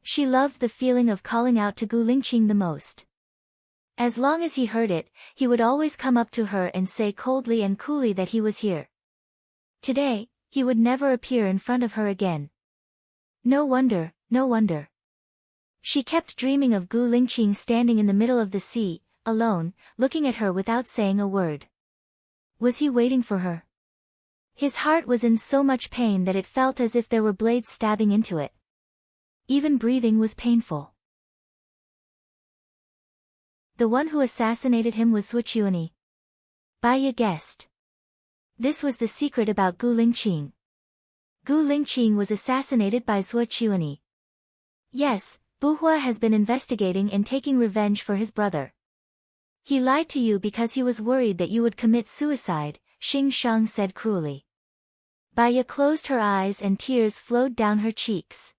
She loved the feeling of calling out to Gu Lingqing the most. As long as he heard it, he would always come up to her and say coldly and coolly that he was here. Today, he would never appear in front of her again. No wonder, no wonder. She kept dreaming of Gu Lingqing standing in the middle of the sea, alone, looking at her without saying a word. Was he waiting for her? His heart was in so much pain that it felt as if there were blades stabbing into it. Even breathing was painful. The one who assassinated him was Suochuani. Baiya guessed. This was the secret about Gu Lingqing. Gu Lingqing was assassinated by Suochuani. Yes, Buhua has been investigating and taking revenge for his brother. He lied to you because he was worried that you would commit suicide, Xing Shang said cruelly. Baiya closed her eyes and tears flowed down her cheeks.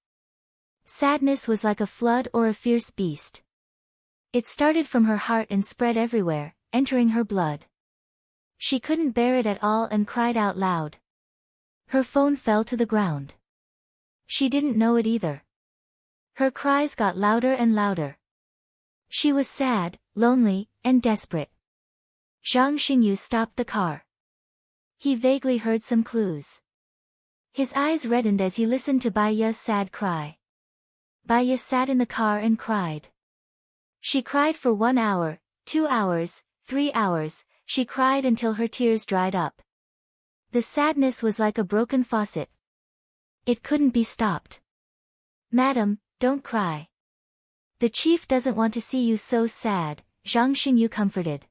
Sadness was like a flood or a fierce beast. It started from her heart and spread everywhere, entering her blood. She couldn't bear it at all and cried out loud. Her phone fell to the ground. She didn't know it either. Her cries got louder and louder. She was sad, lonely, and desperate. Zhang Xingyu stopped the car. He vaguely heard some clues. His eyes reddened as he listened to Baiya's sad cry. Baiya sat in the car and cried. She cried for 1 hour, 2 hours, 3 hours, she cried until her tears dried up. The sadness was like a broken faucet. It couldn't be stopped. Madam, don't cry. The chief doesn't want to see you so sad, Zhang Xingyu comforted.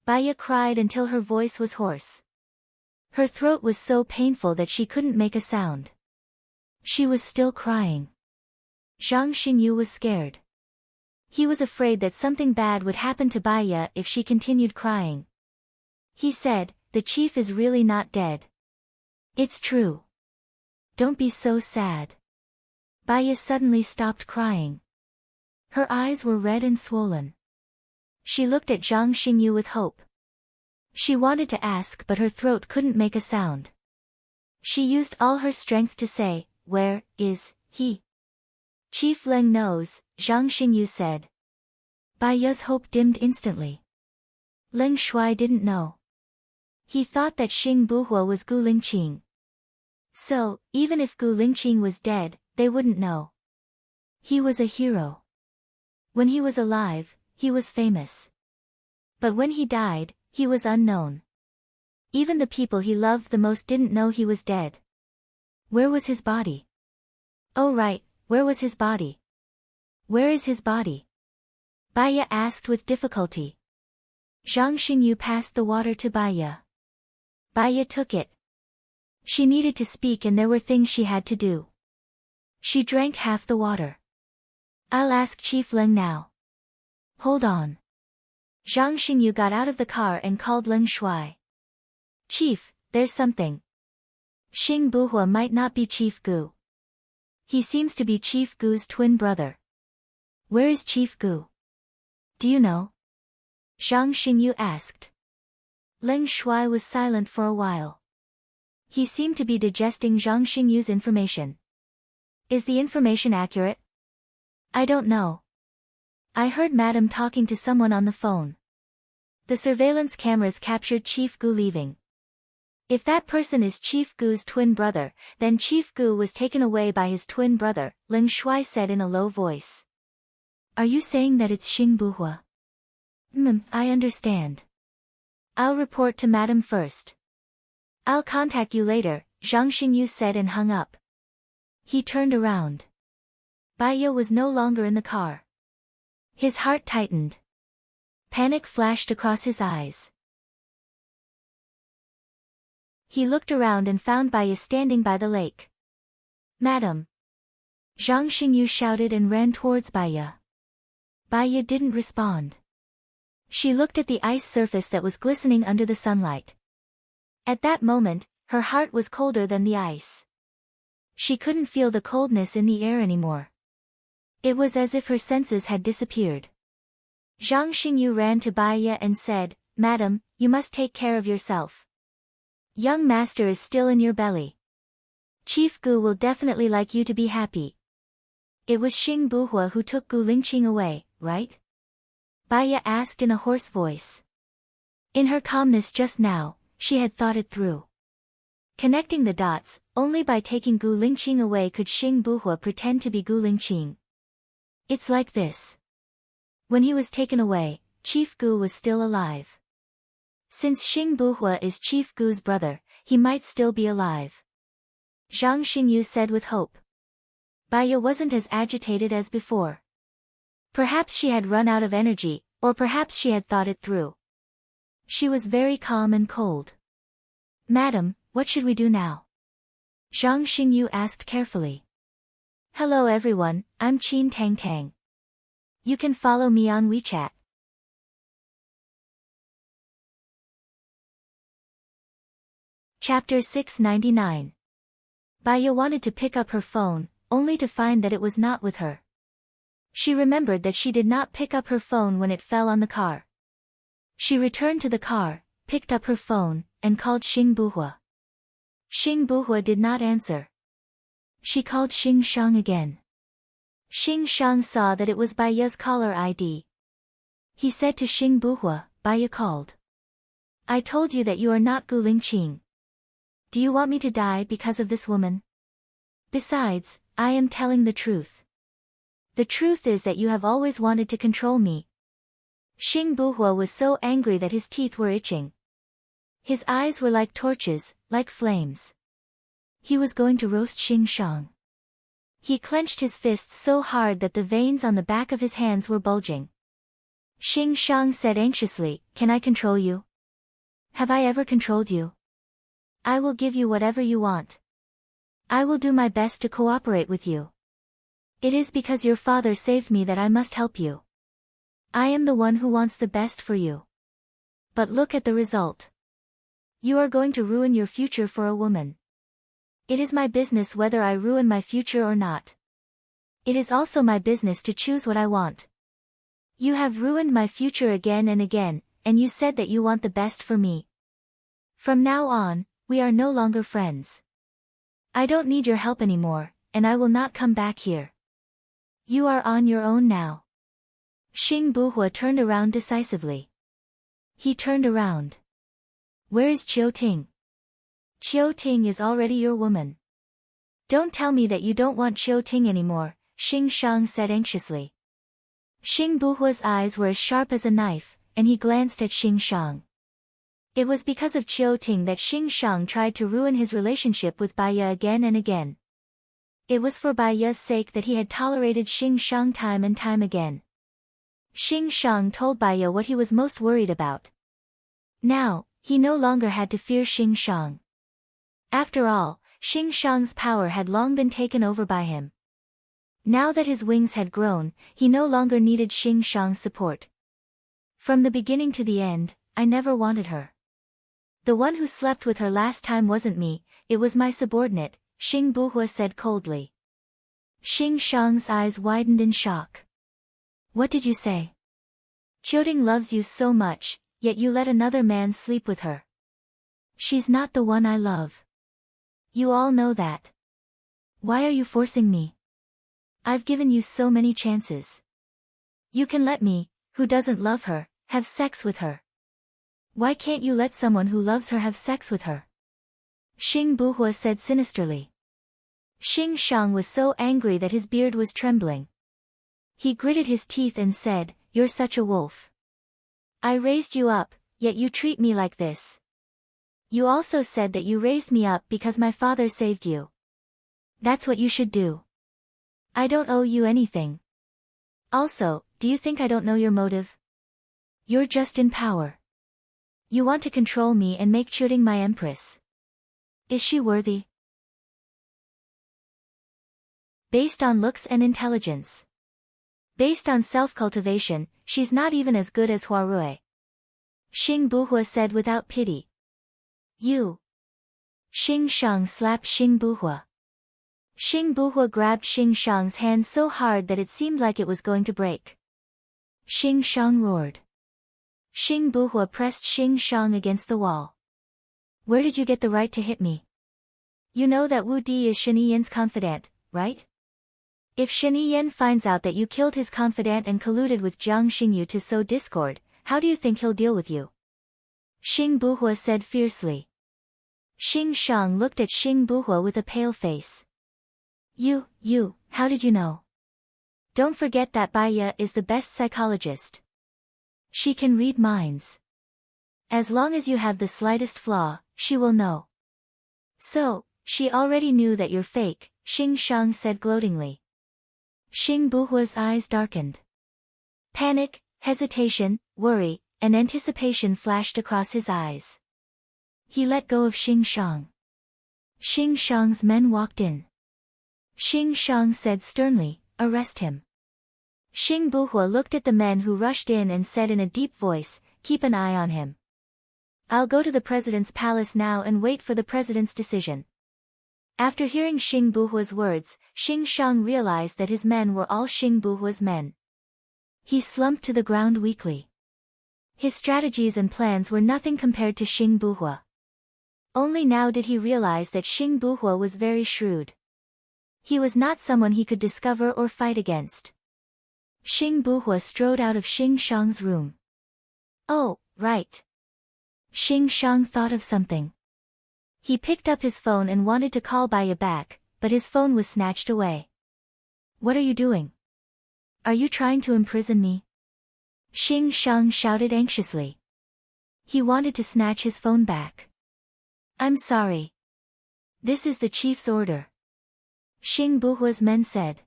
Baiya cried until her voice was hoarse. Her throat was so painful that she couldn't make a sound. She was still crying. Zhang Xingyu was scared. He was afraid that something bad would happen to Baiya if she continued crying. He said, "The chief is really not dead. It's true. Don't be so sad." Baiya suddenly stopped crying. Her eyes were red and swollen. She looked at Zhang Xingyu with hope. She wanted to ask but her throat couldn't make a sound. She used all her strength to say, "Where is he?" "Chief Leng knows," Zhang Xingyu said. Baiya's hope dimmed instantly. Leng Shuai didn't know. He thought that Xing Buhua was Gu Lingqing. So, even if Gu Lingqing was dead, they wouldn't know. He was a hero. When he was alive, he was famous. But when he died, he was unknown. Even the people he loved the most didn't know he was dead. Where was his body? Oh right, where was his body? Where is his body? Baiya asked with difficulty. Zhang Xingyu passed the water to Baiya. Baiya took it. She needed to speak and there were things she had to do. She drank half the water. I'll ask Chief Leng now. Hold on. Zhang Xingyu got out of the car and called Leng Shuai. Chief, there's something. Xing Buhua might not be Chief Gu. He seems to be Chief Gu's twin brother. Where is Chief Gu? Do you know? Zhang Xingyu asked. Leng Shuai was silent for a while. He seemed to be digesting Zhang Xingyu's information. Is the information accurate? I don't know. I heard Madam talking to someone on the phone. The surveillance cameras captured Chief Gu leaving. If that person is Chief Gu's twin brother, then Chief Gu was taken away by his twin brother, Leng Shuai said in a low voice. Are you saying that it's Xing Buhua? I understand. I'll report to Madam first. I'll contact you later, Zhang Xingyu said and hung up. He turned around. Baiya was no longer in the car. His heart tightened. Panic flashed across his eyes. He looked around and found Baiya standing by the lake. Madam! Zhang Xingyu shouted and ran towards Baiya. Baiya didn't respond. She looked at the ice surface that was glistening under the sunlight. At that moment, her heart was colder than the ice. She couldn't feel the coldness in the air anymore. It was as if her senses had disappeared. Zhang Xingyu ran to Baiya and said, Madam, you must take care of yourself. Young master is still in your belly. Chief Gu will definitely like you to be happy. It was Xing Buhua who took Gu Lingqing away, right? Baiya asked in a hoarse voice. In her calmness just now, she had thought it through. Connecting the dots, only by taking Gu Lingqing away could Xing Buhua pretend to be Gu Lingqing. It's like this. When he was taken away, Chief Gu was still alive. Since Xing Buhua is Chief Gu's brother, he might still be alive. Zhang Xingyu said with hope. Baiya wasn't as agitated as before. Perhaps she had run out of energy, or perhaps she had thought it through. She was very calm and cold. Madam, what should we do now? Zhang Xingyu asked carefully. Hello everyone, I'm Qin Tang Tang. You can follow me on WeChat. Chapter 699. Baiya wanted to pick up her phone, only to find that it was not with her. She remembered that she did not pick up her phone when it fell on the car. She returned to the car, picked up her phone, and called Xing Buhua. Xing Buhua did not answer. She called Xing Shang again. Xing Shang saw that it was Baiya's caller ID. He said to Xing Buhua, Baiya called. I told you that you are not Gu Lingqing. Do you want me to die because of this woman? Besides, I am telling the truth. The truth is that you have always wanted to control me. Xing Buhua was so angry that his teeth were itching. His eyes were like torches, like flames. He was going to roast Xing Shang. He clenched his fists so hard that the veins on the back of his hands were bulging. Xing Shang said anxiously, Can I control you? Have I ever controlled you? I will give you whatever you want. I will do my best to cooperate with you. It is because your father saved me that I must help you. I am the one who wants the best for you. But look at the result. You are going to ruin your future for a woman. It is my business whether I ruin my future or not. It is also my business to choose what I want. You have ruined my future again and again, and you said that you want the best for me. From now on, we are no longer friends. I don't need your help anymore, and I will not come back here. You are on your own now. Xing Buhua turned around decisively. He turned around. Where is Chiu Ting? Chiu Ting is already your woman. Don't tell me that you don't want Chiu Ting anymore, Xing Shang said anxiously. Xing Buhua's eyes were as sharp as a knife, and he glanced at Xing Shang. It was because of Chiu Ting that Xing Shang tried to ruin his relationship with Baiya again and again. It was for Baiya's sake that he had tolerated Xing Shang time and time again. Xing Shang told Baiya what he was most worried about. Now, he no longer had to fear Xing Shang. After all, Xing Shang's power had long been taken over by him. Now that his wings had grown, he no longer needed Xing Shang's support. From the beginning to the end, I never wanted her. The one who slept with her last time wasn't me, it was my subordinate, Xing Buhua said coldly. Xing Shang's eyes widened in shock. What did you say? Chiu Ting loves you so much, yet you let another man sleep with her. She's not the one I love. You all know that. Why are you forcing me? I've given you so many chances. You can let me, who doesn't love her, have sex with her. Why can't you let someone who loves her have sex with her? Xing Buhua said sinisterly. Xing Shang was so angry that his beard was trembling. He gritted his teeth and said, "You're such a wolf. I raised you up, yet you treat me like this. You also said that you raised me up because my father saved you. That's what you should do. I don't owe you anything. Also, do you think I don't know your motive? You're just in power. You want to control me and make Chiu Ting my empress. Is she worthy? Based on looks and intelligence. Based on self-cultivation, she's not even as good as Huarui. Xing Buhua said without pity. You. Xing Shang slapped Xing Buhua. Xing Buhua grabbed Xing Shang's hand so hard that it seemed like it was going to break. Xing Shang roared. Xing Buhua pressed Xing Shang against the wall. Where did you get the right to hit me? You know that Wu Di is Shen Yi's confidant, right? If Shen Yi finds out that you killed his confidant and colluded with Jiang Xingyu to sow discord, how do you think he'll deal with you? Xing Buhua said fiercely. Xing Shang looked at Xing Buhua with a pale face. How did you know? Don't forget that Baiya is the best psychologist. She can read minds. As long as you have the slightest flaw, she will know. So, she already knew that you're fake, Xing Shang said gloatingly. Xing Buhua's eyes darkened. Panic, hesitation, worry, and anticipation flashed across his eyes. He let go of Xing Shang. Xing Shang's men walked in. Xing Shang said sternly, "Arrest him." Xing Buhua looked at the men who rushed in and said in a deep voice, "Keep an eye on him. I'll go to the president's palace now and wait for the president's decision." After hearing Xing Buhua's words, Xing Shang realized that his men were all Xing Buhua's men. He slumped to the ground weakly. His strategies and plans were nothing compared to Xing Buhua. Only now did he realize that Xing Buhua was very shrewd. He was not someone he could discover or fight against. Xing Buhua strode out of Xing Shang's room. Oh, right. Xing Shang thought of something. He picked up his phone and wanted to call Baiya back, but his phone was snatched away. What are you doing? Are you trying to imprison me? Xing Shang shouted anxiously. He wanted to snatch his phone back. I'm sorry. This is the chief's order. Xing Buhua's men said.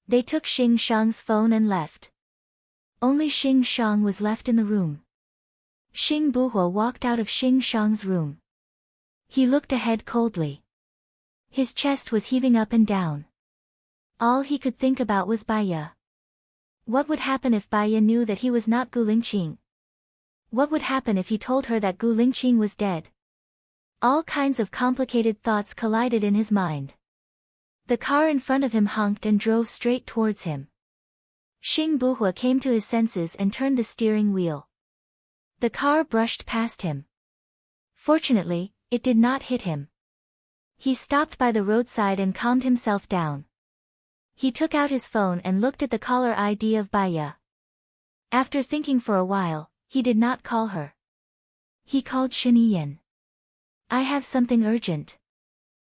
They took Xing Shang's phone and left. Only Xing Shang was left in the room. Xing Buhua walked out of Xing Shang's room. He looked ahead coldly. His chest was heaving up and down. All he could think about was Baiya. What would happen if Baiya knew that he was not Gu Lingqing? What would happen if he told her that Gu Lingqing was dead? All kinds of complicated thoughts collided in his mind. The car in front of him honked and drove straight towards him. Xing Buhua came to his senses and turned the steering wheel. The car brushed past him. Fortunately, it did not hit him. He stopped by the roadside and calmed himself down. He took out his phone and looked at the caller ID of Baiya. After thinking for a while, he did not call her. He called Shen Yiyan. I have something urgent.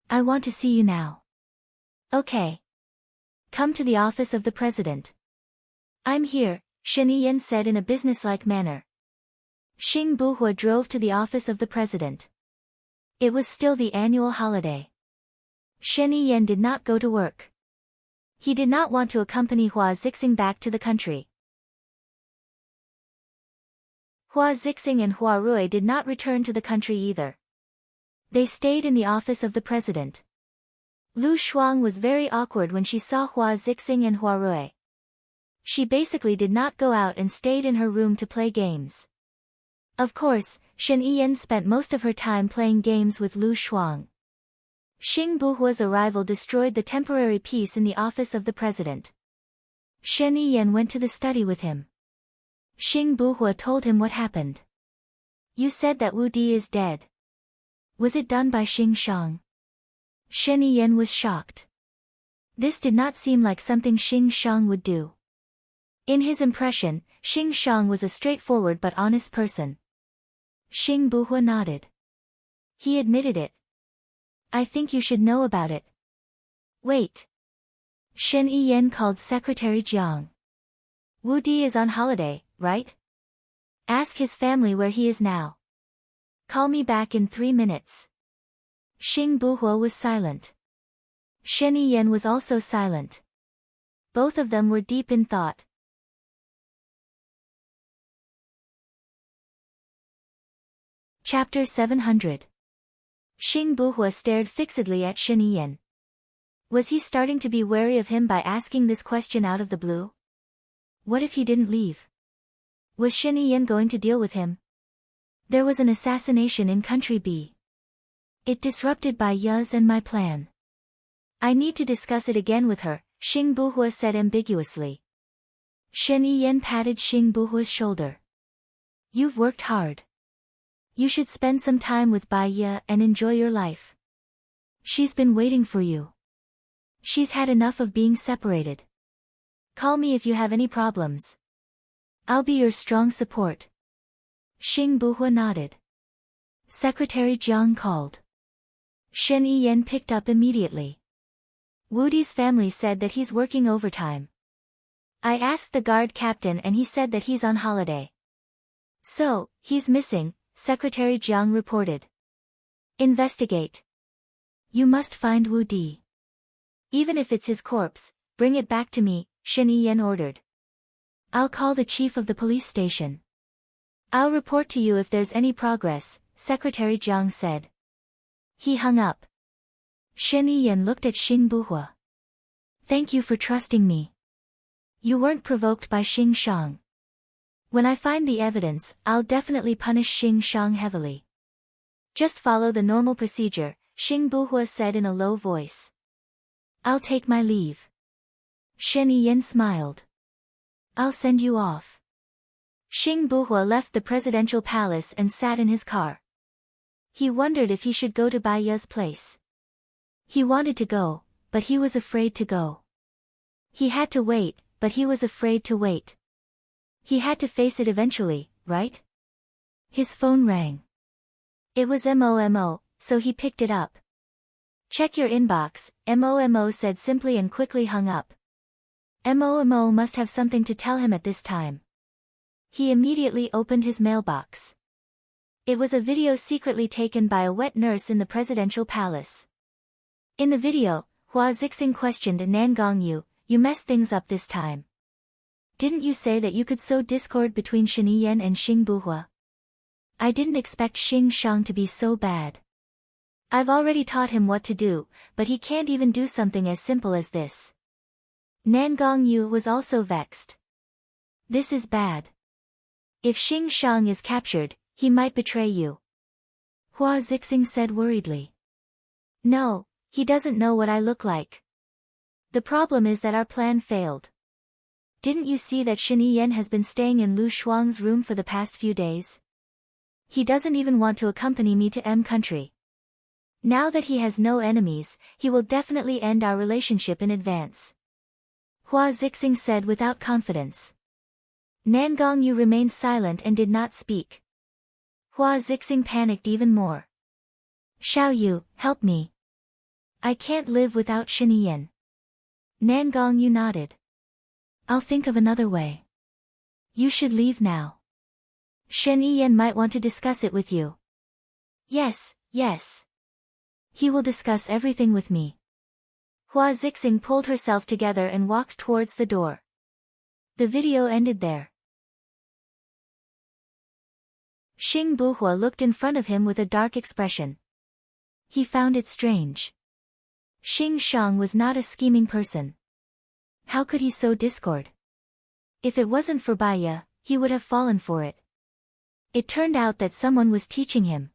I want to see you now. Okay. Come to the office of the president. I'm here, Shen Yiyan said in a businesslike manner. Xing Buhua drove to the office of the president. It was still the annual holiday. Shen Yiyan did not go to work. He did not want to accompany Hua Zixing back to the country. Hua Zixing and Hua Rui did not return to the country either. They stayed in the office of the president. Lu Shuang was very awkward when she saw Hua Zixing and Hua Rui. She basically did not go out and stayed in her room to play games. Of course, Shen Yiyan spent most of her time playing games with Lu Shuang. Xing Buhua's arrival destroyed the temporary peace in the office of the president. Shen Yiyan went to the study with him. Xing Buhua told him what happened. You said that Wu Di is dead. Was it done by Xing Shang? Shen Yiyan was shocked. This did not seem like something Xing Shang would do. In his impression, Xing Shang was a straightforward but honest person. Xing Buhua nodded. He admitted it. I think you should know about it. Wait. Shen Yiyan called Secretary Jiang. Wu Di is on holiday, right? Ask his family where he is now. Call me back in 3 minutes. Xing Buhua was silent. Shen Yiyan was also silent. Both of them were deep in thought. Chapter 700. Xing Buhua stared fixedly at Shen Yiyan. Was he starting to be wary of him by asking this question out of the blue? What if he didn't leave? Was Shen Yiyan going to deal with him? There was an assassination in Country B. It disrupted Bai Ya's and my plan. I need to discuss it again with her, Xing Buhua said ambiguously. Shen Yiyan patted Xing Buhua's shoulder. You've worked hard. You should spend some time with Bai Ya and enjoy your life. She's been waiting for you. She's had enough of being separated. Call me if you have any problems. I'll be your strong support. Xing Buhua nodded. Secretary Jiang called. Shen Yiyan picked up immediately. Wu Di's family said that he's working overtime. I asked the guard captain and he said that he's on holiday. So, he's missing, Secretary Jiang reported. Investigate. You must find Wu Di. Even if it's his corpse, bring it back to me, Shen Yiyan ordered. I'll call the chief of the police station. I'll report to you if there's any progress, Secretary Jiang said. He hung up. Shen Yiyan looked at Xing Buhua. Thank you for trusting me. You weren't provoked by Xing Shang. When I find the evidence, I'll definitely punish Xing Shang heavily. Just follow the normal procedure, Xing Buhua said in a low voice. I'll take my leave. Shen Yiyan smiled. I'll send you off. Xing Buhua left the presidential palace and sat in his car. He wondered if he should go to Bai Ya's place. He wanted to go, but he was afraid to go. He had to wait, but he was afraid to wait. He had to face it eventually, right? His phone rang. It was Momo, so he picked it up. Check your inbox, Momo said simply and quickly hung up. Momo must have something to tell him at this time. He immediately opened his mailbox. It was a video secretly taken by a wet nurse in the presidential palace. In the video, Hua Zixing questioned Nan Gongyu, you messed things up this time. Didn't you say that you could sow discord between Shen Yiyan and Xing Buhua? I didn't expect Xing Shang to be so bad. I've already taught him what to do, but he can't even do something as simple as this. Nan Gongyu was also vexed. This is bad. If Xing Shang is captured, he might betray you. Hua Zixing said worriedly. No, he doesn't know what I look like. The problem is that our plan failed. Didn't you see that Shen Yiyan has been staying in Lu Shuang's room for the past few days? He doesn't even want to accompany me to M country. Now that he has no enemies, he will definitely end our relationship in advance. Hua Zixing said without confidence. Nan Gongyu remained silent and did not speak. Hua Zixing panicked even more. Xiao Yu, help me. I can't live without Shiniyan. Nan Gongyu nodded. I'll think of another way. You should leave now. Shiniyan might want to discuss it with you. Yes, yes. He will discuss everything with me. Hua Zixing pulled herself together and walked towards the door. The video ended there. Xing Buhua looked in front of him with a dark expression. He found it strange. Xing Shang was not a scheming person. How could he sow discord? If it wasn't for Baya, he would have fallen for it. It turned out that someone was teaching him.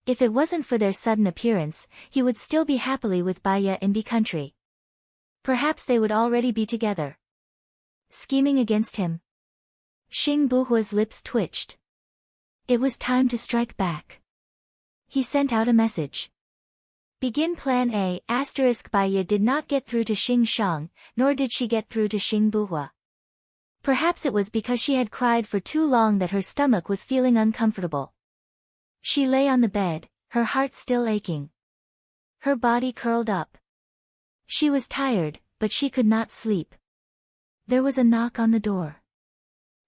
If it wasn't for their sudden appearance, he would still be happily with Baya in B country. Perhaps they would already be together. Scheming against him. Xing Buhua's lips twitched. It was time to strike back. He sent out a message. Begin Plan A. Baya did not get through to Xing Shang, nor did she get through to Xing Buhua. Perhaps it was because she had cried for too long that her stomach was feeling uncomfortable. She lay on the bed, her heart still aching. Her body curled up. She was tired, but she could not sleep. There was a knock on the door.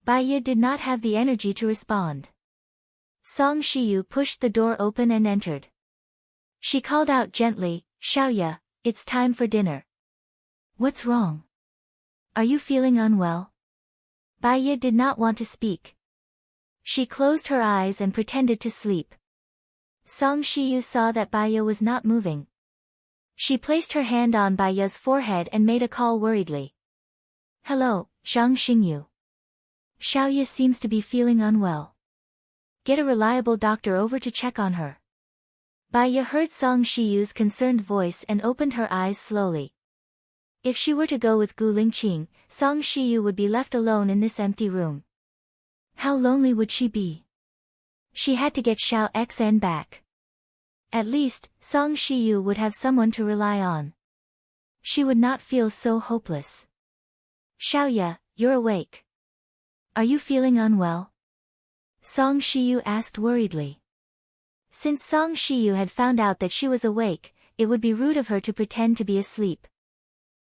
Baya did not have the energy to respond. Song Shiyu pushed the door open and entered. She called out gently, Xiaoya, it's time for dinner. What's wrong? Are you feeling unwell? Baya did not want to speak. She closed her eyes and pretended to sleep. Song Shiyu saw that Baya was not moving. She placed her hand on Baya's forehead and made a call worriedly. Hello, Zhang Xingyu. Xiaoya seems to be feeling unwell. Get a reliable doctor over to check on her. Baya heard Song Shiyu's concerned voice and opened her eyes slowly. If she were to go with Gu Lingqing, Song Shiyu would be left alone in this empty room. How lonely would she be? She had to get Xiao Xn back. At least, Song Shiyu would have someone to rely on. She would not feel so hopeless. Xiaoya, you're awake. Are you feeling unwell? Song Shiyu asked worriedly. Since Song Shiyu had found out that she was awake, it would be rude of her to pretend to be asleep.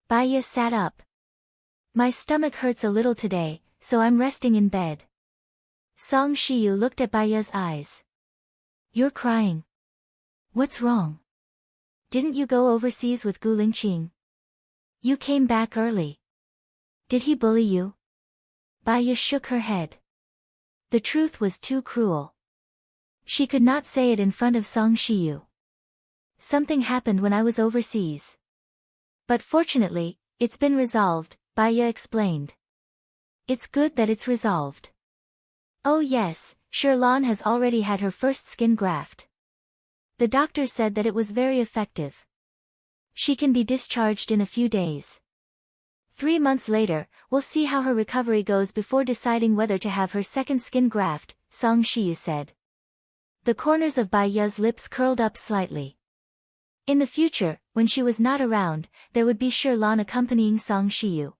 Baya sat up. My stomach hurts a little today, so I'm resting in bed. Song Shiyu looked at Baya's eyes. You're crying. What's wrong? Didn't you go overseas with Gu Lingqing? You came back early. Did he bully you? Baya shook her head. The truth was too cruel. She could not say it in front of Song Shiyu. Something happened when I was overseas. But fortunately, it's been resolved, Baya explained. It's good that it's resolved. Oh yes, Shirlan has already had her first skin graft. The doctor said that it was very effective. She can be discharged in a few days. 3 months later, we'll see how her recovery goes before deciding whether to have her second skin graft, Song Shiyu said. The corners of Baya's lips curled up slightly. In the future, when she was not around, there would be Shirlan accompanying Song Shiyu.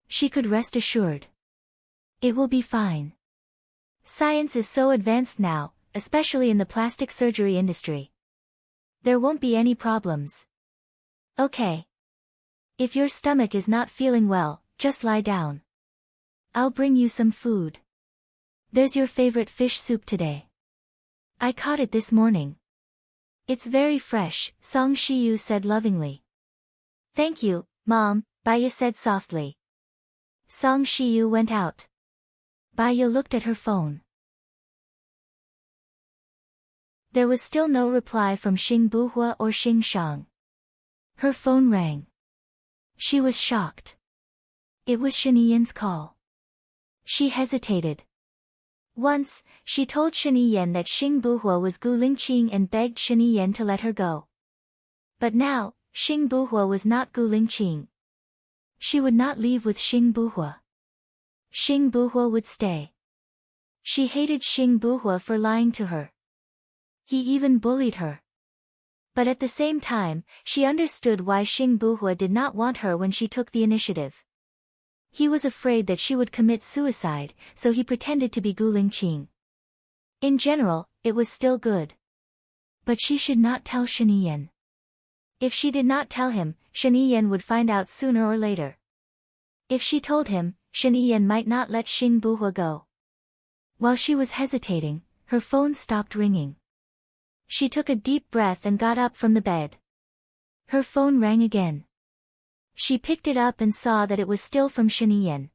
She could rest assured. It will be fine. Science is so advanced now, especially in the plastic surgery industry. There won't be any problems. Okay. If your stomach is not feeling well, just lie down. I'll bring you some food. There's your favorite fish soup today. I caught it this morning. It's very fresh, Song Shiyu said lovingly. Thank you, Mom, Baya said softly. Song Shiyu went out. Baya looked at her phone. There was still no reply from Xing Buhua or Xing Shang. Her phone rang. She was shocked. It was Shiniyan's call. She hesitated. Once, she told Shiniyan that Xing Buhua was Gu Lingqing and begged Shiniyan to let her go. But now, Xing Buhua was not Gu Lingqing. She would not leave with Xing Buhua. Xing Buhua would stay. She hated Xing Buhua for lying to her. He even bullied her. But at the same time, she understood why Xing Buhua did not want her when she took the initiative. He was afraid that she would commit suicide, so he pretended to be Gu Lingqing. In general, it was still good. But she should not tell Shen Yiyan. If she did not tell him, Shen Yiyan would find out sooner or later. If she told him, Shen Yiyan might not let Xing Buhua go. While she was hesitating, her phone stopped ringing. She took a deep breath and got up from the bed. Her phone rang again. She picked it up and saw that it was still from Shen Yiyan.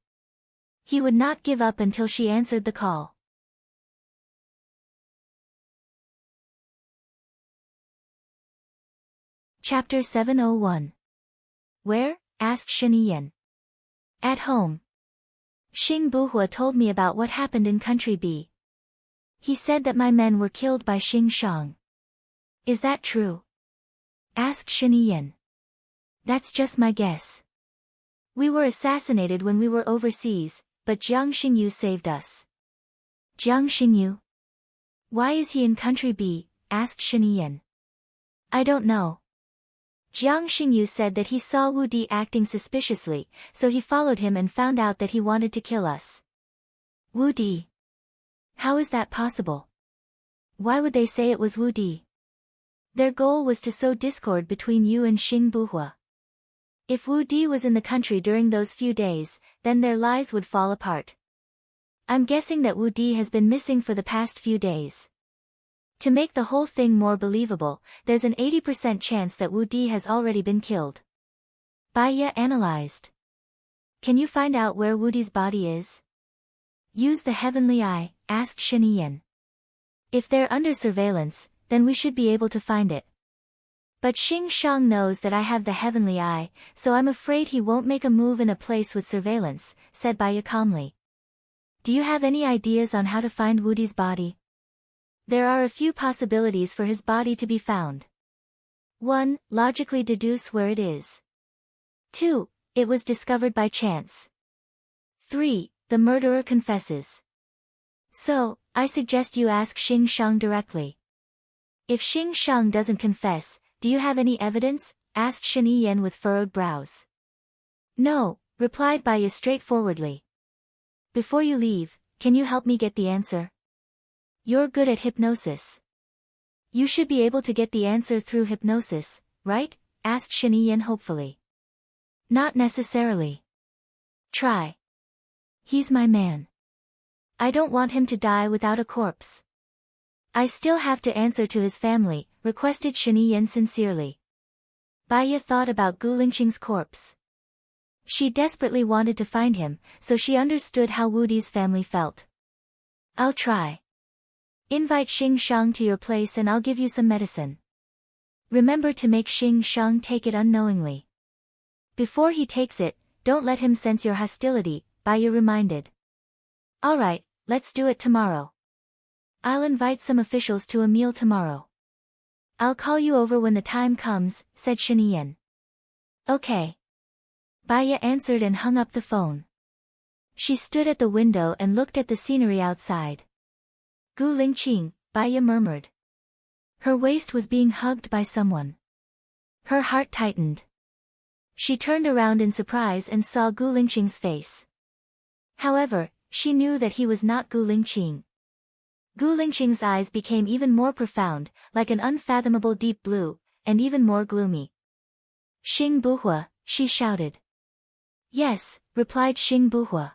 He would not give up until she answered the call. Chapter 701. Where? Asked Shen Yiyan. At home. Xing Buhua told me about what happened in Country B. He said that my men were killed by Xing Shang. Is that true? Asked Shen Yiyan. That's just my guess. We were assassinated when we were overseas, but Jiang Xingyu saved us. Jiang Xingyu? Why is he in Country B? Asked Shen Yiyan. I don't know. Jiang Xingyu said that he saw Wu Di acting suspiciously, so he followed him and found out that he wanted to kill us. Wu Di? How is that possible? Why would they say it was Wu Di? Their goal was to sow discord between you and Xing Buhua. If Wu Di was in the country during those few days, then their lies would fall apart. I'm guessing that Wu Di has been missing for the past few days. To make the whole thing more believable, there's an 80% chance that Wu Di has already been killed. Bai Ye analyzed. Can you find out where Wu Di's body is? Use the heavenly eye, asked Shen Yiyan. If they're under surveillance, then we should be able to find it. But Xing Shang knows that I have the heavenly eye, so I'm afraid he won't make a move in a place with surveillance, said Bai Ye calmly. Do you have any ideas on how to find Wu Di's body? There are a few possibilities for his body to be found. 1. Logically deduce where it is. 2. It was discovered by chance. 3. The murderer confesses. So, I suggest you ask Xing Shang directly. If Xing Shang doesn't confess, do you have any evidence? Asked Shen Yiyan with furrowed brows. No, replied Bai Ye straightforwardly. Before you leave, can you help me get the answer? You're good at hypnosis. You should be able to get the answer through hypnosis, right? Asked Shen Yiyan hopefully. Not necessarily. Try. He's my man. I don't want him to die without a corpse. I still have to answer to his family, requested Shen Yiyan sincerely. Bai Ye thought about Gu Lingqing's corpse. She desperately wanted to find him, so she understood how Wu Di's family felt. I'll try. Invite Xing Shang to your place and I'll give you some medicine. Remember to make Xing Shang take it unknowingly. Before he takes it, don't let him sense your hostility, Bai Ye reminded. Alright, let's do it tomorrow. I'll invite some officials to a meal tomorrow. I'll call you over when the time comes, said Shen Yiyan. Okay. Bai Ye answered and hung up the phone. She stood at the window and looked at the scenery outside. Gu Lingqing, Bai Ye murmured. Her waist was being hugged by someone. Her heart tightened. She turned around in surprise and saw Gu Lingqing's face. However, she knew that he was not Gu Lingqing. Gu Lingqing's eyes became even more profound, like an unfathomable deep blue, and even more gloomy. Xing Buhua, she shouted. Yes, replied Xing Buhua.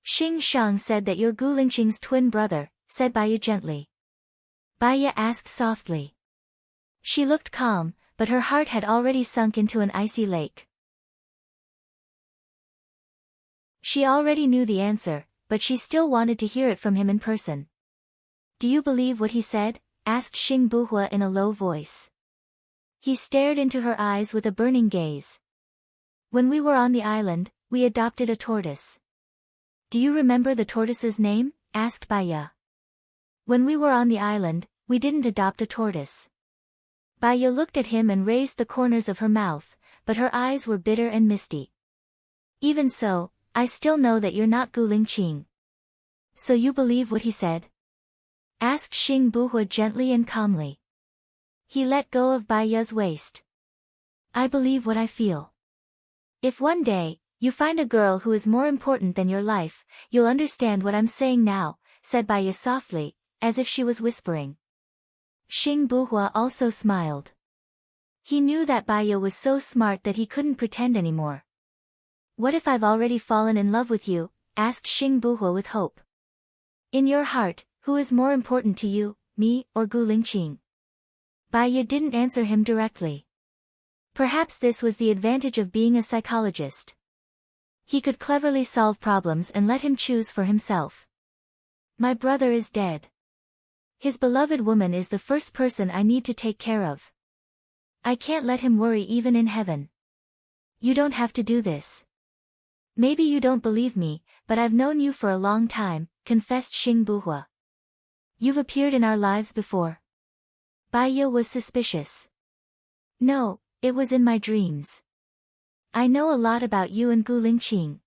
Xing Shang said that you're Gu Lingqing's twin brother, said Bai Ye gently. Bai Ye asked softly. She looked calm, but her heart had already sunk into an icy lake. She already knew the answer, but she still wanted to hear it from him in person. Do you believe what he said? Asked Xing Buhua in a low voice. He stared into her eyes with a burning gaze. When we were on the island, we adopted a tortoise. Do you remember the tortoise's name? Asked Bai Ye. When we were on the island, we didn't adopt a tortoise. Bai Ye looked at him and raised the corners of her mouth, but her eyes were bitter and misty. Even so, I still know that you're not Gu Lingqing. So you believe what he said? Asked Xing Buhua gently and calmly. He let go of Bai Ye's waist. I believe what I feel. If one day, You find a girl who is more important than your life, you'll understand what I'm saying now, said Baiya softly, as if she was whispering. Xing Buhua also smiled. He knew that Baiya was so smart that he couldn't pretend anymore. What if I've already fallen in love with you? Asked Xing Buhua with hope. In your heart, who is more important to you, me or Gu Lingqing? Baiya didn't answer him directly. Perhaps this was the advantage of being a psychologist. He could cleverly solve problems and let him choose for himself. My brother is dead. His beloved woman is the first person I need to take care of. I can't let him worry even in heaven. You don't have to do this. Maybe you don't believe me, but I've known you for a long time, confessed Xing Buhua. You've appeared in our lives before. Baiya was suspicious. No, it was in my dreams. I know a lot about you and Gu Lingqing.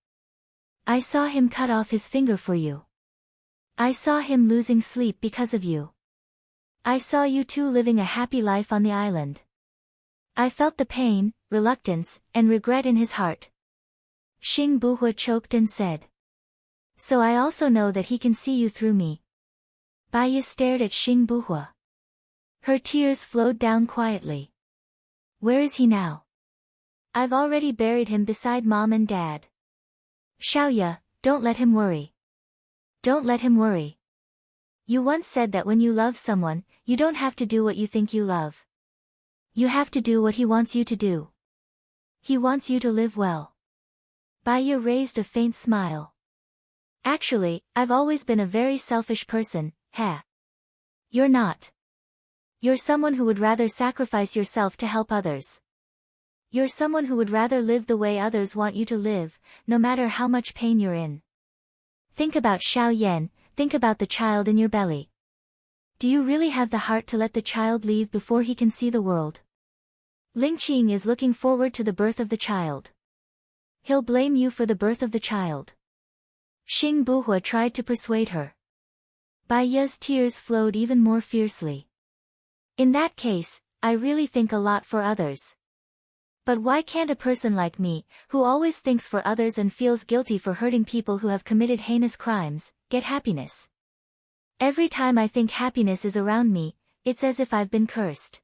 I saw him cut off his finger for you. I saw him losing sleep because of you. I saw you two living a happy life on the island. I felt the pain, reluctance, and regret in his heart. Xing Buhua choked and said. So I also know that he can see you through me. Baiya stared at Xing Buhua. Her tears flowed down quietly. Where is he now? I've already buried him beside Mom and Dad. Xiaoya, don't let him worry. Don't let him worry. You once said that when you love someone, you don't have to do what you think you love. You have to do what he wants you to do. He wants you to live well. Baiya raised a faint smile. Actually, I've always been a very selfish person, heh. You're not. You're someone who would rather sacrifice yourself to help others. You're someone who would rather live the way others want you to live, no matter how much pain you're in. Think about Xiao Yan, think about the child in your belly. Do you really have the heart to let the child leave before he can see the world? Lingqing is looking forward to the birth of the child. He'll blame you for the birth of the child. Xing Buhua tried to persuade her. Baiya's tears flowed even more fiercely. In that case, I really think a lot for others. But why can't a person like me, who always thinks for others and feels guilty for hurting people who have committed heinous crimes, get happiness? Every time I think happiness is around me, it's as if I've been cursed.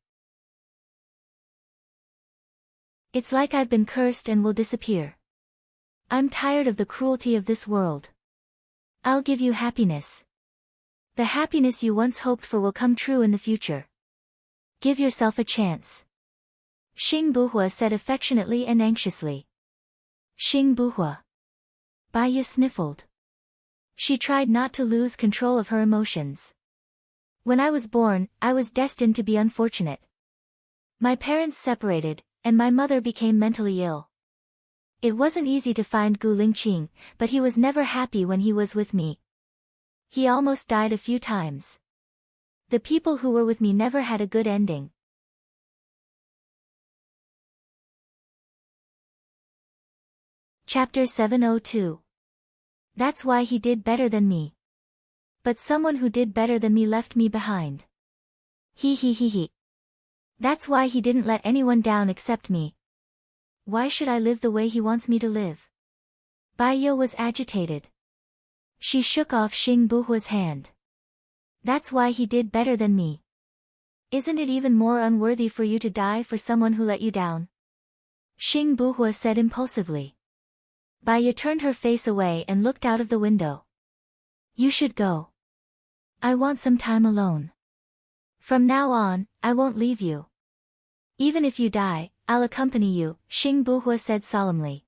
It's like I've been cursed and will disappear. I'm tired of the cruelty of this world. I'll give you happiness. The happiness you once hoped for will come true in the future. Give yourself a chance. Xing Buhua said affectionately and anxiously. Xing Buhua. Baiya sniffled. She tried not to lose control of her emotions. When I was born, I was destined to be unfortunate. My parents separated, and my mother became mentally ill. It wasn't easy to find Gu Lingqing, but he was never happy when he was with me. He almost died a few times. The people who were with me never had a good ending. Chapter 702. That's why he did better than me. But someone who did better than me left me behind. He. That's why he didn't let anyone down except me. Why should I live the way he wants me to live? Baiya was agitated. She shook off Xing Buhua's hand. That's why he did better than me. Isn't it even more unworthy for you to die for someone who let you down? Xing Buhua said impulsively. Baiya turned her face away and looked out of the window. You should go. I want some time alone. From now on, I won't leave you. Even if you die, I'll accompany you, Xing Buhua said solemnly.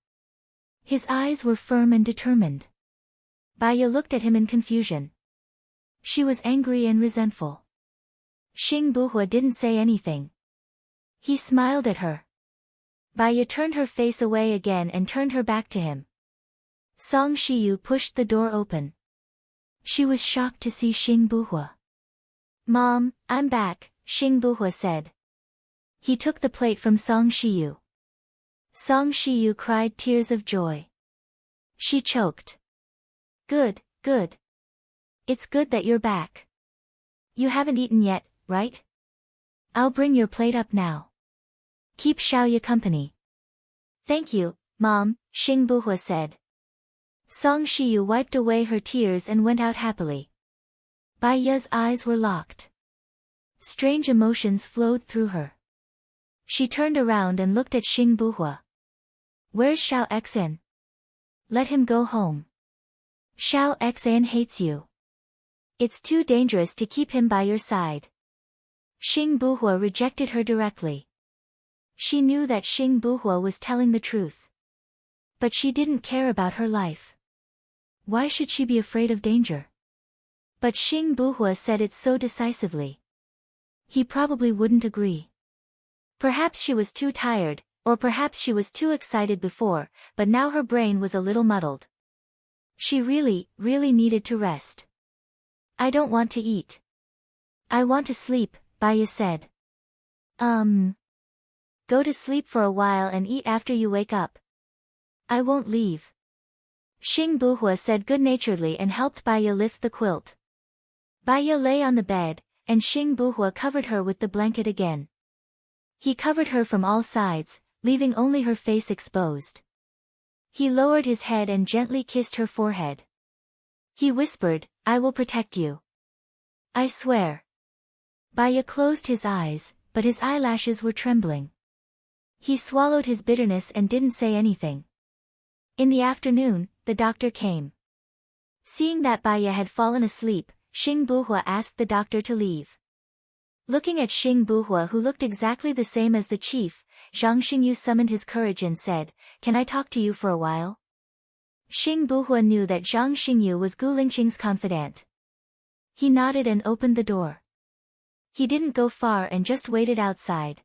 His eyes were firm and determined. Baiya looked at him in confusion. She was angry and resentful. Xing Buhua didn't say anything. He smiled at her. Baiya turned her face away again and turned her back to him. Song Shiyu pushed the door open. She was shocked to see Xing Buhua. Mom, I'm back, Xing Buhua said. He took the plate from Song Shiyu. Song Shiyu cried tears of joy. She choked. Good. It's good that you're back. You haven't eaten yet, right? I'll bring your plate up now. Keep Xiaoya company. Thank you, Mom, Xing Buhua said. Song Shiyu wiped away her tears and went out happily. Bai Ya's eyes were locked. Strange emotions flowed through her. She turned around and looked at Xing Buhua. Where's Xiao Xan? Let him go home. Xiao Xan hates you. It's too dangerous to keep him by your side. Xing Buhua rejected her directly. She knew that Xing Buhua was telling the truth. But she didn't care about her life. Why should she be afraid of danger? But Xing Buhua said it so decisively. He probably wouldn't agree. Perhaps she was too tired, or perhaps she was too excited before, but now her brain was a little muddled. She really needed to rest. I don't want to eat. I want to sleep, Baya said. Go to sleep for a while and eat after you wake up. I won't leave. Xing Buhua said good-naturedly and helped Baya lift the quilt. Baya lay on the bed, and Xing Buhua covered her with the blanket again. He covered her from all sides, leaving only her face exposed. He lowered his head and gently kissed her forehead. He whispered, I will protect you. I swear. Baya closed his eyes, but his eyelashes were trembling. He swallowed his bitterness and didn't say anything. In the afternoon, the doctor came. Seeing that Baya had fallen asleep, Xing Buhua asked the doctor to leave. Looking at Xing Buhua, who looked exactly the same as the chief, Zhang Xingyu summoned his courage and said, Can I talk to you for a while? Xing Buhua knew that Zhang Xingyu was Gu Lingqing's confidant. He nodded and opened the door. He didn't go far and just waited outside.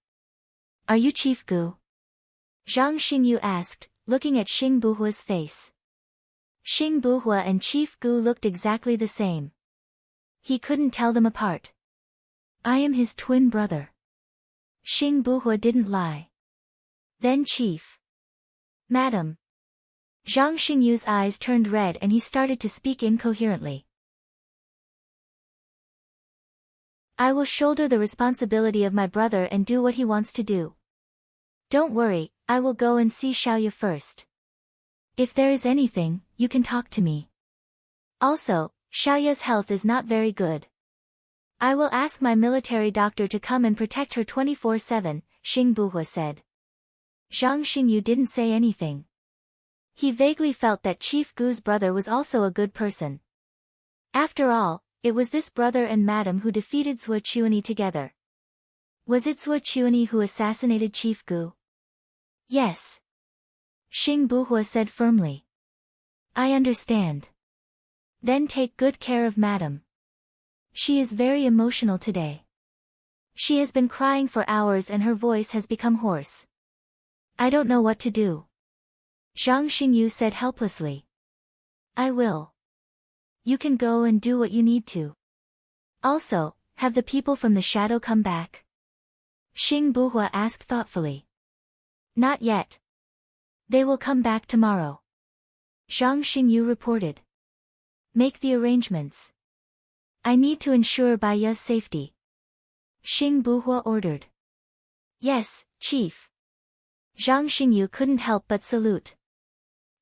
Are you Chief Gu? Zhang Xingyu asked, looking at Xing Buhua's face. Xing Buhua and Chief Gu looked exactly the same. He couldn't tell them apart. I am his twin brother. Xing Buhua didn't lie. Then Chief. Madam. Zhang Xingyu's eyes turned red and he started to speak incoherently. I will shoulder the responsibility of my brother and do what he wants to do. Don't worry, I will go and see Xiaoya first. If there is anything, you can talk to me. Also, Xiaoya's health is not very good. I will ask my military doctor to come and protect her 24/7, Xing Buhua said. Zhang Xingyu didn't say anything. He vaguely felt that Chief Gu's brother was also a good person. After all, it was this brother and madam who defeated Zhuo Chuani together. Was it Zhuo Chuani who assassinated Chief Gu? Yes. Xing Buhua said firmly. I understand. Then take good care of madam. She is very emotional today. She has been crying for hours and her voice has become hoarse. I don't know what to do. Zhang Xingyu said helplessly. I will. You can go and do what you need to. Also, have the people from the shadow come back? Xing Buhua asked thoughtfully. Not yet. They will come back tomorrow. Zhang Xingyu reported. Make the arrangements. I need to ensure Baya's safety. Xing Buhua ordered. Yes, Chief. Zhang Xingyu couldn't help but salute.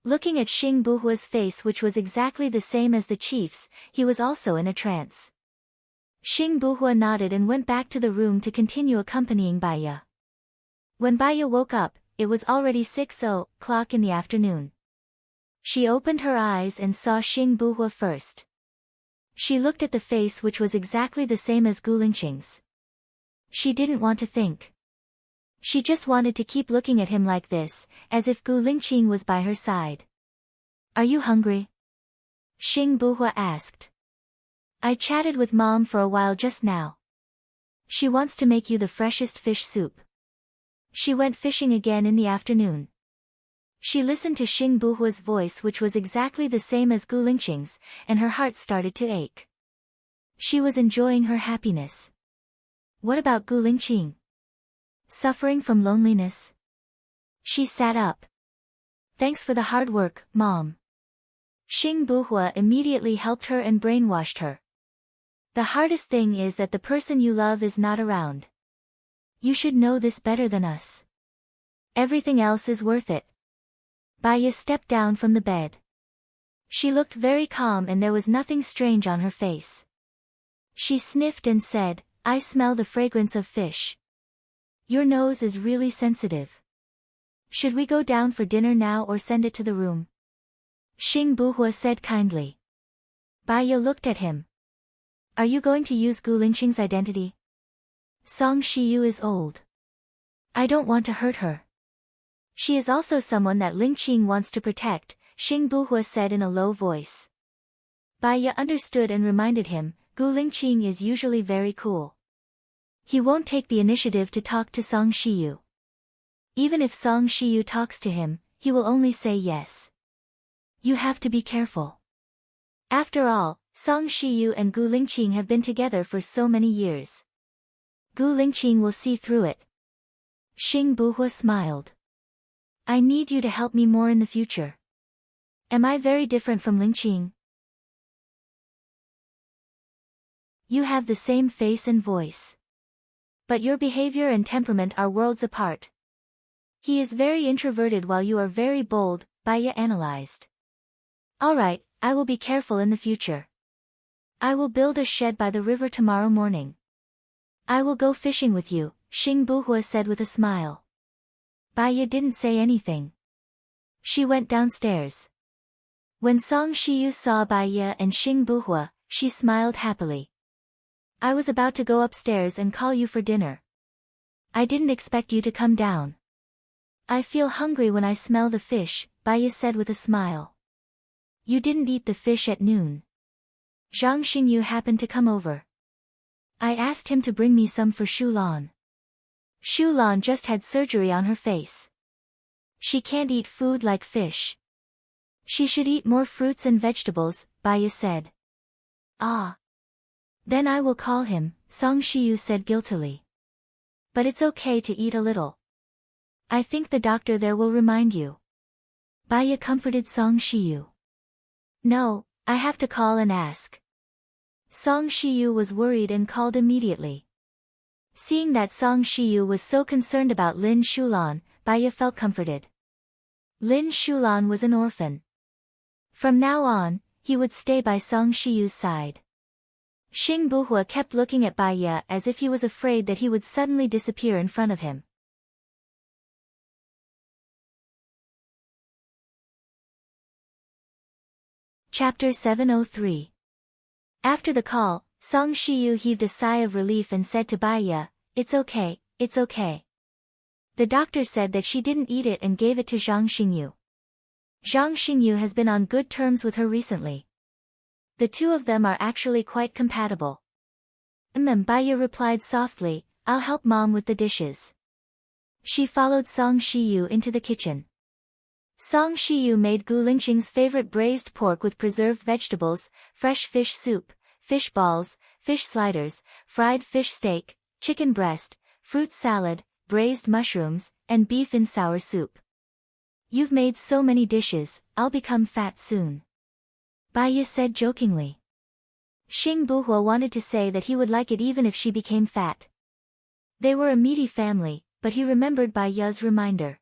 Looking at Xing Buhua's face, which was exactly the same as the chief's, he was also in a trance. Xing Buhua nodded and went back to the room to continue accompanying Baya. When Baya woke up, it was already 6:00 in the afternoon. She opened her eyes and saw Xing Buhua first. She looked at the face, which was exactly the same as Gu Lingqing's. She didn't want to think. She just wanted to keep looking at him like this, as if Gu Lingqing was by her side. Are you hungry? Xing Buhua asked. I chatted with Mom for a while just now. She wants to make you the freshest fish soup. She went fishing again in the afternoon. She listened to Xing Buhua's voice, which was exactly the same as Gu Lingqing's, and her heart started to ache. She was enjoying her happiness. What about Gu Lingqing? Suffering from loneliness? She sat up. Thanks for the hard work, Mom. Xing Buhua immediately helped her and brainwashed her. The hardest thing is that the person you love is not around. You should know this better than us. Everything else is worth it. Baya stepped down from the bed. She looked very calm and there was nothing strange on her face. She sniffed and said, "I smell the fragrance of fish. Your nose is really sensitive. Should we go down for dinner now or send it to the room?" Xing Buhua said kindly. Baya looked at him. "Are you going to use Gu Lingqing's identity? Song Shiyu is old. I don't want to hurt her. She is also someone that Lingqing wants to protect," Xing Buhua said in a low voice. Baya understood and reminded him, Gu Lingqing is usually very cool. He won't take the initiative to talk to Song Shiyu. Even if Song Shiyu talks to him, he will only say yes. You have to be careful. After all, Song Shiyu and Gu Lingqing have been together for so many years. Gu Lingqing will see through it. Xing Buhua smiled. I need you to help me more in the future. Am I very different from Lingqing? You have the same face and voice. But your behavior and temperament are worlds apart. He is very introverted while you are very bold, Baya analyzed. Alright, I will be careful in the future. I will build a shed by the river tomorrow morning. I will go fishing with you, Xing Buhua said with a smile. Baya didn't say anything. She went downstairs. When Song Shiyu saw Baya and Xing Buhua, she smiled happily. I was about to go upstairs and call you for dinner. I didn't expect you to come down. I feel hungry when I smell the fish, Baya said with a smile. You didn't eat the fish at noon. Zhang Xingyu happened to come over. I asked him to bring me some for Shulan. Shulan just had surgery on her face. She can't eat food like fish. She should eat more fruits and vegetables, Baya said. Ah. Then I will call him, Song Shiyu said guiltily. But it's okay to eat a little. I think the doctor there will remind you. Baya comforted Song Shiyu. No, I have to call and ask. Song Shiyu was worried and called immediately. Seeing that Song Shiyu was so concerned about Lin Shulan, Baya felt comforted. Lin Shulan was an orphan. From now on, he would stay by Song Shiyu's side. Xing Buhua kept looking at Baya as if he was afraid that he would suddenly disappear in front of him. Chapter 703. After the call, Song Shiyu heaved a sigh of relief and said to Baya, It's okay, it's okay. The doctor said that she didn't eat it and gave it to Zhang Xingyu. Zhang Xingyu has been on good terms with her recently. The two of them are actually quite compatible. Baya replied softly, I'll help mom with the dishes. She followed Song Shiyu into the kitchen. Song Shiyu made Gu Lingqing's favorite braised pork with preserved vegetables, fresh fish soup, fish balls, fish sliders, fried fish steak, chicken breast, fruit salad, braised mushrooms, and beef in sour soup. You've made so many dishes, I'll become fat soon. Baya said jokingly. Xing Buhua wanted to say that he would like it even if she became fat. They were a meaty family, but he remembered Baya's reminder.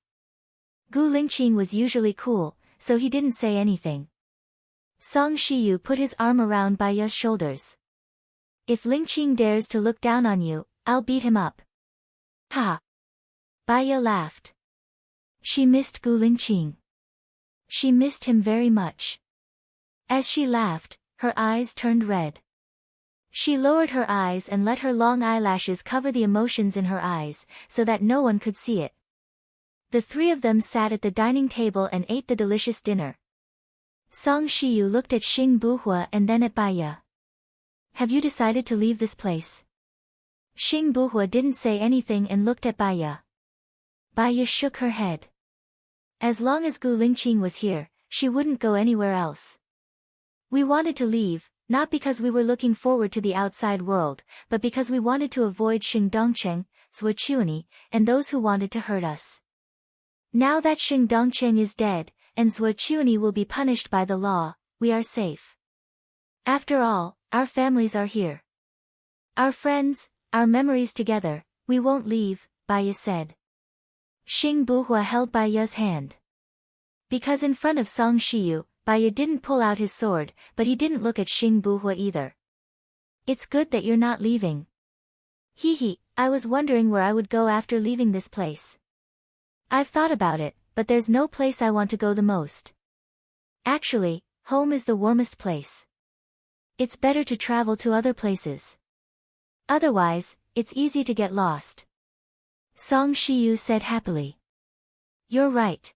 Gu Lingqing was usually cool, so he didn't say anything. Song Shiyu put his arm around Baya's shoulders. If Lingqing dares to look down on you, I'll beat him up. Ha! Baya laughed. She missed Gu Lingqing. She missed him very much. As she laughed, her eyes turned red. She lowered her eyes and let her long eyelashes cover the emotions in her eyes, so that no one could see it. The three of them sat at the dining table and ate the delicious dinner. Song Shiyu looked at Xing Buhua and then at Baya. Have you decided to leave this place? Xing Buhua didn't say anything and looked at Baya. Baya shook her head. As long as Gu Lingqing was here, she wouldn't go anywhere else. We wanted to leave, not because we were looking forward to the outside world, but because we wanted to avoid Xing Dongcheng, Zuochuani, and those who wanted to hurt us. Now that Xing Dongcheng is dead, and Zuochuani will be punished by the law, we are safe. After all, our families are here. Our friends, our memories together, we won't leave, Baya said. Xing Buhua held Baya's hand. Because in front of Song Shiyu, Baya didn't pull out his sword, but he didn't look at Xing Buhua either. It's good that you're not leaving. Hee, I was wondering where I would go after leaving this place. I've thought about it, but there's no place I want to go the most. Actually, home is the warmest place. It's better to travel to other places. Otherwise, it's easy to get lost. Song Shiyu said happily. You're right.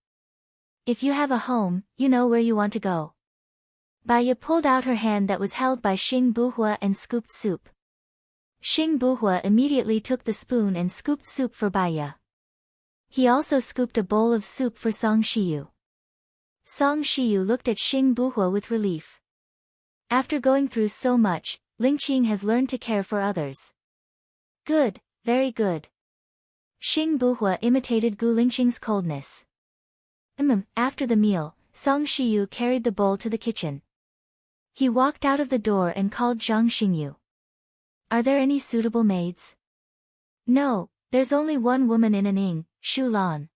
If you have a home, you know where you want to go. Baya pulled out her hand that was held by Xing Buhua and scooped soup. Xing Buhua immediately took the spoon and scooped soup for Baya. He also scooped a bowl of soup for Song Shiyu. Song Shiyu looked at Xing Buhua with relief. After going through so much, Lingqing has learned to care for others. Good, very good. Xing Buhua imitated Gu Lingqing's coldness. After the meal, Song Shiyu carried the bowl to the kitchen. He walked out of the door and called Zhang Xingyu. Are there any suitable maids? No, there's only one woman in an inn, Shu Lan.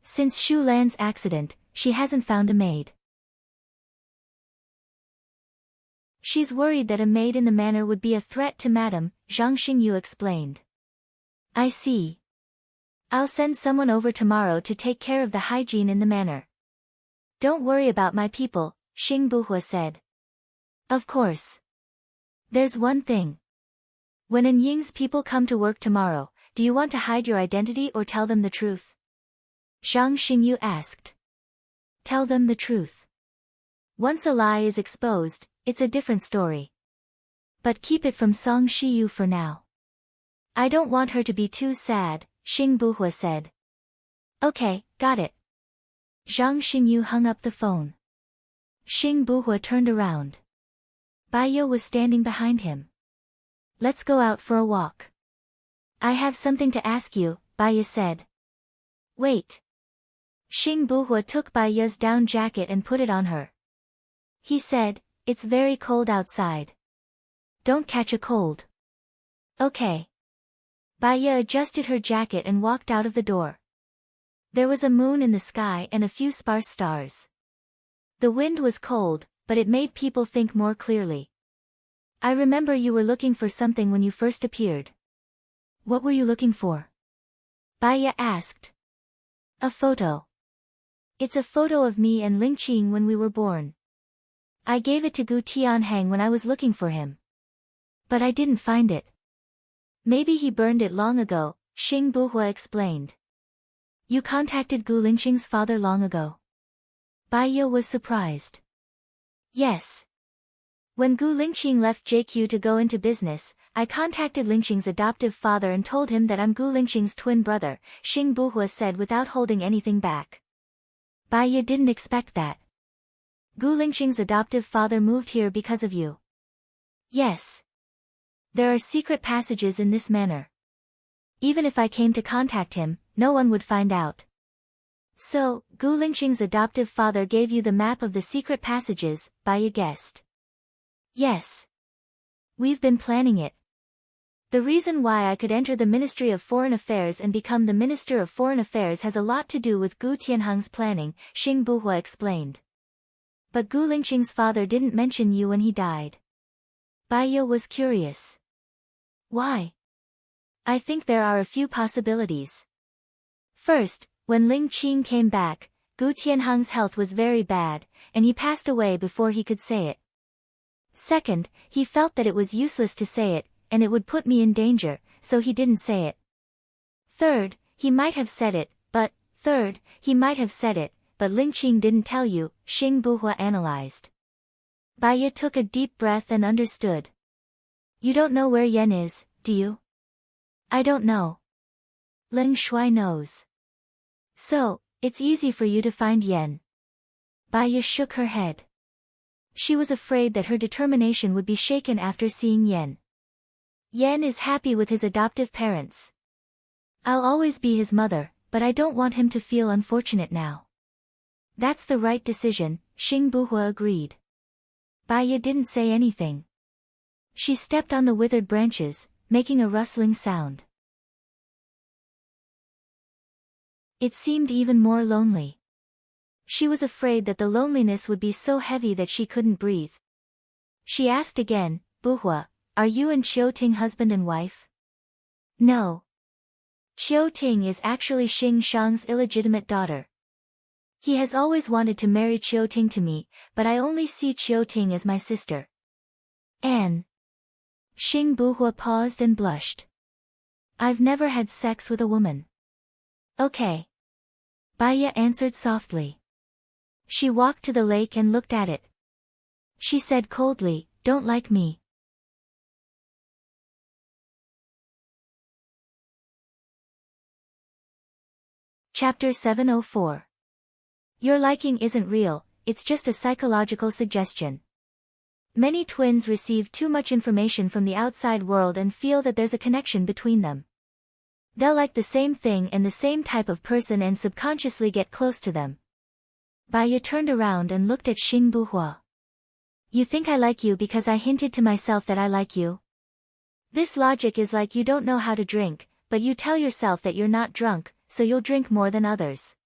Since Shu Lan's accident, she hasn't found a maid. She's worried that a maid in the manor would be a threat to Madam, Zhang Xingyu explained. I see. I'll send someone over tomorrow to take care of the hygiene in the manor. Don't worry about my people, Xing Buhua said. Of course. There's one thing. When An Ying's people come to work tomorrow, do you want to hide your identity or tell them the truth? Zhang Xingyu asked. Tell them the truth. Once a lie is exposed, it's a different story. But keep it from Song Shiyu for now. I don't want her to be too sad, Xing Buhua said. Okay, got it. Zhang Xingyu hung up the phone. Xing Buhua turned around. Baya was standing behind him. Let's go out for a walk. I have something to ask you, Baya said. Wait. Xing Buhua took Baya's down jacket and put it on her. He said, it's very cold outside. Don't catch a cold. Okay. Baya adjusted her jacket and walked out of the door. There was a moon in the sky and a few sparse stars. The wind was cold, but it made people think more clearly. I remember you were looking for something when you first appeared. What were you looking for? Baya asked. A photo. It's a photo of me and Lingqing when we were born. I gave it to Gu Tianhang when I was looking for him. But I didn't find it. Maybe he burned it long ago, Xing Buhua explained. You contacted Gu Lingqing's father long ago? Baya was surprised. Yes. When Gu Lingqing left JQ to go into business, I contacted Lingqing's adoptive father and told him that I'm Gu Lingqing's twin brother, Xing Buhua said without holding anything back. Baya didn't expect that. Gu Lingqing's adoptive father moved here because of you. Yes. There are secret passages in this manor. Even if I came to contact him, no one would find out. So, Gu Lingqing's adoptive father gave you the map of the secret passages, Baya guessed. Yes. We've been planning it. The reason why I could enter the Ministry of Foreign Affairs and become the Minister of Foreign Affairs has a lot to do with Gu Tianheng's planning, Xing Buhua explained. But Gu Lingqing's father didn't mention you when he died. Baya was curious. Why? I think there are a few possibilities. First, when Lingqing came back, Gu Tianheng's health was very bad, and he passed away before he could say it. Second, he felt that it was useless to say it, and it would put me in danger, so he didn't say it. Third, he might have said it, but Lingqing didn't tell you, Xing Buhua analyzed. Baya took a deep breath and understood. You don't know where Yan is, do you? I don't know. Ling Shui knows. So, it's easy for you to find Yan. Baya shook her head. She was afraid that her determination would be shaken after seeing Yan. Yan is happy with his adoptive parents. I'll always be his mother, but I don't want him to feel unfortunate now. That's the right decision, Xing Buhua agreed. Baya didn't say anything. She stepped on the withered branches, making a rustling sound. It seemed even more lonely. She was afraid that the loneliness would be so heavy that she couldn't breathe. She asked again, Buhua, are you and Qiu Ting husband and wife? No. Qiu Ting is actually Xing Shang's illegitimate daughter. He has always wanted to marry Qiu Ting to me, but I only see Qiu Ting as my sister. Anne. Xing Buhua paused and blushed. I've never had sex with a woman. Okay. Baya answered softly. She walked to the lake and looked at it. She said coldly, don't like me. Chapter 704. Your liking isn't real, it's just a psychological suggestion. Many twins receive too much information from the outside world and feel that there's a connection between them. They'll like the same thing and the same type of person and subconsciously get close to them. Baya turned around and looked at Xing Buhua. You think I like you because I hinted to myself that I like you? This logic is like you don't know how to drink, but you tell yourself that you're not drunk, so you'll drink more than others.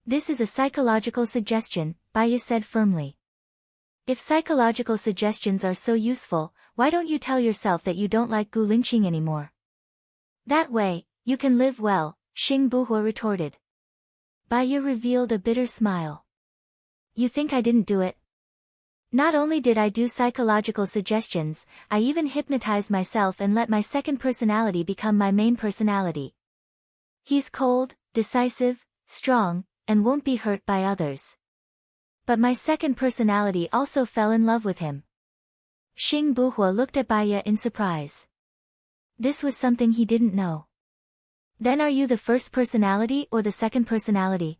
This is a psychological suggestion, Baya said firmly. If psychological suggestions are so useful, why don't you tell yourself that you don't like Gu Lingqing anymore? That way, you can live well, Xing Buhua retorted. Baya revealed a bitter smile. You think I didn't do it? Not only did I do psychological suggestions, I even hypnotized myself and let my second personality become my main personality. He's cold, decisive, strong, and won't be hurt by others. But my second personality also fell in love with him. Xing Buhua looked at Baya in surprise. This was something he didn't know. Then are you the first personality or the second personality?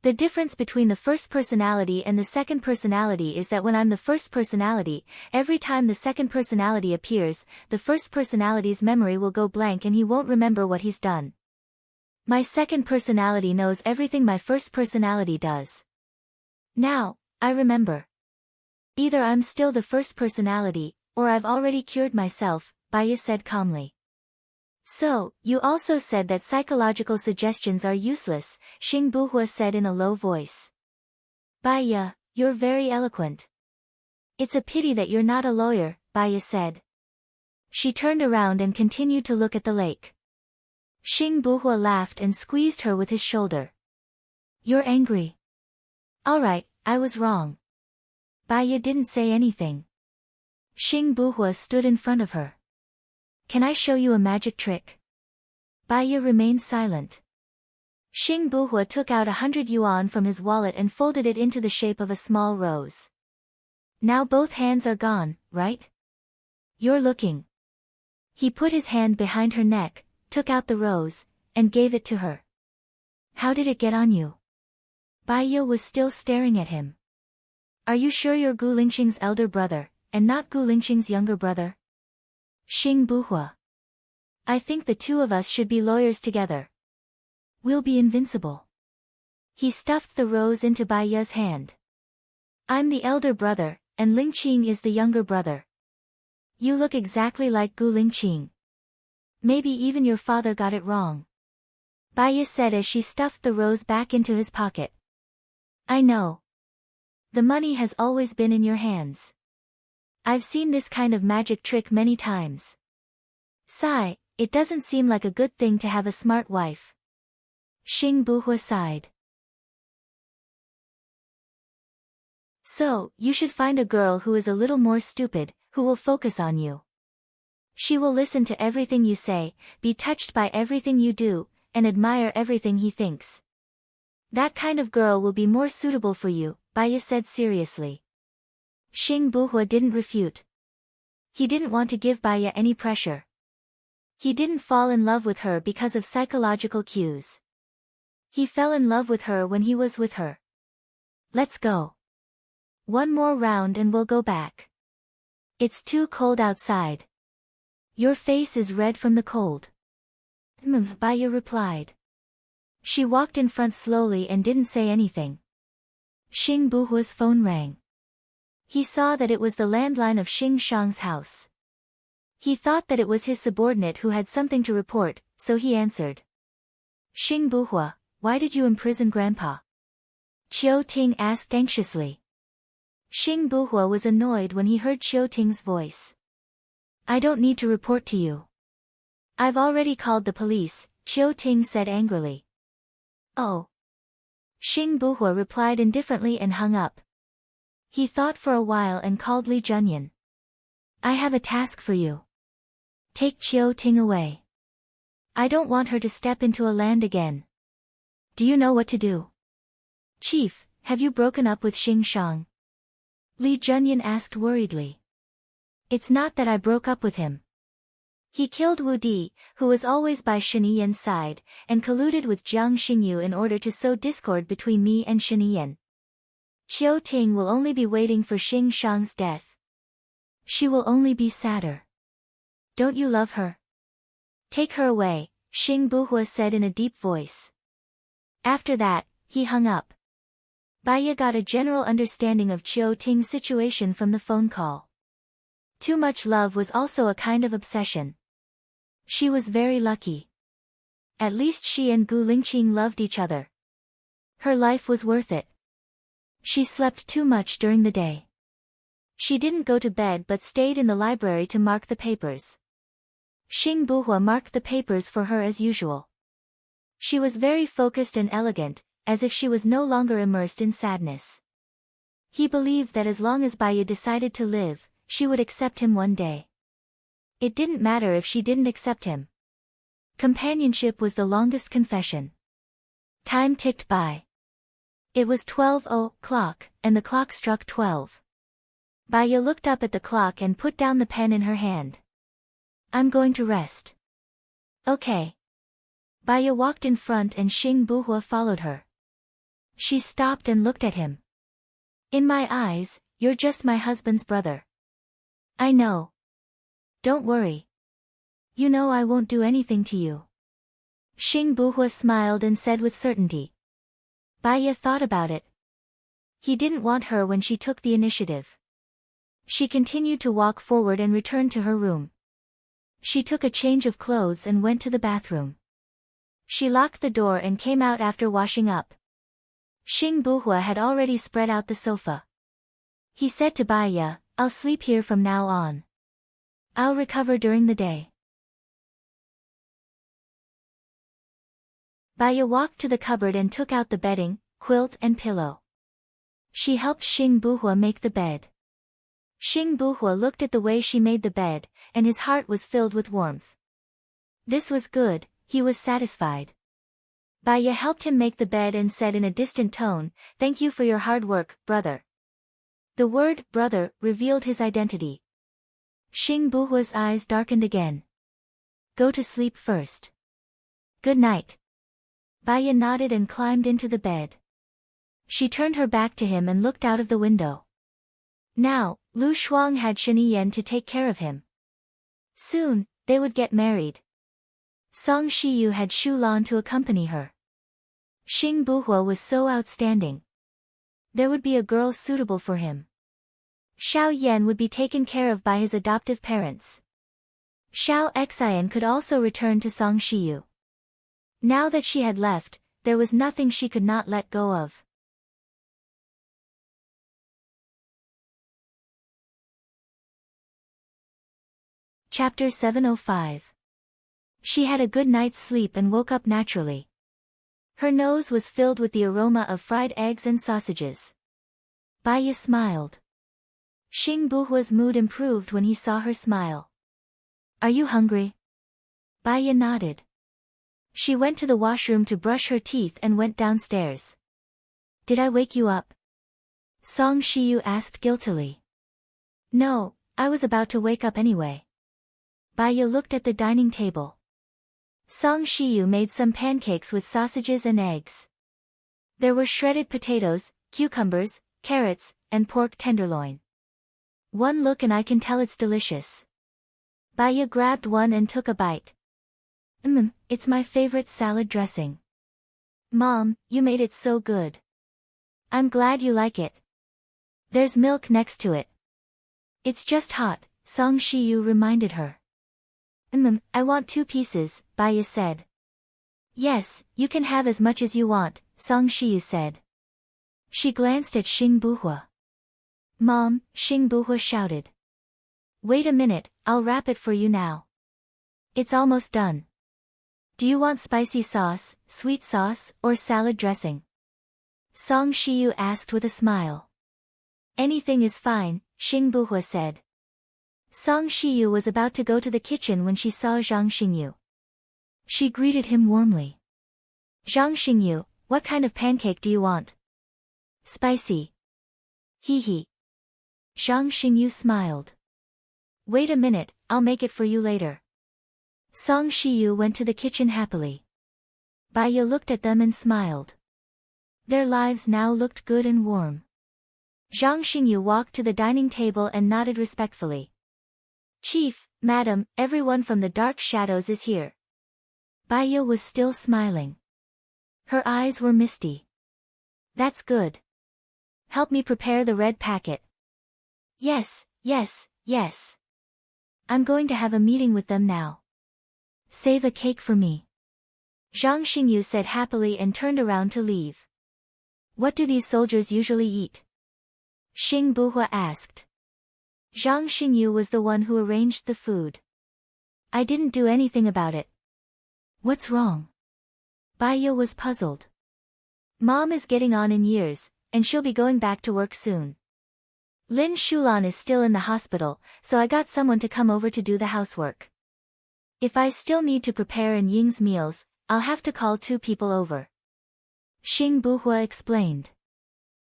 The difference between the first personality and the second personality is that when I'm the first personality, every time the second personality appears, the first personality's memory will go blank and he won't remember what he's done. My second personality knows everything my first personality does. Now, I remember. Either I'm still the first personality, or I've already cured myself, Baya said calmly. So, you also said that psychological suggestions are useless, Xing Buhua said in a low voice. Baya, you're very eloquent. It's a pity that you're not a lawyer, Baya said. She turned around and continued to look at the lake. Xing Buhua laughed and squeezed her with his shoulder. You're angry. Alright, I was wrong. Baya didn't say anything. Xing Buhua stood in front of her. Can I show you a magic trick? Baya remained silent. Xing Buhua took out 100 yuan from his wallet and folded it into the shape of a small rose. Now both hands are gone, right? You're looking. He put his hand behind her neck, took out the rose, and gave it to her. How did it get on you? Baya was still staring at him. Are you sure you're Gu Lingqing's elder brother, and not Gu Lingqing's younger brother? Xing Buhua. I think the two of us should be lawyers together. We'll be invincible. He stuffed the rose into Baya's hand. I'm the elder brother, and Lingqing is the younger brother. You look exactly like Gu Lingqing. Maybe even your father got it wrong. Baya said as she stuffed the rose back into his pocket. I know. The money has always been in your hands. I've seen this kind of magic trick many times. Sigh, it doesn't seem like a good thing to have a smart wife. Xing Buhua sighed. So, you should find a girl who is a little more stupid, who will focus on you. She will listen to everything you say, be touched by everything you do, and admire everything he thinks. That kind of girl will be more suitable for you, Baya said seriously. Xing Buhua didn't refute. He didn't want to give Baya any pressure. He didn't fall in love with her because of psychological cues. He fell in love with her when he was with her. Let's go. One more round and we'll go back. It's too cold outside. Your face is red from the cold. Baya replied. She walked in front slowly and didn't say anything. Xing Buhua's phone rang. He saw that it was the landline of Xing Shang's house. He thought that it was his subordinate who had something to report, so he answered. Xing Buhua, why did you imprison Grandpa? Chiu Ting asked anxiously. Xing Buhua was annoyed when he heard Chiu Ting's voice. I don't need to report to you. I've already called the police, Chiu Ting said angrily. Oh. Xing Buhua replied indifferently and hung up. He thought for a while and called Li Junyan. I have a task for you. Take Chiu Ting away. I don't want her to step into a land again. Do you know what to do? Chief, have you broken up with Xing Shang? Li Junyan asked worriedly. It's not that I broke up with him. He killed Wu Di, who was always by Shen Yiyan's side, and colluded with Jiang Xingyu in order to sow discord between me and Shen Yiyan. Chiu Ting will only be waiting for Xing Shang's death. She will only be sadder. Don't you love her? Take her away, Xing Buhua said in a deep voice. After that, he hung up. Baiya got a general understanding of Chiu Ting's situation from the phone call. Too much love was also a kind of obsession. She was very lucky. At least she and Gu Lingqing loved each other. Her life was worth it. She slept too much during the day. She didn't go to bed but stayed in the library to mark the papers. Xing Buhua marked the papers for her as usual. She was very focused and elegant, as if she was no longer immersed in sadness. He believed that as long as Baiya decided to live, she would accept him one day. It didn't matter if she didn't accept him. Companionship was the longest confession. Time ticked by. It was 12 o'clock, and the clock struck 12. Baiya looked up at the clock and put down the pen in her hand. I'm going to rest. Okay. Baiya walked in front and Xing Buhua followed her. She stopped and looked at him. In my eyes, you're just my husband's brother. I know. Don't worry. You know I won't do anything to you. Xing Buhua smiled and said with certainty. Baiya thought about it. He didn't want her when she took the initiative. She continued to walk forward and returned to her room. She took a change of clothes and went to the bathroom. She locked the door and came out after washing up. Xing Buhua had already spread out the sofa. He said to Baiya, I'll sleep here from now on. I'll recover during the day. Baiya walked to the cupboard and took out the bedding, quilt and pillow. She helped Xing Buhua make the bed. Xing Buhua looked at the way she made the bed, and his heart was filled with warmth. This was good, he was satisfied. Baiya helped him make the bed and said in a distant tone, Thank you for your hard work, brother. The word, brother, revealed his identity. Xing Buhua's eyes darkened again. Go to sleep first. Good night. Baiya nodded and climbed into the bed. She turned her back to him and looked out of the window. Now, Lu Shuang had Shen Yiyan to take care of him. Soon, they would get married. Song Shiyu had Shu Lan to accompany her. Xing Buhua was so outstanding. There would be a girl suitable for him. Xiao Yan would be taken care of by his adoptive parents. Xiao Xian could also return to Song Shiyu. Now that she had left, there was nothing she could not let go of. Chapter 705. She had a good night's sleep and woke up naturally. Her nose was filled with the aroma of fried eggs and sausages. Baiya smiled. Xing Buhua's mood improved when he saw her smile. Are you hungry? Baiya nodded. She went to the washroom to brush her teeth and went downstairs. Did I wake you up? Song Shiyu asked guiltily. No, I was about to wake up anyway. Baiya looked at the dining table. Song Shiyu made some pancakes with sausages and eggs. There were shredded potatoes, cucumbers, carrots, and pork tenderloin. One look and I can tell it's delicious. Baiya grabbed one and took a bite. It's my favorite salad dressing. Mom, you made it so good. I'm glad you like it. There's milk next to it. It's just hot, Song Shiyu reminded her. I want 2 pieces, Baiya said. Yes, you can have as much as you want, Song Shiyu said. She glanced at Xing Buhua. Mom, Xing Buhua shouted. Wait a minute, I'll wrap it for you now. It's almost done. Do you want spicy sauce, sweet sauce, or salad dressing? Song Shiyu asked with a smile. Anything is fine, Xing Buhua said. Song Shiyu was about to go to the kitchen when she saw Zhang Xingyu. She greeted him warmly. Zhang Xingyu, what kind of pancake do you want? Spicy. Hee hee. Zhang Xingyu smiled. Wait a minute, I'll make it for you later. Song Shiyu went to the kitchen happily. Baiya looked at them and smiled. Their lives now looked good and warm. Zhang Xingyu walked to the dining table and nodded respectfully. Chief, Madam, everyone from the dark shadows is here. Baiya was still smiling. Her eyes were misty. That's good. Help me prepare the red packet. Yes, yes, yes. I'm going to have a meeting with them now. Save a cake for me. Zhang Xingyu said happily and turned around to leave. What do these soldiers usually eat? Xing Buhua asked. Zhang Xingyu was the one who arranged the food. I didn't do anything about it. What's wrong? Baiya was puzzled. Mom is getting on in years, and she'll be going back to work soon. Lin Shulan is still in the hospital, so I got someone to come over to do the housework. If I still need to prepare in Ying's meals, I'll have to call 2 people over. Xing Buhua explained.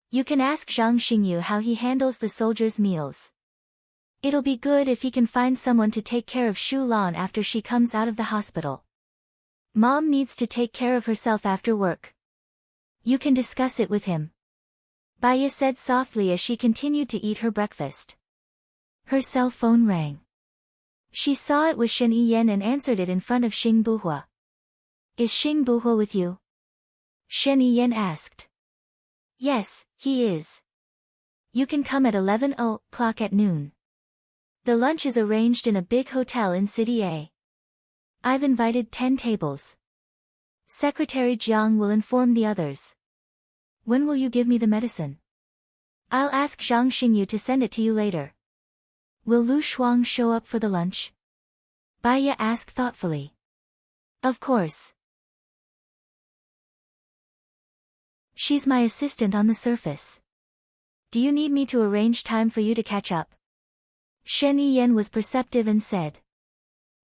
You can ask Zhang Xingyu how he handles the soldiers' meals. It'll be good if he can find someone to take care of Shu Lan after she comes out of the hospital. Mom needs to take care of herself after work. You can discuss it with him. Baiya said softly as she continued to eat her breakfast. Her cell phone rang. She saw it was Shen Yiyan and answered it in front of Xing Buhua. Is Xing Buhua with you? Shen Yiyan asked. Yes, he is. You can come at 11 o'clock at noon. The lunch is arranged in a big hotel in City A. I've invited 10 tables. Secretary Jiang will inform the others. When will you give me the medicine? I'll ask Zhang Xingyu to send it to you later. Will Lu Shuang show up for the lunch? Baiya asked thoughtfully. Of course. She's my assistant on the surface. Do you need me to arrange time for you to catch up? Shen Yiyan was perceptive and said.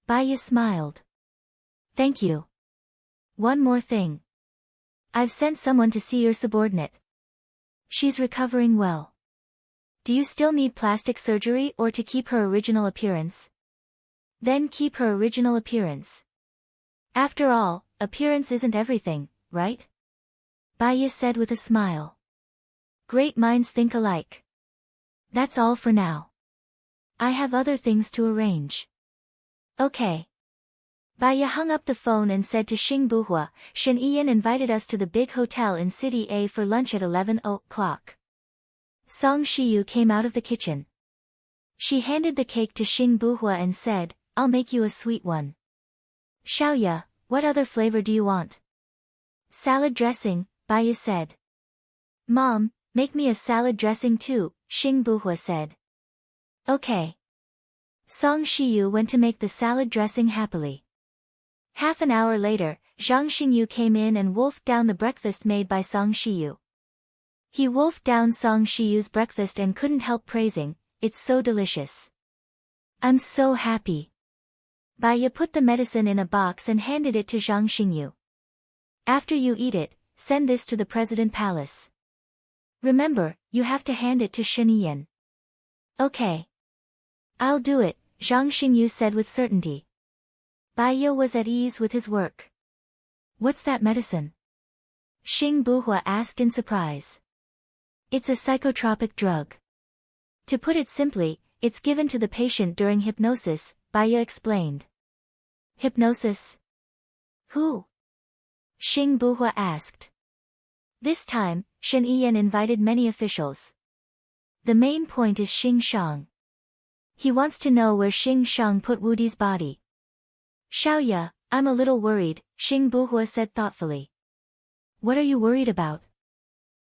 Baiya smiled. Thank you. One more thing. I've sent someone to see your subordinate. She's recovering well. Do you still need plastic surgery or to keep her original appearance? Then keep her original appearance. After all, appearance isn't everything, right? Baiya said with a smile. Great minds think alike. That's all for now. I have other things to arrange. Okay. Baiya hung up the phone and said to Xing Buhua, Shen Yiyan invited us to the big hotel in City A for lunch at 11 o'clock. Song Shiyu came out of the kitchen. She handed the cake to Xing Buhua and said, I'll make you a sweet one. Xiaoya, what other flavor do you want? Salad dressing, Baiya said. Mom, make me a salad dressing too, Xing Buhua said. Okay. Song Shiyu went to make the salad dressing happily. Half an hour later, Zhang Xingyu came in and wolfed down the breakfast made by Song Shiyu. He wolfed down Song Shiyu's breakfast and couldn't help praising, it's so delicious. I'm so happy. Baiya put the medicine in a box and handed it to Zhang Xingyu. After you eat it, send this to the President Palace. Remember, you have to hand it to Shen Yiyan. Okay. I'll do it, Zhang Xingyu said with certainty. Baiya was at ease with his work. What's that medicine? Xing Buhua asked in surprise. It's a psychotropic drug. To put it simply, it's given to the patient during hypnosis, Baiya explained. Hypnosis? Who? Xing Buhua asked. This time, Shen Yiyan invited many officials. The main point is Xing Shang. He wants to know where Xing Shang put Wu Di's body. Xiaoya, I'm a little worried, Xing Buhua said thoughtfully. What are you worried about?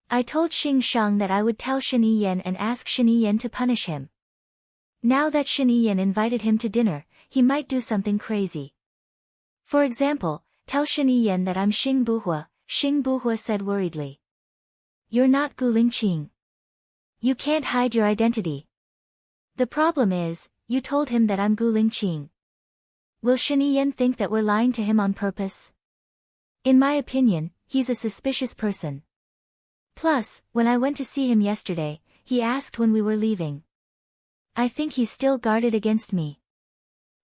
I told Xing Shang that I would tell Shen Yiyan and ask Shen Yiyan to punish him. Now that Shen Yiyan invited him to dinner, he might do something crazy. For example, tell Shen Yiyan that I'm Xing Buhua, Xing Buhua said worriedly. You're not Gu Lingqing. You can't hide your identity. The problem is, you told him that I'm Gu Lingqing. Will Shen Yiyan think that we're lying to him on purpose? In my opinion, he's a suspicious person. Plus, when I went to see him yesterday, he asked when we were leaving. I think he's still guarded against me.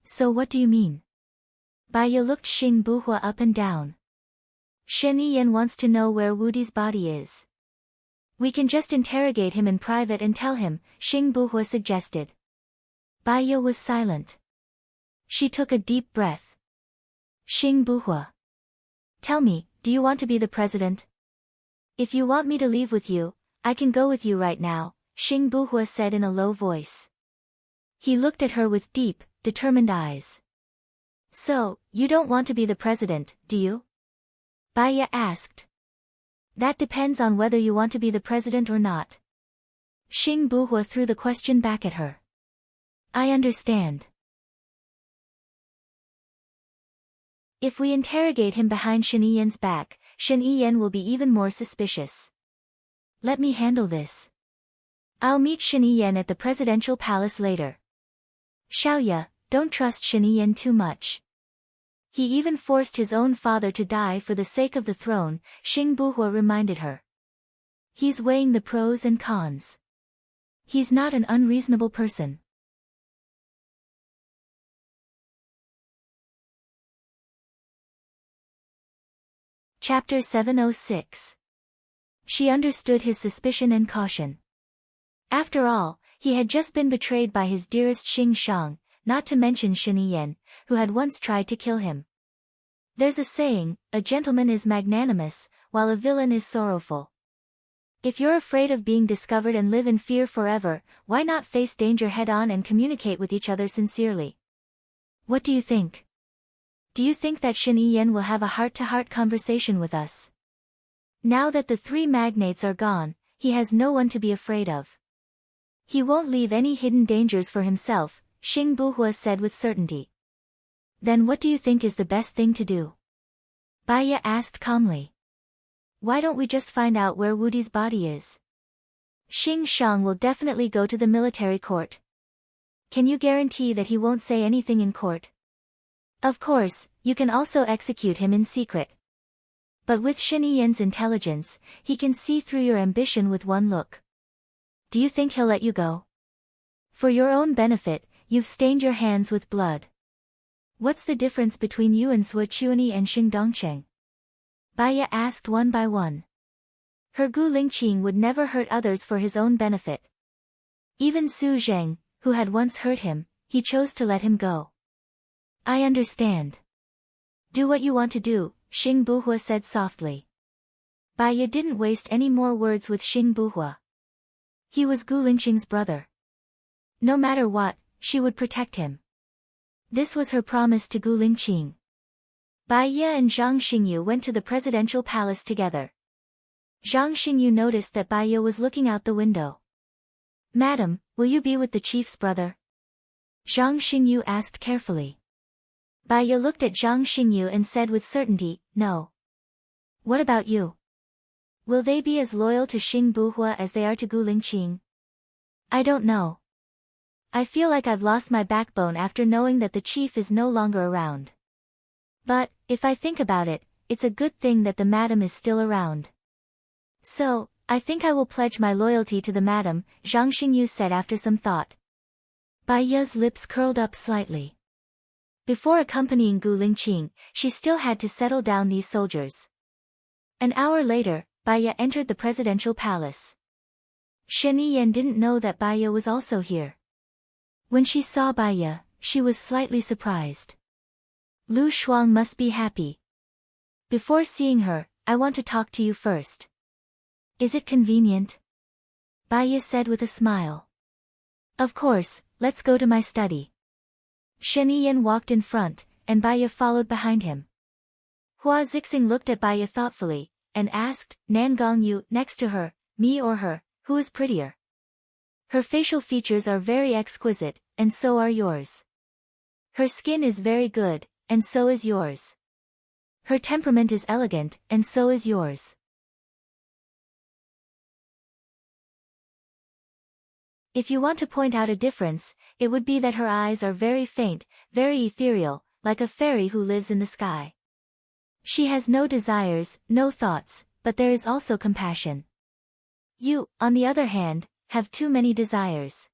So what do you mean? Baiya looked Xing Buhua up and down. Shen Yiyan wants to know where Wudi's body is. We can just interrogate him in private and tell him, Xing Buhua suggested. Baiya was silent. She took a deep breath. Xing Buhua. Tell me, do you want to be the president? If you want me to leave with you, I can go with you right now, Xing Buhua said in a low voice. He looked at her with deep, determined eyes. So, you don't want to be the president, do you? Baiya asked. That depends on whether you want to be the president or not. Xing Buhua threw the question back at her. I understand. If we interrogate him behind Shen Yiyan's back, Shen Yiyan will be even more suspicious. Let me handle this. I'll meet Shen Yiyan at the presidential palace later. Xiaoya, don't trust Shen Yiyan too much. He even forced his own father to die for the sake of the throne, Xing Buhua reminded her. He's weighing the pros and cons. He's not an unreasonable person. Chapter 706. She understood his suspicion and caution. After all, he had just been betrayed by his dearest Xing Shang, not to mention Shen Yiyan, who had once tried to kill him. There's a saying, a gentleman is magnanimous, while a villain is sorrowful. If you're afraid of being discovered and live in fear forever, why not face danger head-on and communicate with each other sincerely? What do you think? Do you think that Shen Yiyan will have a heart-to-heart conversation with us? Now that the three magnates are gone, he has no one to be afraid of. He won't leave any hidden dangers for himself, Xing Buhua said with certainty. Then what do you think is the best thing to do? Baiya asked calmly. Why don't we just find out where Wudi's body is? Xing Shang will definitely go to the military court. Can you guarantee that he won't say anything in court? Of course, you can also execute him in secret. But with Shen Yiyan's intelligence, he can see through your ambition with one look. Do you think he'll let you go? For your own benefit, you've stained your hands with blood. What's the difference between you and Zhuo Chuanyi and Xing Dongcheng? Baiya asked one by one. Her Gu Lingqing would never hurt others for his own benefit. Even Su Zheng, who had once hurt him, he chose to let him go. I understand. Do what you want to do, Xing Buhua said softly. Baiya didn't waste any more words with Xing Buhua. He was Gu Lingqing's brother. No matter what, she would protect him. This was her promise to Gu Lingqing. Baiya and Zhang Xingyu went to the presidential palace together. Zhang Xingyu noticed that Baiya was looking out the window. Madam, will you be with the chief's brother? Zhang Xingyu asked carefully. Baiya looked at Zhang Xingyu and said with certainty, no. What about you? Will they be as loyal to Xing Buhua as they are to Gu Lingqing? I don't know. I feel like I've lost my backbone after knowing that the chief is no longer around. But, if I think about it, it's a good thing that the madam is still around. So, I think I will pledge my loyalty to the madam, Zhang Xingyu said after some thought. Baiya's lips curled up slightly. Before accompanying Gu Lingqing, she still had to settle down these soldiers. An hour later, Baiya entered the presidential palace. Shen Yiyan didn't know that Baiya was also here. When she saw Baiya, she was slightly surprised. Lu Shuang must be happy. Before seeing her, I want to talk to you first. Is it convenient? Baiya said with a smile. Of course, let's go to my study. Shen Yiyan walked in front, and Baiya followed behind him. Hua Zixing looked at Baiya thoughtfully, and asked, Nan Gongyu, next to her, me or her, who is prettier? Her facial features are very exquisite, and so are yours. Her skin is very good, and so is yours. Her temperament is elegant, and so is yours. If you want to point out a difference, it would be that her eyes are very faint, very ethereal, like a fairy who lives in the sky. She has no desires, no thoughts, but there is also compassion. You, on the other hand, have too many desires.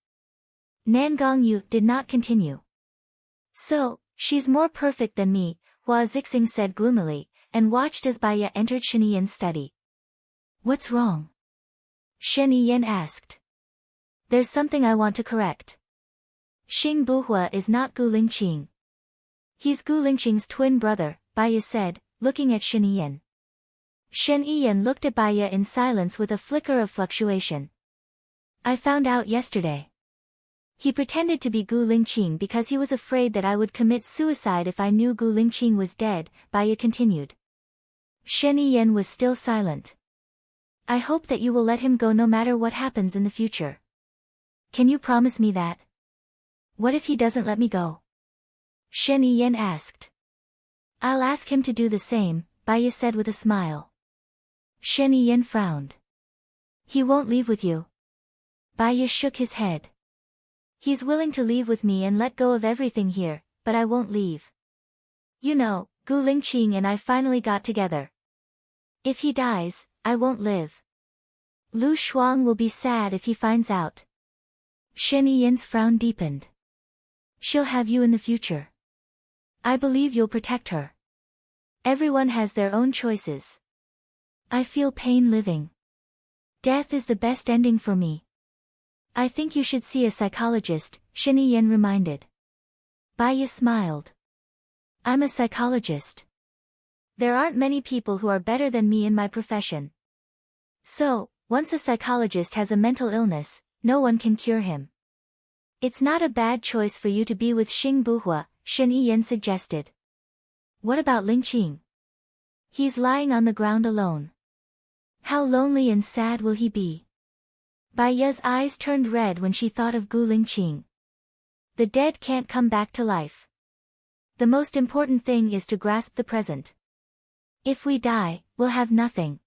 Nan Gongyu did not continue. So, she's more perfect than me, Hua Zixing said gloomily, and watched as Baiya entered Shen Yiyan's study. What's wrong? Shen Yiyan asked. There's something I want to correct. Xing Buhua is not Gu Lingqing. He's Gu Lingqing's twin brother, Baiya said, looking at Shen Yiyan. Shen Yiyan looked at Baiya in silence with a flicker of fluctuation. I found out yesterday. He pretended to be Gu Lingqing because he was afraid that I would commit suicide if I knew Gu Lingqing was dead, Baiya continued. Shen Yiyan was still silent. I hope that you will let him go no matter what happens in the future. Can you promise me that? What if he doesn't let me go? Shen Yiyan asked. I'll ask him to do the same, Baiya said with a smile. Shen Yiyan frowned. He won't leave with you. Baiya shook his head. He's willing to leave with me and let go of everything here, but I won't leave. You know, Gu Lingqing and I finally got together. If he dies, I won't live. Lu Shuang will be sad if he finds out. Shen Yiyan's frown deepened. She'll have you in the future. I believe you'll protect her. Everyone has their own choices. I feel pain living. Death is the best ending for me. I think you should see a psychologist, Shen Yiyan reminded. Baiya smiled. I'm a psychologist. There aren't many people who are better than me in my profession. So, once a psychologist has a mental illness, no one can cure him. It's not a bad choice for you to be with Xing Buhua, Shen Yiyan suggested. What about Lingqing? He's lying on the ground alone. How lonely and sad will he be? Baiya's eyes turned red when she thought of Gu Lingqing. The dead can't come back to life. The most important thing is to grasp the present. If we die, we'll have nothing.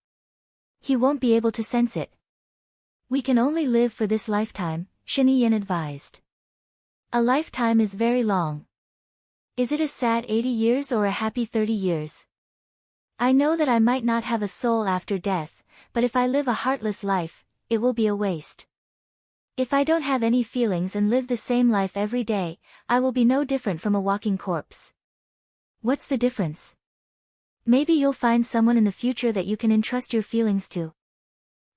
He won't be able to sense it. We can only live for this lifetime, Shen Yiyan advised. A lifetime is very long. Is it a sad 80 years or a happy 30 years? I know that I might not have a soul after death, but if I live a heartless life, it will be a waste. If I don't have any feelings and live the same life every day, I will be no different from a walking corpse. What's the difference? Maybe you'll find someone in the future that you can entrust your feelings to.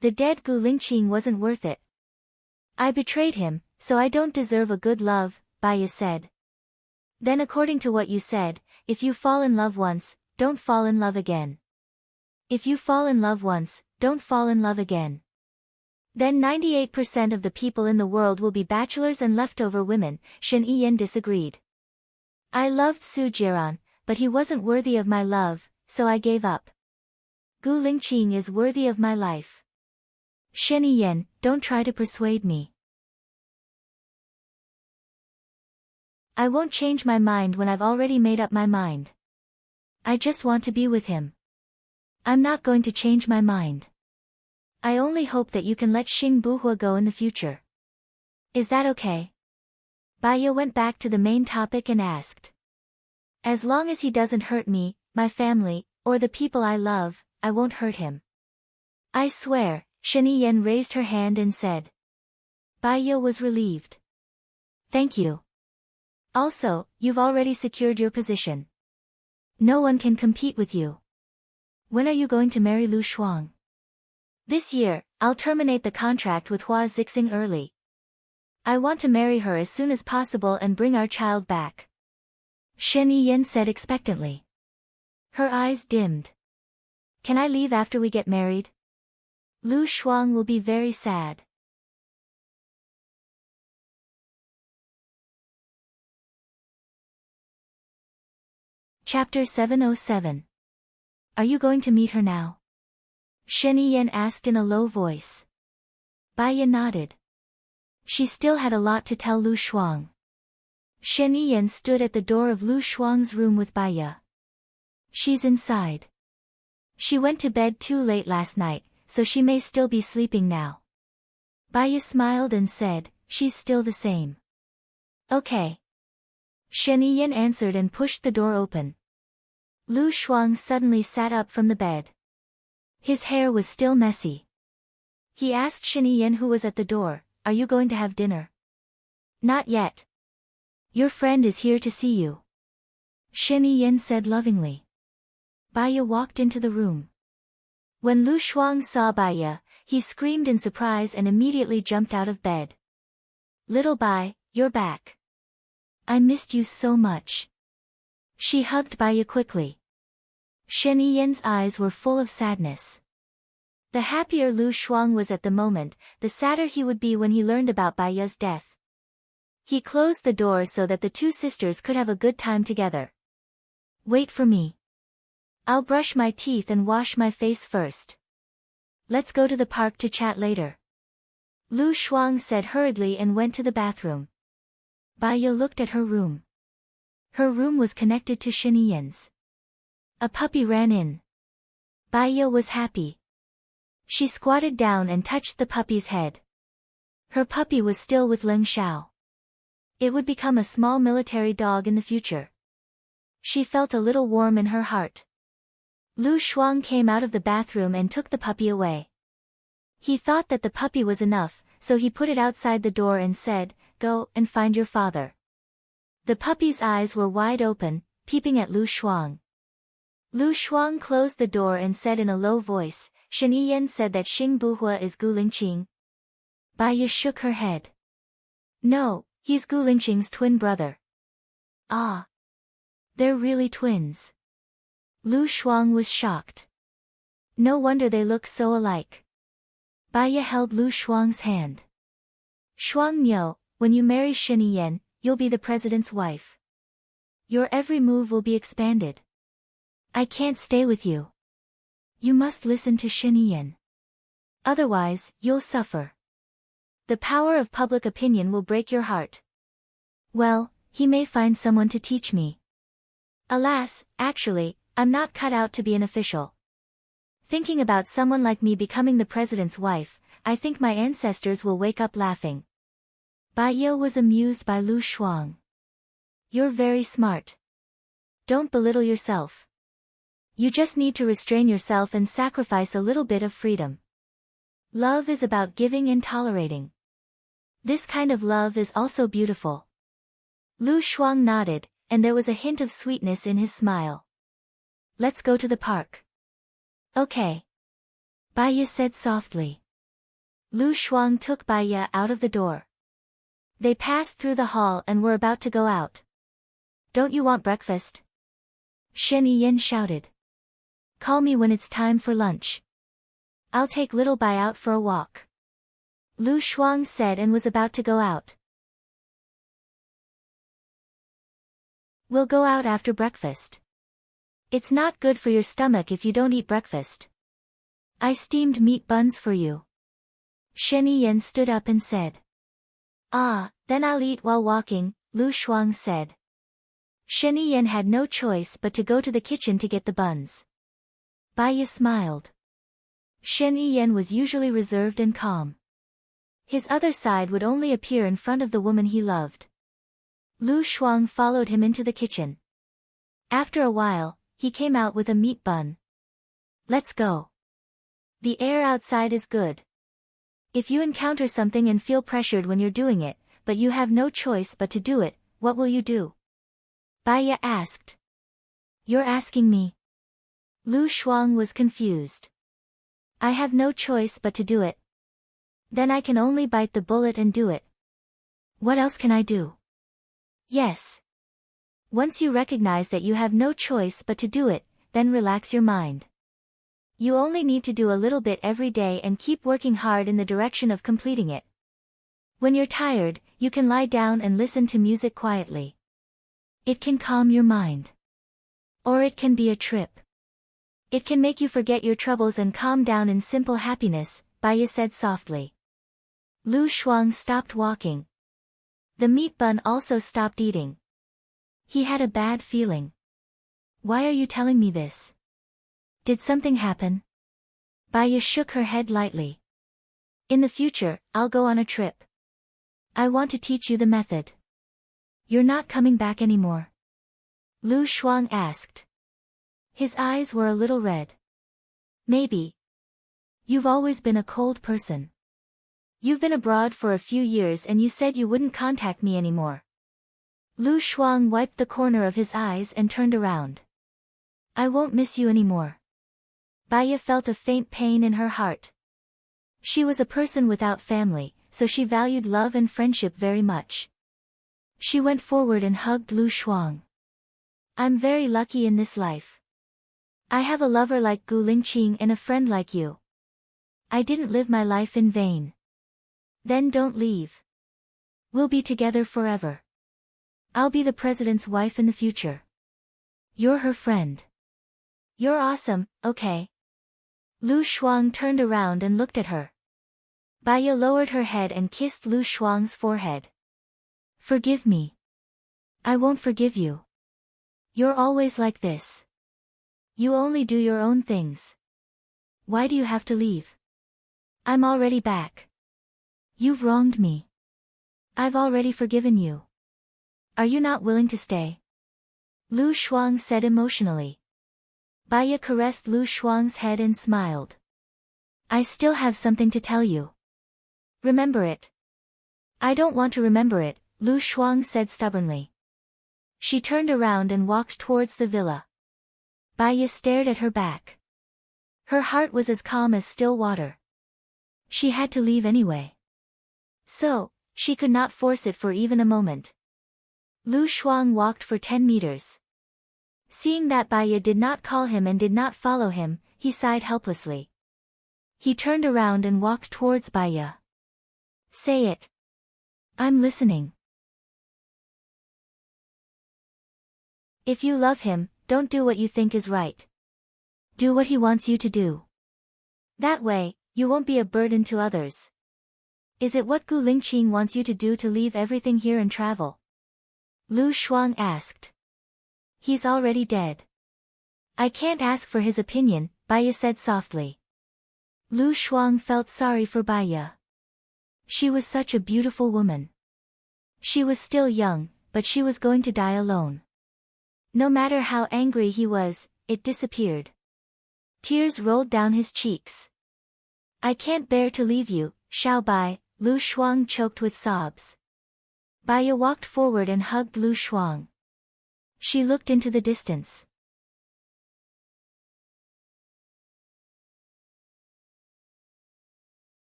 The dead Gu Lingqing wasn't worth it. I betrayed him, so I don't deserve a good love, Baiya said. Then according to what you said, if you fall in love once, don't fall in love again. If you fall in love once, don't fall in love again. Then 98% of the people in the world will be bachelors and leftover women, Shen Yiyan disagreed. I loved Su Jiran, but he wasn't worthy of my love, so I gave up. Gu Lingqing is worthy of my life. Shen Yiyan, don't try to persuade me. I won't change my mind when I've already made up my mind. I just want to be with him. I'm not going to change my mind. I only hope that you can let Xing Buhua go in the future. Is that okay? Baiya went back to the main topic and asked. As long as he doesn't hurt me, my family, or the people I love, I won't hurt him. I swear, Shen Yiyan raised her hand and said. Baiya was relieved. Thank you. Also, you've already secured your position. No one can compete with you. When are you going to marry Lu Shuang? This year, I'll terminate the contract with Hua Zixing early. I want to marry her as soon as possible and bring our child back. Shen Yiyan said expectantly. Her eyes dimmed. Can I leave after we get married? Lu Shuang will be very sad. Chapter 707. Are you going to meet her now? Shen Yan asked in a low voice. Baiya nodded. She still had a lot to tell Lu Shuang. Shen Yan stood at the door of Lu Shuang's room with Baiya. She's inside. She went to bed too late last night, so she may still be sleeping now. Baiya smiled and said, she's still the same. Okay. Shen Yan answered and pushed the door open. Lu Shuang suddenly sat up from the bed. His hair was still messy. He asked Shen Yan, who was at the door, are you going to have dinner? Not yet. Your friend is here to see you. Shen Yan said lovingly. Baiya walked into the room. When Lu Shuang saw Baiya, he screamed in surprise and immediately jumped out of bed. Little Bai, you're back. I missed you so much. She hugged Baiya quickly. Shen Yan's eyes were full of sadness. The happier Lu Shuang was at the moment, the sadder he would be when he learned about Baiya's death. He closed the door so that the two sisters could have a good time together. Wait for me. I'll brush my teeth and wash my face first. Let's go to the park to chat later. Lu Shuang said hurriedly and went to the bathroom. Baiya looked at her room. Her room was connected to Shen Yan's. A puppy ran in. Baiya was happy. She squatted down and touched the puppy's head. Her puppy was still with Leng Xiao. It would become a small military dog in the future. She felt a little warm in her heart. Lu Shuang came out of the bathroom and took the puppy away. He thought that the puppy was enough, so he put it outside the door and said, go and find your father. The puppy's eyes were wide open, peeping at Lu Shuang. Lu Shuang closed the door and said in a low voice, Shen Yan said that Xing Buhua is Gu Lingqing. Baiya shook her head. No, he's Gu Lingqing's twin brother. Ah. They're really twins. Lu Shuang was shocked. No wonder they look so alike. Baiya held Lu Shuang's hand. Shuang Niu, when you marry Shen Yan, you'll be the president's wife. Your every move will be expanded. I can't stay with you. You must listen to Shen Yan. Otherwise, you'll suffer. The power of public opinion will break your heart. Well, he may find someone to teach me. Alas, actually, I'm not cut out to be an official. Thinking about someone like me becoming the president's wife, I think my ancestors will wake up laughing. Baiya was amused by Lu Shuang. You're very smart. Don't belittle yourself. You just need to restrain yourself and sacrifice a little bit of freedom. Love is about giving and tolerating. This kind of love is also beautiful. Lu Shuang nodded, and there was a hint of sweetness in his smile. Let's go to the park. Okay. Baiya said softly. Lu Shuang took Baiya out of the door. They passed through the hall and were about to go out. Don't you want breakfast? Shen Yan shouted. Call me when it's time for lunch. I'll take little Bai out for a walk. Lu Shuang said and was about to go out. We'll go out after breakfast. It's not good for your stomach if you don't eat breakfast. I steamed meat buns for you. Shen Yan stood up and said. Ah, then I'll eat while walking, Lu Shuang said. Shen Yan had no choice but to go to the kitchen to get the buns. Baiya smiled. Shen Yan was usually reserved and calm. His other side would only appear in front of the woman he loved. Lu Shuang followed him into the kitchen. After a while, he came out with a meat bun. Let's go. The air outside is good. If you encounter something and feel pressured when you're doing it, but you have no choice but to do it, what will you do? Baiya asked. You're asking me? Lu Shuang was confused. I have no choice but to do it. Then I can only bite the bullet and do it. What else can I do? Yes. Once you recognize that you have no choice but to do it, then relax your mind. You only need to do a little bit every day and keep working hard in the direction of completing it. When you're tired, you can lie down and listen to music quietly. It can calm your mind. Or it can be a trip. It can make you forget your troubles and calm down in simple happiness, Baya said softly. Lu Shuang stopped walking. The meat bun also stopped eating. He had a bad feeling. Why are you telling me this? Did something happen? Baya shook her head lightly. In the future, I'll go on a trip. I want to teach you the method. You're not coming back anymore? Lu Shuang asked. His eyes were a little red. Maybe. You've always been a cold person. You've been abroad for a few years and you said you wouldn't contact me anymore. Lu Shuang wiped the corner of his eyes and turned around. I won't miss you anymore. Baya felt a faint pain in her heart. She was a person without family, so she valued love and friendship very much. She went forward and hugged Lu Shuang. I'm very lucky in this life. I have a lover like Gu Lingqing and a friend like you. I didn't live my life in vain. Then don't leave. We'll be together forever. I'll be the president's wife in the future. You're her friend. You're awesome, okay. Lu Shuang turned around and looked at her. Baya lowered her head and kissed Lu Shuang's forehead. Forgive me. I won't forgive you. You're always like this. You only do your own things. Why do you have to leave? I'm already back. You've wronged me. I've already forgiven you. Are you not willing to stay? Lu Shuang said emotionally. Baya caressed Lu Shuang's head and smiled. I still have something to tell you. Remember it. I don't want to remember it, Lu Shuang said stubbornly. She turned around and walked towards the villa. Baya stared at her back. Her heart was as calm as still water. She had to leave anyway. So, she could not force it for even a moment. Lu Shuang walked for 10 meters. Seeing that Baya did not call him and did not follow him, he sighed helplessly. He turned around and walked towards Baya. Say it. I'm listening. If you love him, don't do what you think is right. Do what he wants you to do. That way, you won't be a burden to others. Is it what Gu Lingqing wants you to do, to leave everything here and travel? Lu Shuang asked. He's already dead. I can't ask for his opinion, Baya said softly. Lu Shuang felt sorry for Baya. She was such a beautiful woman. She was still young, but she was going to die alone. No matter how angry he was, it disappeared. Tears rolled down his cheeks. I can't bear to leave you, Xiao Bai, Lu Shuang choked with sobs. Baya walked forward and hugged Lu Shuang. She looked into the distance.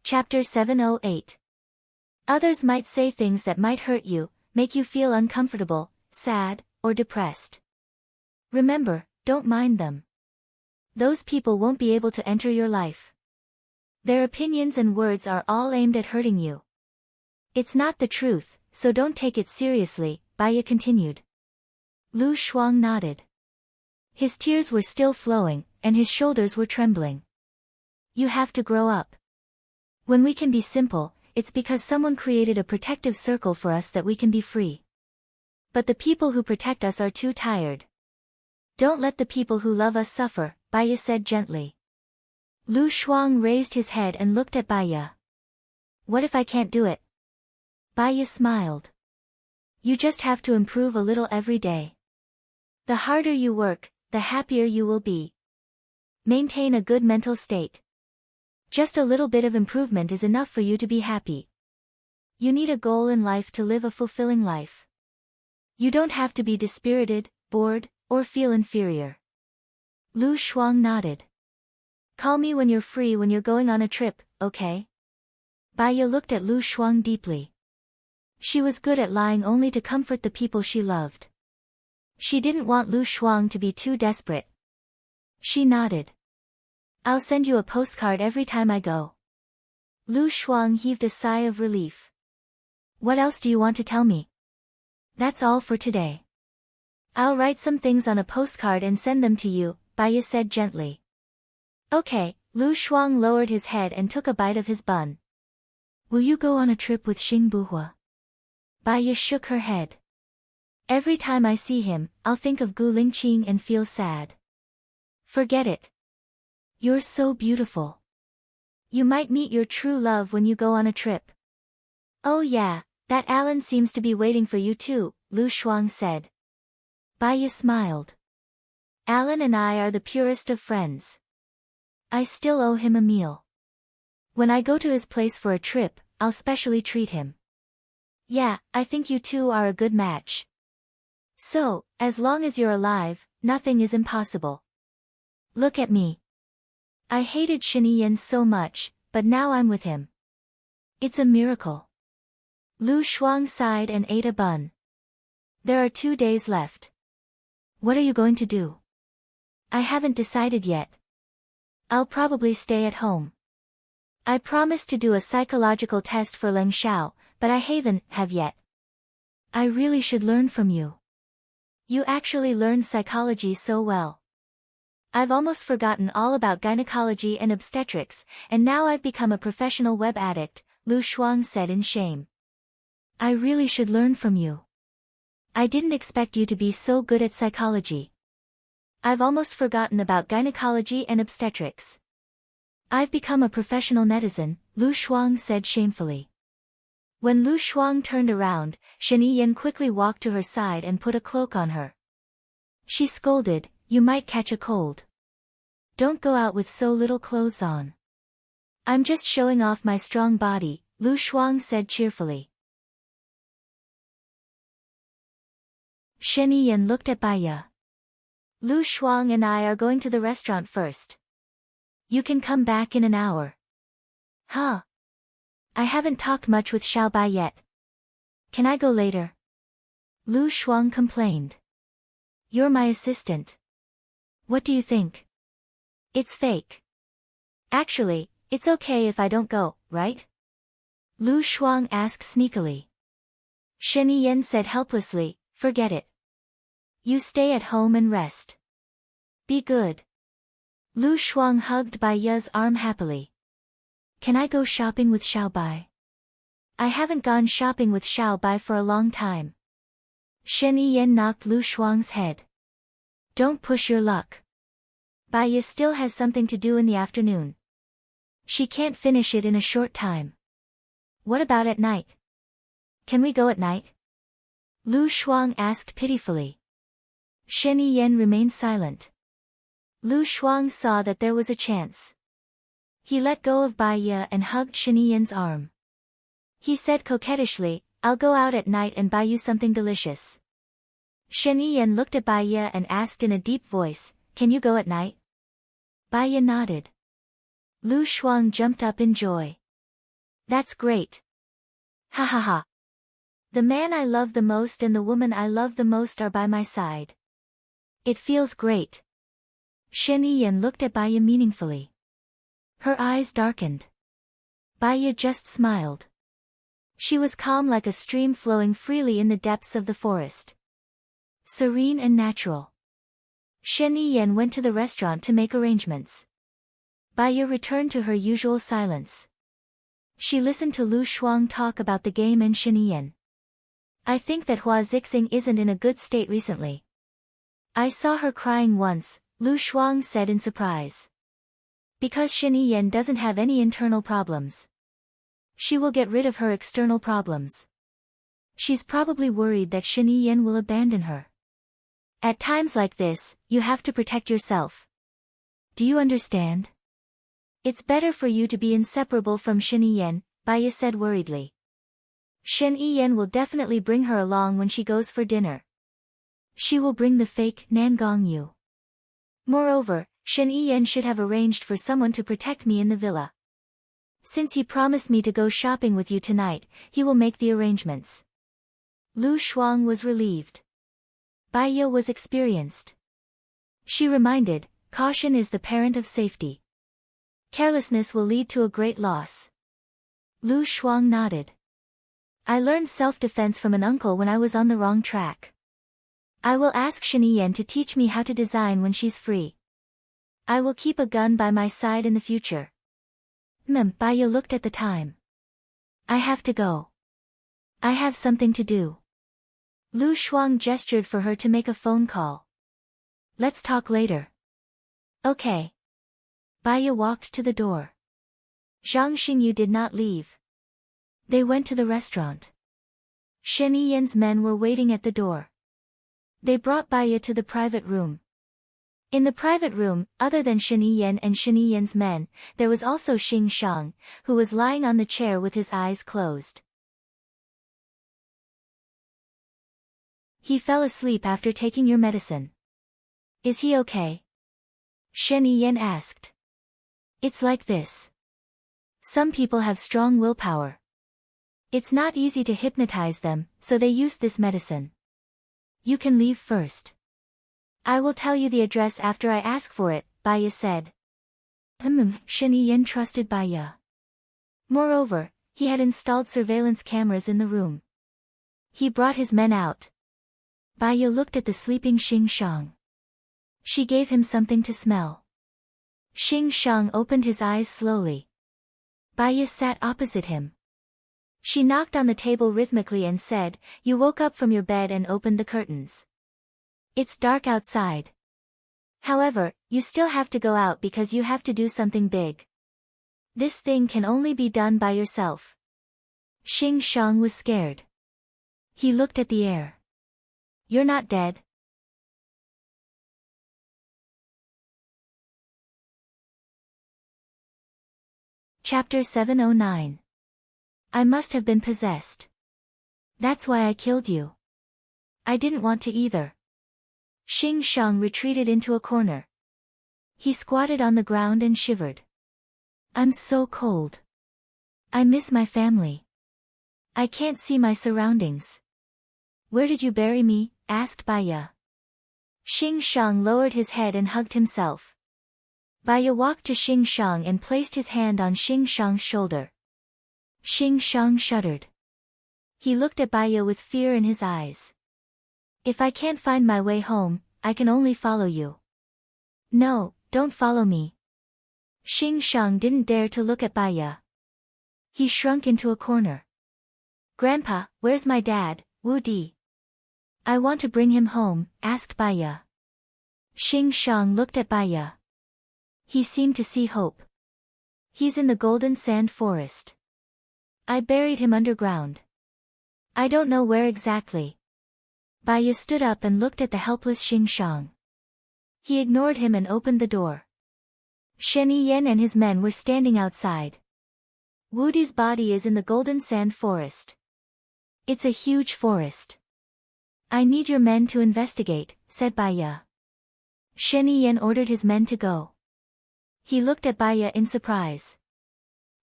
Chapter 708. Others might say things that might hurt you, make you feel uncomfortable, sad, or depressed. Remember, don't mind them. Those people won't be able to enter your life. Their opinions and words are all aimed at hurting you. It's not the truth, so don't take it seriously, Baya continued. Lu Shuang nodded. His tears were still flowing, and his shoulders were trembling. You have to grow up. When we can be simple, it's because someone created a protective circle for us that we can be free. But the people who protect us are too tired. Don't let the people who love us suffer, Baya said gently. Lu Shuang raised his head and looked at Baya. What if I can't do it? Baya smiled. You just have to improve a little every day. The harder you work, the happier you will be. Maintain a good mental state. Just a little bit of improvement is enough for you to be happy. You need a goal in life to live a fulfilling life. You don't have to be dispirited, bored, or feel inferior. Lu Shuang nodded. Call me when you're free, when you're going on a trip, okay? Baya looked at Lu Shuang deeply. She was good at lying only to comfort the people she loved. She didn't want Lu Shuang to be too desperate. She nodded. I'll send you a postcard every time I go. Lu Shuang heaved a sigh of relief. What else do you want to tell me? That's all for today. I'll write some things on a postcard and send them to you, Baya said gently. Okay, Lu Shuang lowered his head and took a bite of his bun. Will you go on a trip with Xing Buhua? Baya shook her head. Every time I see him, I'll think of Gu Lingqing and feel sad. Forget it. You're so beautiful. You might meet your true love when you go on a trip. Oh yeah, that Alan seems to be waiting for you too, Lu Shuang said. Baya smiled. Alan and I are the purest of friends. I still owe him a meal. When I go to his place for a trip, I'll specially treat him. Yeah, I think you two are a good match. So, as long as you're alive, nothing is impossible. Look at me. I hated Shiniyan so much, but now I'm with him. It's a miracle. Lu Shuang sighed and ate a bun. There are 2 days left. What are you going to do? I haven't decided yet. I'll probably stay at home. I promised to do a psychological test for Leng Xiao, but I haven't yet. I really should learn from you. You actually learn psychology so well. I've almost forgotten all about gynecology and obstetrics, and now I've become a professional web addict, Lu Shuang said in shame. I really should learn from you. I didn't expect you to be so good at psychology. I've almost forgotten about gynecology and obstetrics. I've become a professional netizen, Lu Shuang said shamefully. When Lu Shuang turned around, Shen Yiyan quickly walked to her side and put a cloak on her. She scolded, you might catch a cold. Don't go out with so little clothes on. I'm just showing off my strong body, Lu Shuang said cheerfully. Shen Yiyan looked at Baya. Lu Shuang and I are going to the restaurant first. You can come back in an hour. Huh? I haven't talked much with Xiaobai yet. Can I go later? Lu Shuang complained. You're my assistant. What do you think? It's fake. Actually, it's okay if I don't go, right? Lu Shuang asked sneakily. Shen Yiyan said helplessly, forget it. You stay at home and rest. Be good. Lu Shuang hugged Baya's arm happily. Can I go shopping with Xiaobai? I haven't gone shopping with Xiaobai for a long time. Shen Yiyan knocked Lu Shuang's head. Don't push your luck. Baya still has something to do in the afternoon. She can't finish it in a short time. What about at night? Can we go at night? Lu Shuang asked pitifully. Shen Yiyan remained silent. Lu Shuang saw that there was a chance. He let go of Baya and hugged Shen Yiyan's arm. He said coquettishly, I'll go out at night and buy you something delicious. Shen Yiyan looked at Baya and asked in a deep voice, can you go at night? Baya nodded. Lu Shuang jumped up in joy. That's great. Ha ha ha. The man I love the most and the woman I love the most are by my side. It feels great. Shen Yiyan looked at Baya meaningfully. Her eyes darkened. Baya just smiled. She was calm like a stream flowing freely in the depths of the forest. Serene and natural. Shen Yiyan went to the restaurant to make arrangements. Baya returned to her usual silence. She listened to Lu Shuang talk about the game and Shen Yiyan. I think that Hua Zixing isn't in a good state recently. I saw her crying once, Lu Shuang said in surprise. Because Shen Yiyan doesn't have any internal problems. She will get rid of her external problems. She's probably worried that Shen Yiyan will abandon her. At times like this, you have to protect yourself. Do you understand? It's better for you to be inseparable from Shen Yiyan, Baya said worriedly. Shen Yiyan will definitely bring her along when she goes for dinner. She will bring the fake Nangong Yu. Moreover, Shen Yiyan should have arranged for someone to protect me in the villa. Since he promised me to go shopping with you tonight, he will make the arrangements. Lu Shuang was relieved. Baya was experienced. She reminded, caution is the parent of safety. Carelessness will lead to a great loss. Lu Shuang nodded. I learned self-defense from an uncle when I was on the wrong track. I will ask Shiniyen to teach me how to design when she's free. I will keep a gun by my side in the future. Baya looked at the time. I have to go. I have something to do. Lu Shuang gestured for her to make a phone call. Let's talk later. Okay. Baya walked to the door. Zhang Xingyu did not leave. They went to the restaurant. Shen Yiyen's men were waiting at the door. They brought Baya to the private room. In the private room, other than Shen Yiyen and Shen Yiyen's men, there was also Xing Shang, who was lying on the chair with his eyes closed. He fell asleep after taking your medicine. Is he okay? Shen Yiyen asked. It's like this. Some people have strong willpower. It's not easy to hypnotize them, so they use this medicine. You can leave first. I will tell you the address after I ask for it, Baya said. Shen Yiyen trusted Baya. Moreover, he had installed surveillance cameras in the room. He brought his men out. Baya looked at the sleeping Xing Shang. She gave him something to smell. Xing Shang opened his eyes slowly. Baya sat opposite him. She knocked on the table rhythmically and said, "You woke up from your bed and opened the curtains. It's dark outside. However, you still have to go out because you have to do something big. This thing can only be done by yourself." Xing Shang was scared. He looked at the air. You're not dead. Chapter 709. I must have been possessed. That's why I killed you. I didn't want to either. Xing Shang retreated into a corner. He squatted on the ground and shivered. I'm so cold. I miss my family. I can't see my surroundings. Where did you bury me? Asked Baya. Xing Shang lowered his head and hugged himself. Baya walked to Xing Shang and placed his hand on Xing Shang's shoulder. Xing Shang shuddered. He looked at Baya with fear in his eyes. If I can't find my way home, I can only follow you. No, don't follow me. Xing Shang didn't dare to look at Baya. He shrunk into a corner. Grandpa, where's my dad, Wu Di? I want to bring him home, asked Baya. Xing Shang looked at Baya. He seemed to see hope. He's in the golden sand forest. I buried him underground. I don't know where exactly. Baya stood up and looked at the helpless Xing Shang. He ignored him and opened the door. Shen Yiyen and his men were standing outside. Wu Di's body is in the golden sand forest. It's a huge forest. I need your men to investigate, said Baya. Shen Yiyen ordered his men to go. He looked at Baya in surprise.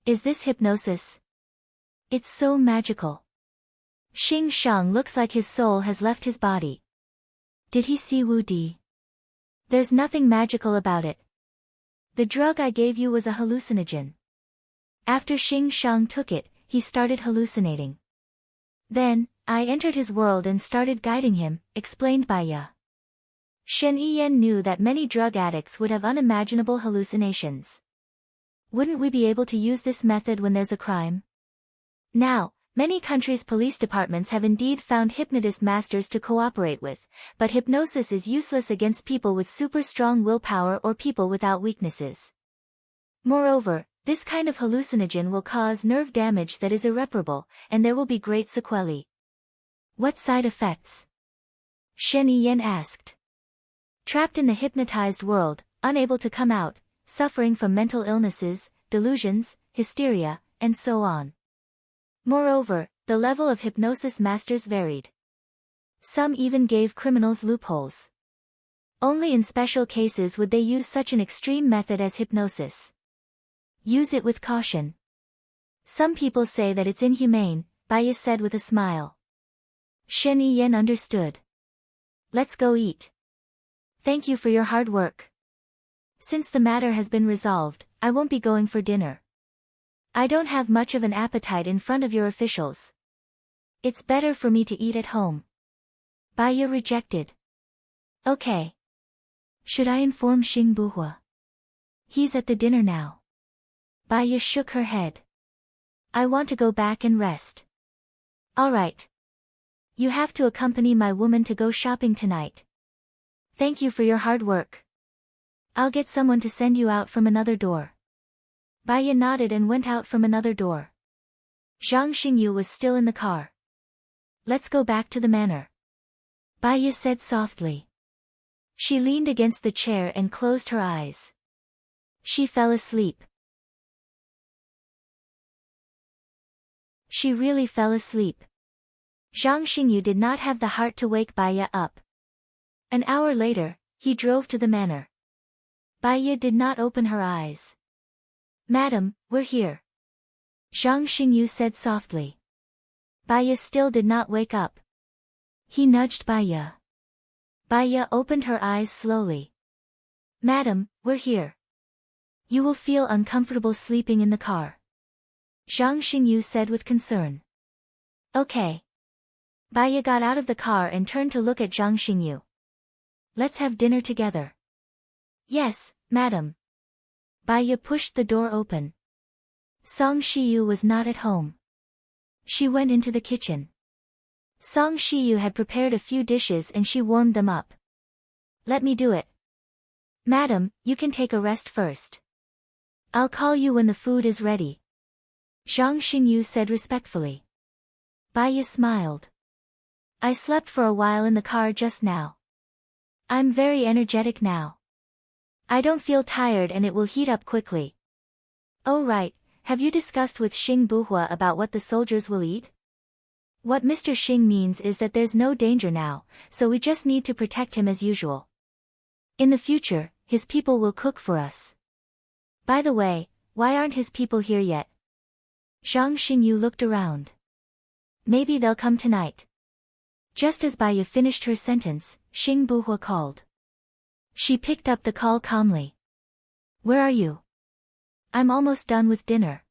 Is this hypnosis? It's so magical. Xing Shang looks like his soul has left his body. Did he see Wu Di? There's nothing magical about it. The drug I gave you was a hallucinogen. After Xing Shang took it, he started hallucinating. Then, I entered his world and started guiding him, explained Baya. Shen Yiyen knew that many drug addicts would have unimaginable hallucinations. Wouldn't we be able to use this method when there's a crime? Now, many countries' police departments have indeed found hypnotist masters to cooperate with, but hypnosis is useless against people with super strong willpower or people without weaknesses. Moreover, this kind of hallucinogen will cause nerve damage that is irreparable, and there will be great sequelae. What side effects? Shen Yiyen asked. Trapped in the hypnotized world, unable to come out, suffering from mental illnesses, delusions, hysteria, and so on. Moreover, the level of hypnosis masters varied. Some even gave criminals loopholes. Only in special cases would they use such an extreme method as hypnosis. Use it with caution. Some people say that it's inhumane, Baya said with a smile. Shen Yiyen understood. Let's go eat. Thank you for your hard work. Since the matter has been resolved, I won't be going for dinner. I don't have much of an appetite in front of your officials. It's better for me to eat at home. Baya rejected. Okay. Should I inform Xing Buhua? He's at the dinner now. Baya shook her head. I want to go back and rest. Alright. You have to accompany my woman to go shopping tonight. Thank you for your hard work. I'll get someone to send you out from another door. Baya nodded and went out from another door. Zhang Xingyu was still in the car. Let's go back to the manor. Baya said softly. She leaned against the chair and closed her eyes. She fell asleep. She really fell asleep. Zhang Xingyu did not have the heart to wake Baya up. An hour later, he drove to the manor. Baya did not open her eyes. Madam, we're here. Zhang Xingyu said softly. Baya still did not wake up. He nudged Baya. Baya opened her eyes slowly. Madam, we're here. You will feel uncomfortable sleeping in the car. Zhang Xingyu said with concern. Okay. Baya got out of the car and turned to look at Zhang Xingyu. Let's have dinner together. Yes, madam. Baya pushed the door open. Song Shiyu was not at home. She went into the kitchen. Song Shiyu had prepared a few dishes and she warmed them up. Let me do it. Madam, you can take a rest first. I'll call you when the food is ready. Zhang Xingyu said respectfully. Baya smiled. I slept for a while in the car just now. I'm very energetic now. I don't feel tired and it will heat up quickly. Oh right, have you discussed with Xing Buhua about what the soldiers will eat? What Mr. Xing means is that there's no danger now, so we just need to protect him as usual. In the future, his people will cook for us. By the way, why aren't his people here yet? Zhang Xingyu looked around. Maybe they'll come tonight. Just as Baya finished her sentence, Xing Buhua called. She picked up the call calmly. Where are you? I'm almost done with dinner.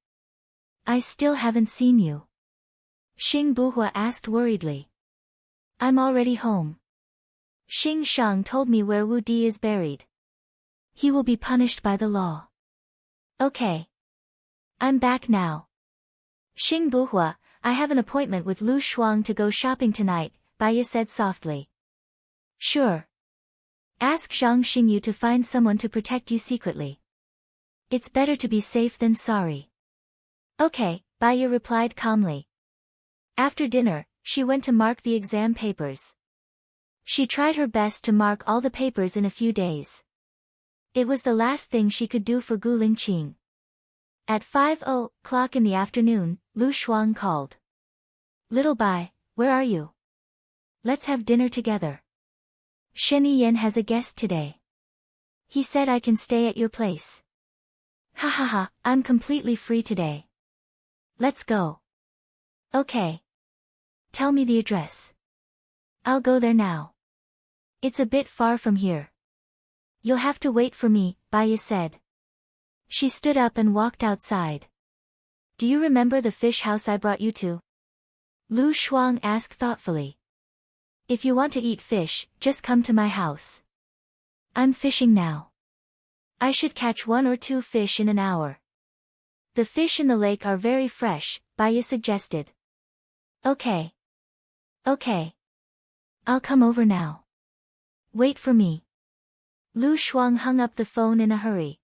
I still haven't seen you. Xing Buhua asked worriedly. I'm already home. Xing Shang told me where Wu Di is buried. He will be punished by the law. Okay. I'm back now. Xing Buhua, I have an appointment with Lu Shuang to go shopping tonight, Baya said softly. Sure. Ask Zhang Xingyu to find someone to protect you secretly. It's better to be safe than sorry. Okay, Baya replied calmly. After dinner, she went to mark the exam papers. She tried her best to mark all the papers in a few days. It was the last thing she could do for Gu Lingqing. At 5:00 in the afternoon, Lu Shuang called. Little Bai, where are you? Let's have dinner together. Shen Yan has a guest today. He said I can stay at your place. Ha ha ha, I'm completely free today. Let's go. Okay. Tell me the address. I'll go there now. It's a bit far from here. You'll have to wait for me, Baya said. She stood up and walked outside. Do you remember the fish house I brought you to? Lu Shuang asked thoughtfully. If you want to eat fish, just come to my house. I'm fishing now. I should catch 1 or 2 fish in an hour. The fish in the lake are very fresh, Baya suggested. Okay. Okay. I'll come over now. Wait for me. Lu Shuang hung up the phone in a hurry.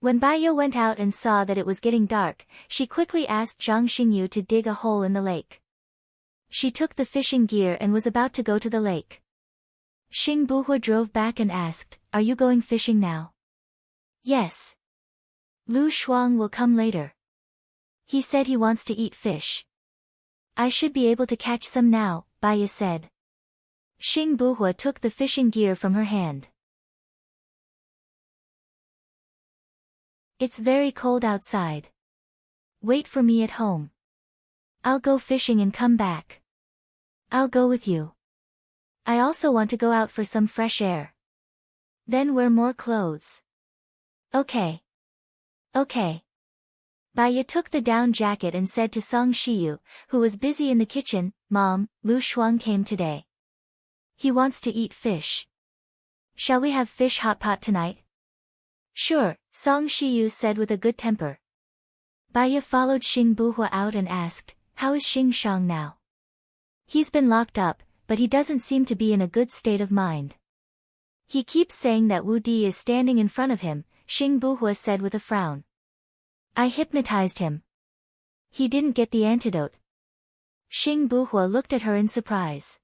When Baya went out and saw that it was getting dark, she quickly asked Zhang Xingyu to dig a hole in the lake. She took the fishing gear and was about to go to the lake. Xing Buhua drove back and asked, Are you going fishing now? Yes. Lu Shuang will come later. He said he wants to eat fish. I should be able to catch some now, Baya said. Xing Buhua took the fishing gear from her hand. It's very cold outside. Wait for me at home. I'll go fishing and come back. I'll go with you. I also want to go out for some fresh air. Then wear more clothes. Okay. Okay. Baya took the down jacket and said to Song Shiyu, who was busy in the kitchen, Mom, Lu Shuang came today. He wants to eat fish. Shall we have fish hot pot tonight? Sure, Song Shiyu said with a good temper. Baya followed Xing Buhua out and asked, how is Xing Shang now? He's been locked up, but he doesn't seem to be in a good state of mind. He keeps saying that Wu Di is standing in front of him, Xing Buhua said with a frown. I hypnotized him. He didn't get the antidote. Xing Buhua looked at her in surprise.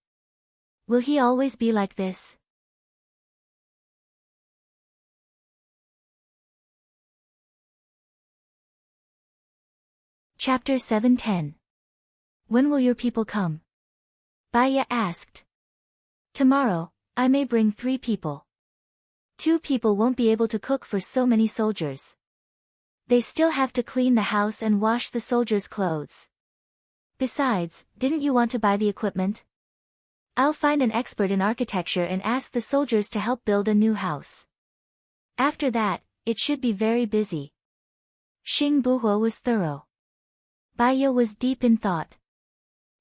Will he always be like this? Chapter 7:10. When will your people come? Baya asked. Tomorrow, I may bring 3 people. 2 people won't be able to cook for so many soldiers. They still have to clean the house and wash the soldiers' clothes. Besides, didn't you want to buy the equipment? I'll find an expert in architecture and ask the soldiers to help build a new house. After that, it should be very busy. Xing Buhua was thorough. Baya was deep in thought.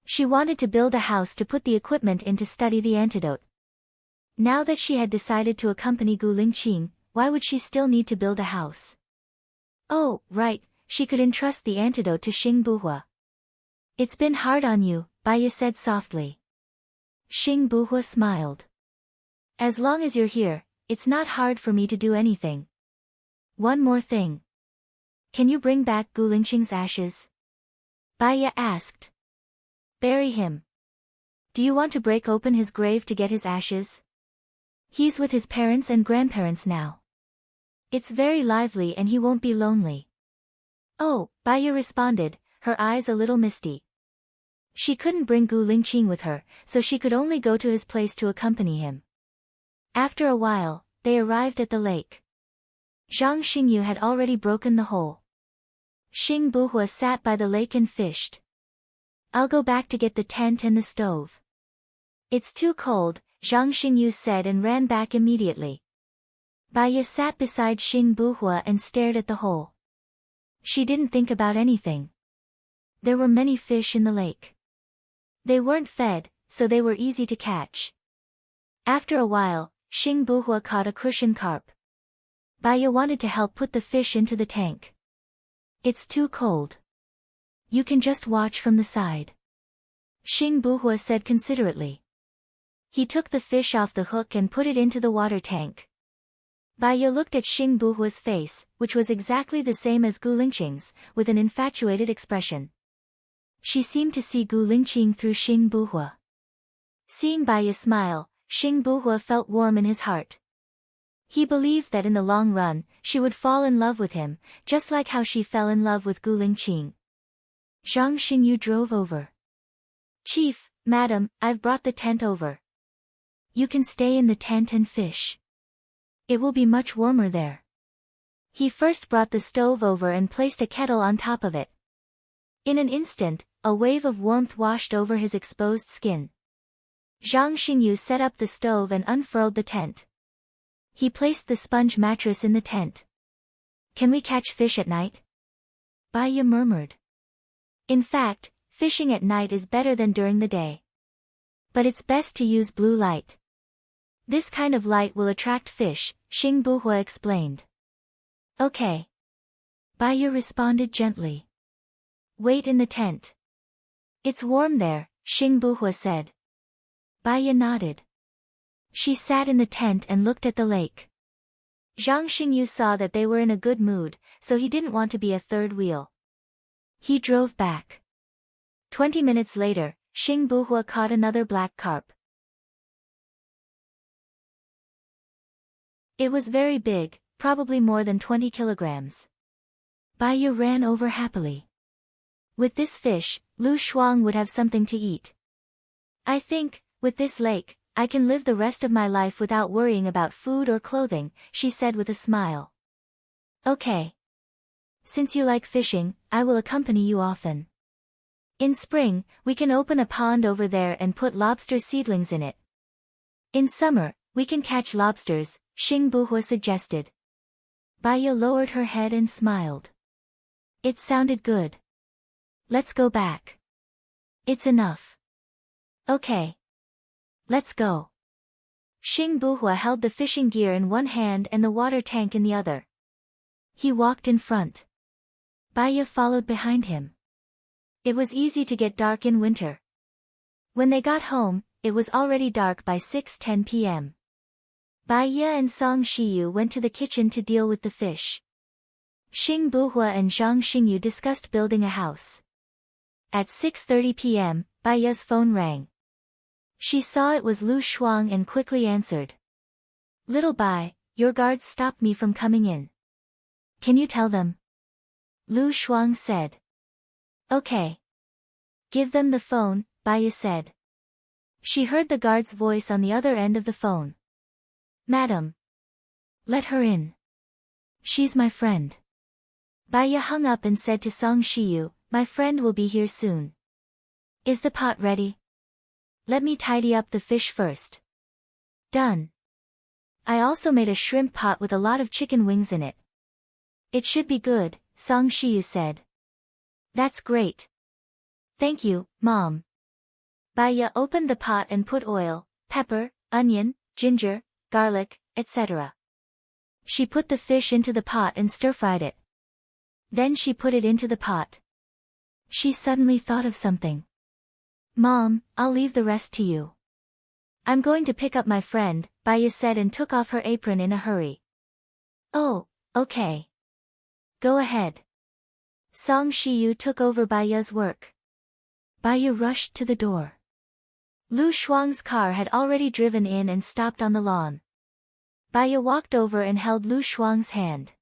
She wanted to build a house to put the equipment in to study the antidote. Now that she had decided to accompany Gu Lingqing, why would she still need to build a house? Oh, right, she could entrust the antidote to Xing Buhua. It's been hard on you, Baya said softly. Xing Buhua smiled. As long as you're here, it's not hard for me to do anything. One more thing. Can you bring back Gu Lingqing's ashes? Baya asked. Bury him. Do you want to break open his grave to get his ashes? He's with his parents and grandparents now. It's very lively and he won't be lonely. Oh, Baya responded, her eyes a little misty. She couldn't bring Gu Lingqing with her, so she could only go to his place to accompany him. After a while, they arrived at the lake. Zhang Xingyu had already broken the hole. Xing Buhua sat by the lake and fished. I'll go back to get the tent and the stove. It's too cold, Zhang Xingyu said and ran back immediately. Baya sat beside Xing Buhua and stared at the hole. She didn't think about anything. There were many fish in the lake. They weren't fed, so they were easy to catch. After a while, Xing Buhua caught a crucian carp. Baya wanted to help put the fish into the tank. It's too cold. You can just watch from the side. Xing Buhua said considerately. He took the fish off the hook and put it into the water tank. Baya looked at Xing Buhua's face, which was exactly the same as Gu Lingqing's, with an infatuated expression. She seemed to see Gu Lingqing through Xing Buhua. Seeing Baya smile, Xing Buhua felt warm in his heart. He believed that in the long run, she would fall in love with him, just like how she fell in love with Gu Lingqing. Zhang Xingyu drove over. Chief, madam, I've brought the tent over. You can stay in the tent and fish. It will be much warmer there. He first brought the stove over and placed a kettle on top of it. In an instant, a wave of warmth washed over his exposed skin. Zhang Xingyu set up the stove and unfurled the tent. He placed the sponge mattress in the tent. Can we catch fish at night? Baya murmured. In fact, fishing at night is better than during the day. But it's best to use blue light. This kind of light will attract fish, Xing Buhua explained. Okay. Baya responded gently. Wait in the tent. It's warm there, Xing Buhua said. Baya nodded. She sat in the tent and looked at the lake. Zhang Xingyu saw that they were in a good mood, so he didn't want to be a third wheel. He drove back. 20 minutes later, Xing Buhua caught another black carp. It was very big, probably more than 20 kilograms. Baya ran over happily. With this fish, Lu Shuang would have something to eat. I think, with this lake, I can live the rest of my life without worrying about food or clothing, she said with a smile. Okay. Since you like fishing, I will accompany you often. In spring, we can open a pond over there and put lobster seedlings in it. In summer, we can catch lobsters, Xing Buhua suggested. Baya lowered her head and smiled. It sounded good. Let's go back. It's enough. Okay. Let's go. Xing Buhua held the fishing gear in one hand and the water tank in the other. He walked in front. Baya followed behind him. It was easy to get dark in winter. When they got home, it was already dark by 6:10 p.m. Baya and Song Shiyu went to the kitchen to deal with the fish. Xing Buhua and Zhang Xingyu discussed building a house. At 6:30 p.m., Baya's phone rang. She saw it was Lu Shuang and quickly answered. "Little Bai, your guards stopped me from coming in. Can you tell them?" Lu Shuang said. "Okay. Give them the phone," Baya said. She heard the guard's voice on the other end of the phone. "Madam. Let her in. She's my friend." Baya hung up and said to Song Shiyu, "My friend will be here soon. Is the pot ready? Let me tidy up the fish first." "Done. I also made a shrimp pot with a lot of chicken wings in it." "It should be good," Song Shiyu said. "That's great. Thank you, Mom." Baya opened the pot and put oil, pepper, onion, ginger, garlic, etc. She put the fish into the pot and stir-fried it. Then she put it into the pot. She suddenly thought of something. "Mom, I'll leave the rest to you. I'm going to pick up my friend," Baya said and took off her apron in a hurry. "Oh, okay. Go ahead." Song Shiyu took over Baya's work. Baya rushed to the door. Lu Shuang's car had already driven in and stopped on the lawn. Baya walked over and held Lu Shuang's hand.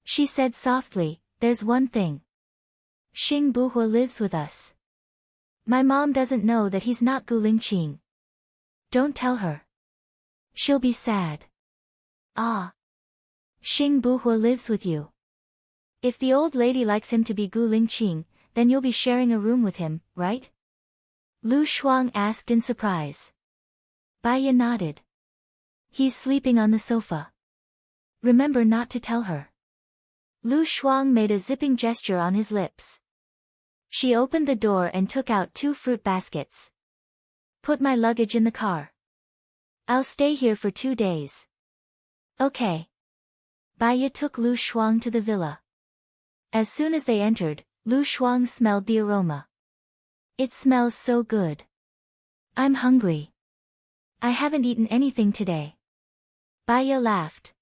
She said softly, "There's one thing. Xing Buhua lives with us. My mom doesn't know that he's not Gu Lingqing. Don't tell her. She'll be sad." "Ah. Xing Buhua lives with you. If the old lady likes him to be Gu Lingqing, then you'll be sharing a room with him, right?" Lu Shuang asked in surprise. Baya nodded. "He's sleeping on the sofa. Remember not to tell her." Lu Shuang made a zipping gesture on his lips. She opened the door and took out 2 fruit baskets. "Put my luggage in the car. I'll stay here for 2 days." "Okay." Baya took Lu Shuang to the villa. As soon as they entered, Lu Shuang smelled the aroma. "It smells so good. I'm hungry. I haven't eaten anything today." Baya laughed.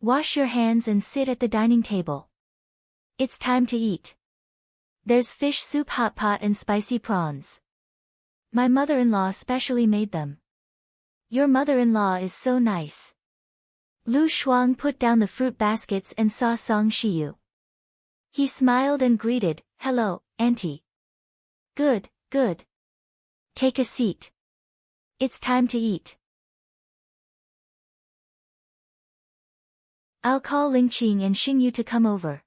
"Wash your hands and sit at the dining table. It's time to eat. There's fish soup, hot pot and spicy prawns. My mother-in-law specially made them. Your mother-in-law is so nice." Lu Shuang put down the fruit baskets and saw Song Shiyu. He smiled and greeted, "Hello, Auntie." Good, good. Take a seat. It's time to eat." "I'll call Lingqing and Xingyu to come over."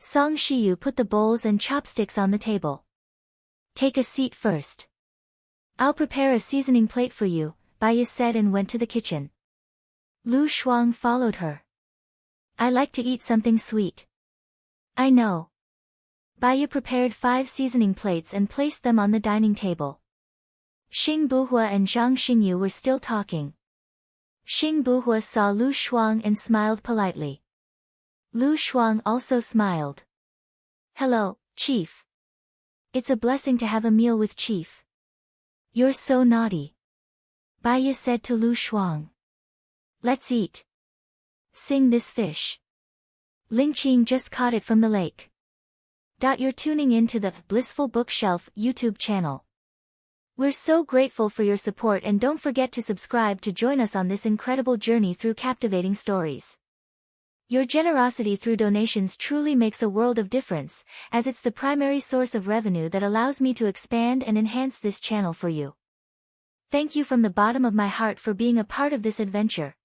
Song Shiyu put the bowls and chopsticks on the table. "Take a seat first. I'll prepare a seasoning plate for you," Baya said and went to the kitchen. Lu Shuang followed her. "I like to eat something sweet." "I know." Baya prepared 5 seasoning plates and placed them on the dining table. Xing Buhua and Zhang Xingyu were still talking. Xing Buhua saw Lu Shuang and smiled politely. Lu Shuang also smiled. "Hello, Chief. It's a blessing to have a meal with Chief." "You're so naughty," Baya said to Lu Shuang. "Let's eat. Sing this fish. Lingqing just caught it from the lake." You're tuning in to the Blissful Bookshelf YouTube channel. We're so grateful for your support, and don't forget to subscribe to join us on this incredible journey through captivating stories. Your generosity through donations truly makes a world of difference, as it's the primary source of revenue that allows me to expand and enhance this channel for you. Thank you from the bottom of my heart for being a part of this adventure.